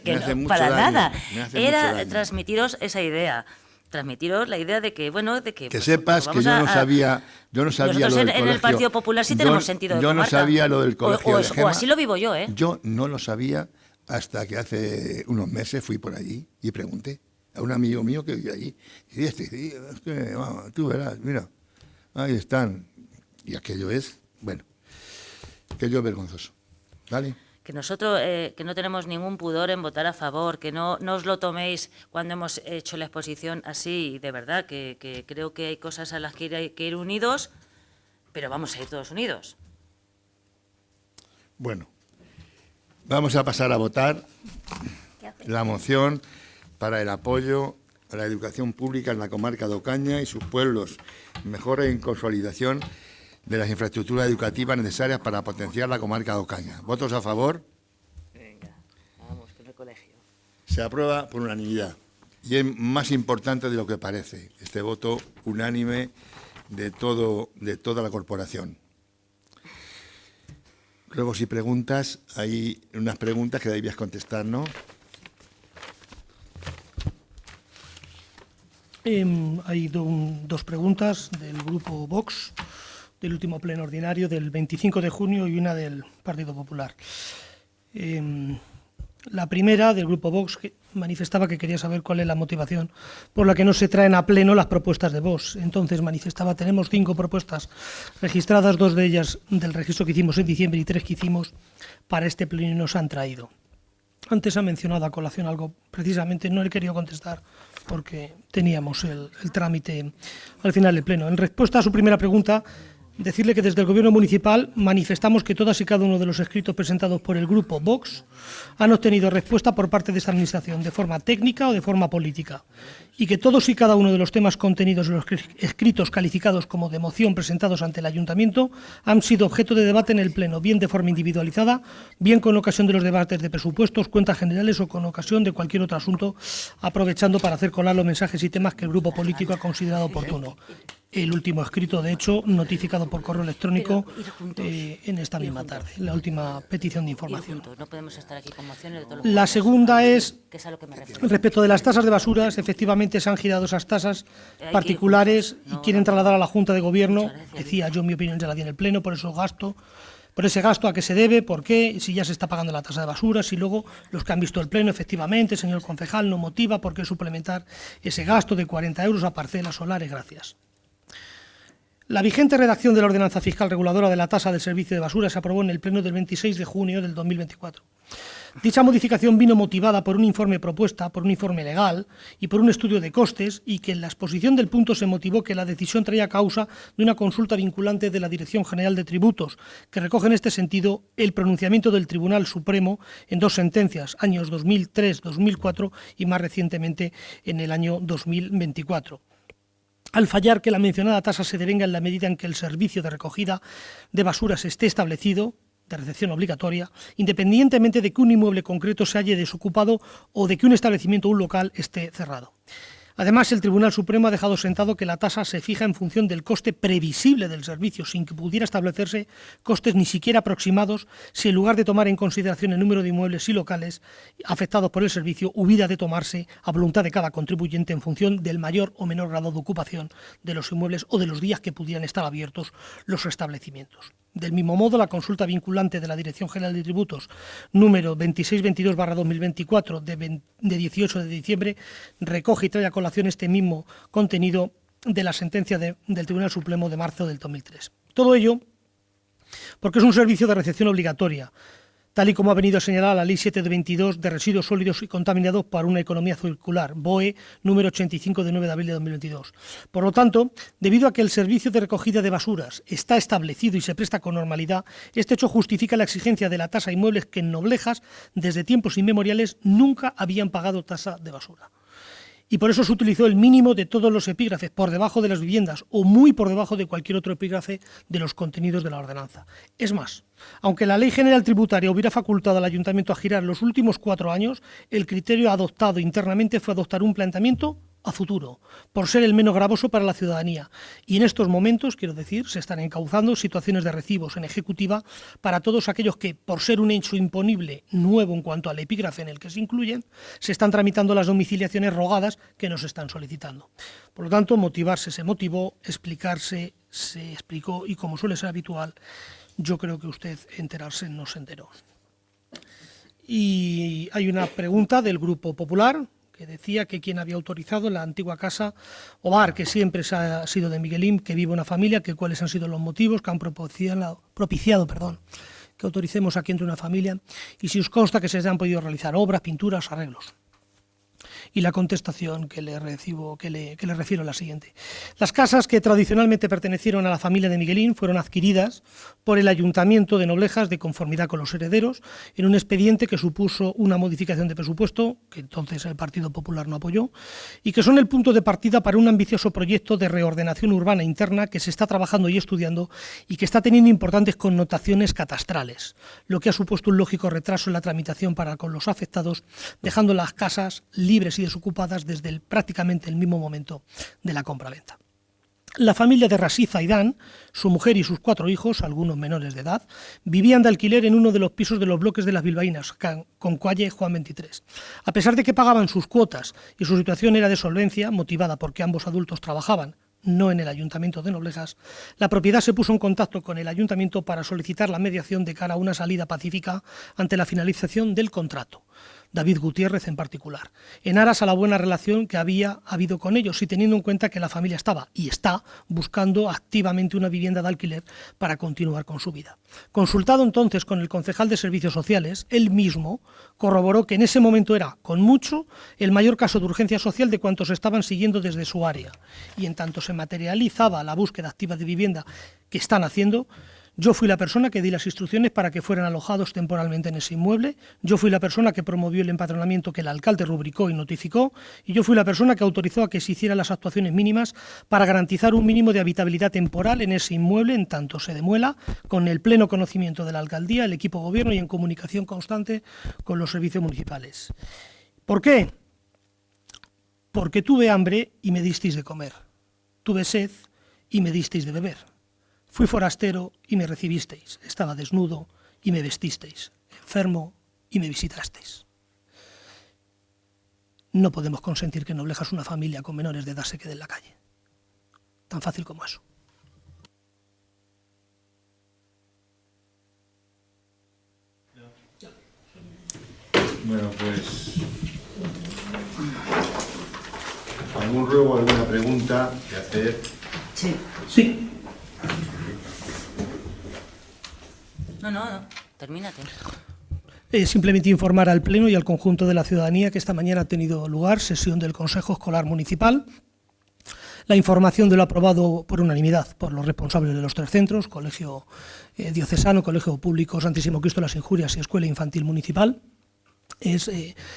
que no, para nada. Era transmitiros esa idea. Transmitiros la idea de que, bueno, de que... Que sepas que yo no sabía nosotros lo del en el Partido Popular sí tenemos sentido de Yo no comarca. sabía lo del Colegio de Gema. O así lo vivo yo, ¿eh? Yo no lo sabía hasta que hace unos meses fui por allí y pregunté a un amigo mío que vivía allí. Y dije, es que, vamos, tú verás, mira, ahí están. Y aquello es, bueno, aquello es vergonzoso. ¿Vale? Que nosotros que no tenemos ningún pudor en votar a favor, que no os lo toméis cuando hemos hecho la exposición así, de verdad, que creo que hay cosas a las que hay que ir unidos, pero vamos a ir todos unidos. Bueno, vamos a pasar a votar la moción para el apoyo a la educación pública en la comarca de Ocaña y sus pueblos, mejora y consolidación de las infraestructuras educativas necesarias para potenciar la comarca de Ocaña. ¿Votos a favor? Venga, vamos con el colegio. Se aprueba por unanimidad. Y es más importante de lo que parece, este voto unánime de toda la corporación. Luego, si preguntas, hay unas preguntas que debías contestar, ¿no? Hay dos preguntas del grupo Vox, del último pleno ordinario del 25 de junio y una del Partido Popular. La primera, del grupo Vox, que manifestaba que quería saber cuál es la motivación por la que no se traen a pleno las propuestas de Vox. Entonces manifestaba, tenemos 5 propuestas registradas, 2 de ellas del registro que hicimos en diciembre y 3 que hicimos para este pleno y nos han traído. Antes ha mencionado a colación algo, precisamente no he querido contestar porque teníamos el trámite al final del pleno. En respuesta a su primera pregunta, decirle que desde el Gobierno municipal manifestamos que todas y cada uno de los escritos presentados por el grupo Vox han obtenido respuesta por parte de esta Administración, de forma técnica o de forma política, y que todos y cada uno de los temas contenidos en los escritos calificados como de moción presentados ante el Ayuntamiento han sido objeto de debate en el Pleno, bien de forma individualizada, bien con ocasión de los debates de presupuestos, cuentas generales o con ocasión de cualquier otro asunto, aprovechando para hacer colar los mensajes y temas que el grupo político ha considerado oportuno. El último escrito, de hecho, notificado por correo electrónico en esta misma tarde, la última petición de información. No podemos estar aquí con mociones de todos los La segunda es, que es a lo que me refiero. respecto de las tasas de basuras, efectivamente se han girado esas tasas particulares y quieren trasladar a la Junta de Gobierno, decía yo, mi opinión ya la di en el Pleno, por ese gasto a qué se debe, por qué, si ya se está pagando la tasa de basuras, y luego los que han visto el Pleno, efectivamente, señor concejal, no motiva por qué suplementar ese gasto de 40 euros a parcelas solares, gracias. La vigente redacción de la Ordenanza Fiscal Reguladora de la Tasa del Servicio de Basura se aprobó en el Pleno del 26 de junio del 2024. Dicha modificación vino motivada por un informe propuesta, por un informe legal y por un estudio de costes, y que en la exposición del punto se motivó que la decisión traía causa de una consulta vinculante de la Dirección General de Tributos, que recoge en este sentido el pronunciamiento del Tribunal Supremo en 2 sentencias, años 2003, 2004 y más recientemente en el año 2024. Al fallar que la mencionada tasa se devenga en la medida en que el servicio de recogida de basuras esté establecido, de recepción obligatoria, independientemente de que un inmueble concreto se halle desocupado o de que un establecimiento o un local esté cerrado. Además, el Tribunal Supremo ha dejado sentado que la tasa se fija en función del coste previsible del servicio, sin que pudiera establecerse costes ni siquiera aproximados si en lugar de tomar en consideración el número de inmuebles y locales afectados por el servicio, hubiera de tomarse a voluntad de cada contribuyente en función del mayor o menor grado de ocupación de los inmuebles o de los días que pudieran estar abiertos los establecimientos. Del mismo modo, la consulta vinculante de la Dirección General de Tributos número 2622/2024 de 18 de diciembre recoge y trae a colación este mismo contenido de la sentencia del Tribunal Supremo de marzo del 2003. Todo ello porque es un servicio de recepción obligatoria, tal y como ha venido a señalar la Ley 7 de 22 de residuos sólidos y contaminados para una economía circular, BOE número 85 de 9 de abril de 2022. Por lo tanto, debido a que el servicio de recogida de basuras está establecido y se presta con normalidad, este hecho justifica la exigencia de la tasa a inmuebles que en Noblejas, desde tiempos inmemoriales, nunca habían pagado tasa de basura. y por eso se utilizó el mínimo de todos los epígrafes por debajo de las viviendas o muy por debajo de cualquier otro epígrafe de los contenidos de la ordenanza. Es más, aunque la Ley General Tributaria hubiera facultado al Ayuntamiento a girar los últimos 4 años, el criterio adoptado internamente fue adoptar un planteamiento a futuro, por ser el menos gravoso para la ciudadanía. Y en estos momentos, quiero decir, se están encauzando situaciones de recibos en ejecutiva para todos aquellos que, por ser un hecho imponible nuevo en cuanto al epígrafe en el que se incluyen, se están tramitando las domiciliaciones rogadas que nos están solicitando. Por lo tanto, motivarse se motivó, explicarse se explicó y, como suele ser habitual, yo creo que usted enterarse no se enteró. Y hay una pregunta del Grupo Popular que decía que quién había autorizado en la antigua casa o bar, que siempre ha sido de Miguelín, que vive una familia, que cuáles han sido los motivos que han propiciado que autoricemos aquí entre una familia, y si os consta que se han podido realizar obras, pinturas, arreglos. Y la contestación que le refiero es la siguiente. Las casas que tradicionalmente pertenecieron a la familia de Miguelín fueron adquiridas por el Ayuntamiento de Noblejas de conformidad con los herederos en un expediente que supuso una modificación de presupuesto, que entonces el Partido Popular no apoyó, y que son el punto de partida para un ambicioso proyecto de reordenación urbana interna que se está trabajando y estudiando y que está teniendo importantes connotaciones catastrales, lo que ha supuesto un lógico retraso en la tramitación para con los afectados, dejando las casas libres y desocupadas desde prácticamente el mismo momento de la compraventa. La familia de Rashid Zaidán, su mujer y sus 4 hijos, algunos menores de edad, vivían de alquiler en uno de los pisos de los bloques de las bilbaínas, con calle Juan 23. A pesar de que pagaban sus cuotas y su situación era de solvencia, motivada porque ambos adultos trabajaban, no en el Ayuntamiento de Noblejas, la propiedad se puso en contacto con el Ayuntamiento para solicitar la mediación de cara a una salida pacífica ante la finalización del contrato. David Gutiérrez en particular, en aras a la buena relación que había habido con ellos y teniendo en cuenta que la familia estaba y está buscando activamente una vivienda de alquiler para continuar con su vida. Consultado entonces con el concejal de Servicios Sociales, él mismo corroboró que en ese momento era, con mucho, el mayor caso de urgencia social de cuantos estaban siguiendo desde su área. Y en tanto se materializaba la búsqueda activa de vivienda que están haciendo, yo fui la persona que di las instrucciones para que fueran alojados temporalmente en ese inmueble, yo fui la persona que promovió el empadronamiento que el alcalde rubricó y notificó, y yo fui la persona que autorizó a que se hicieran las actuaciones mínimas para garantizar un mínimo de habitabilidad temporal en ese inmueble en tanto se demuela, con el pleno conocimiento de la alcaldía, el equipo de gobierno y en comunicación constante con los servicios municipales. ¿Por qué? Porque tuve hambre y me disteis de comer, tuve sed y me disteis de beber. Fui forastero y me recibisteis, estaba desnudo y me vestisteis, enfermo y me visitasteis. No podemos consentir que en Noblejas una familia con menores de edad se quede en la calle. Tan fácil como eso. Bueno, pues... ¿algún ruego, alguna pregunta que hacer? Sí. No, termínate. Simplemente informar al Pleno y al conjunto de la ciudadanía que esta mañana ha tenido lugar sesión del Consejo Escolar Municipal. La información de lo aprobado por unanimidad por los responsables de los 3 centros, Colegio Diocesano, Colegio Público Santísimo Cristo de las Injurias y Escuela Infantil Municipal, es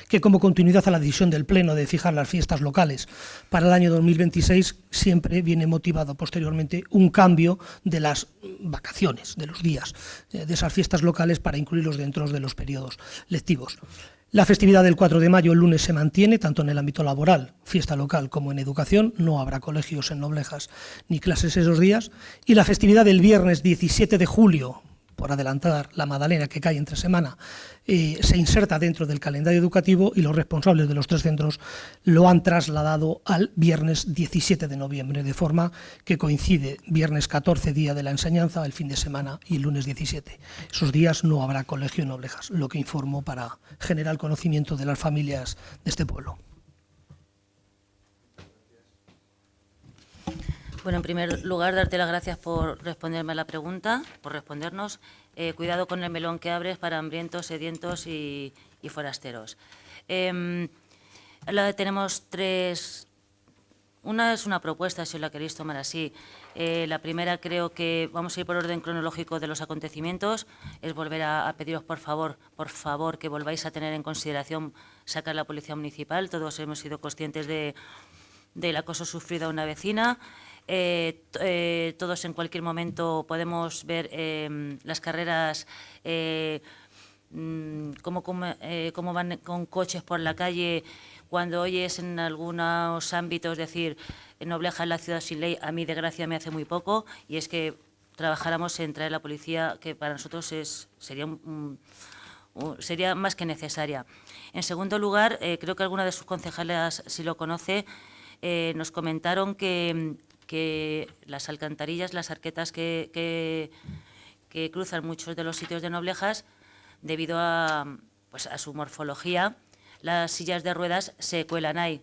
que como continuidad a la decisión del Pleno de fijar las fiestas locales para el año 2026, siempre viene motivado posteriormente un cambio de las vacaciones, de los días de esas fiestas locales para incluirlos dentro de los periodos lectivos. La festividad del 4 de mayo, el lunes, se mantiene tanto en el ámbito laboral, fiesta local, como en educación. No habrá colegios en Noblejas ni clases esos días. Y la festividad del viernes 17 de julio, por adelantar la Magdalena que cae entre semana, se inserta dentro del calendario educativo y los responsables de los 3 centros lo han trasladado al viernes 17 de noviembre, de forma que coincide viernes 14, día de la enseñanza, el fin de semana, y el lunes 17. Esos días no habrá colegio en Noblejas, lo que informo para generar conocimiento de las familias de este pueblo. Bueno, en primer lugar, darte las gracias por responderme a la pregunta, por respondernos. Cuidado con el melón que abres para hambrientos, sedientos y forasteros. Tenemos 3 Una es una propuesta, si os la queréis tomar así. La primera, creo que vamos a ir por orden cronológico de los acontecimientos, es volver a pediros por favor, que volváis a tener en consideración sacar la Policía Municipal. Todos hemos sido conscientes del acoso sufrido a una vecina. Todos en cualquier momento podemos ver las carreras, cómo van con coches por la calle. Cuando oyes en algunos ámbitos decir Nobleja es la ciudad sin ley, a mí de gracia me hace muy poco, y es que trabajáramos en traer la policía, que para nosotros sería más que necesaria. En segundo lugar, creo que alguna de sus concejales, si lo conoce, nos comentaron que las alcantarillas, las arquetas que cruzan muchos de los sitios de Noblejas, debido a su morfología, las sillas de ruedas se cuelan ahí.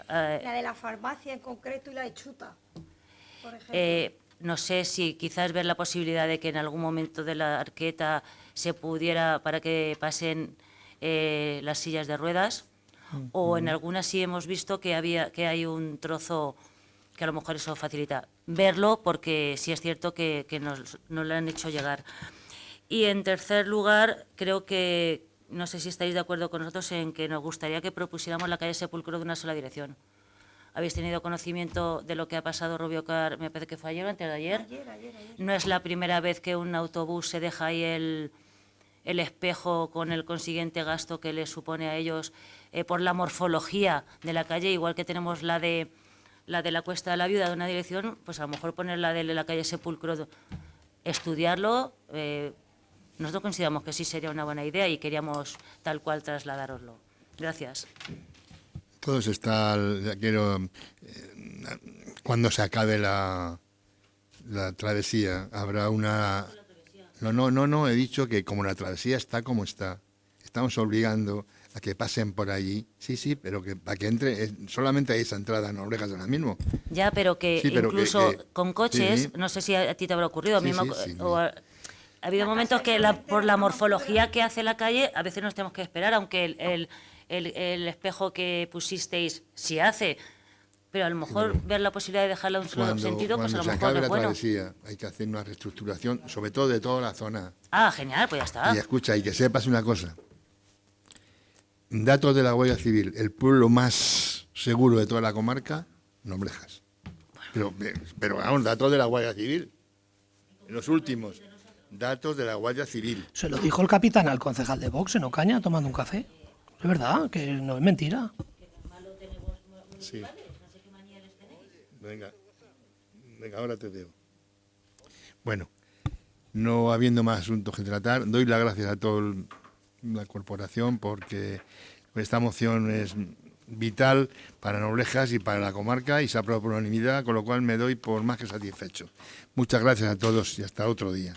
La de la farmacia en concreto y la de Chuta, por ejemplo. No sé si quizás ver la posibilidad de que en algún momento de la arqueta se pudiera, para que pasen las sillas de ruedas, o en algunas sí hemos visto que hay un trozo que a lo mejor eso facilita. Verlo, porque sí es cierto que nos lo han hecho llegar. Y en tercer lugar, creo que, no sé si estáis de acuerdo con nosotros en que nos gustaría que propusiéramos la calle Sepulcro de una sola dirección. ¿Habéis tenido conocimiento de lo que ha pasado, Rubio Car? Me parece que fue ayer o antes de ayer. Ayer. No es la primera vez que un autobús se deja ahí el espejo, con el consiguiente gasto que les supone a ellos por la morfología de la calle, igual que tenemos la de la Cuesta de la Viuda de una dirección, pues a lo mejor poner la de la calle Sepulcro, estudiarlo. Nosotros consideramos que sí sería una buena idea y queríamos tal cual trasladároslo. Gracias. Todos cuando se acabe la travesía, habrá una... No, he dicho que como la travesía está como está, estamos obligando a que pasen por allí, sí, pero que para que entre, solamente hay esa entrada en Noblejas ahora mismo. Ya, pero que sí, pero incluso que con coches, sí. No sé si a ti te habrá ocurrido, Sí, ha habido momentos que por la morfología que hace la calle, a veces nos tenemos que esperar, aunque el espejo que pusisteis sí hace, pero a lo mejor ver la posibilidad de dejarla en un solo sentido, pues a lo mejor cuando se acabe es la bueno. travesía, hay que hacer una reestructuración, sobre todo de toda la zona. Ah, genial, pues ya está. Y escucha, y que sepas una cosa. Datos de la Guardia Civil, el pueblo más seguro de toda la comarca, Noblejas. Pero vamos, datos de la Guardia Civil. En los últimos, datos de la Guardia Civil. Se lo dijo el capitán al concejal de Vox en Ocaña tomando un café. Es verdad, que no es mentira. Sí. Venga, ahora te veo. Bueno, no habiendo más asuntos que tratar, doy las gracias a toda la corporación porque esta moción es vital para Noblejas y para la comarca y se aprueba por unanimidad, con lo cual me doy por más que satisfecho. Muchas gracias a todos y hasta otro día.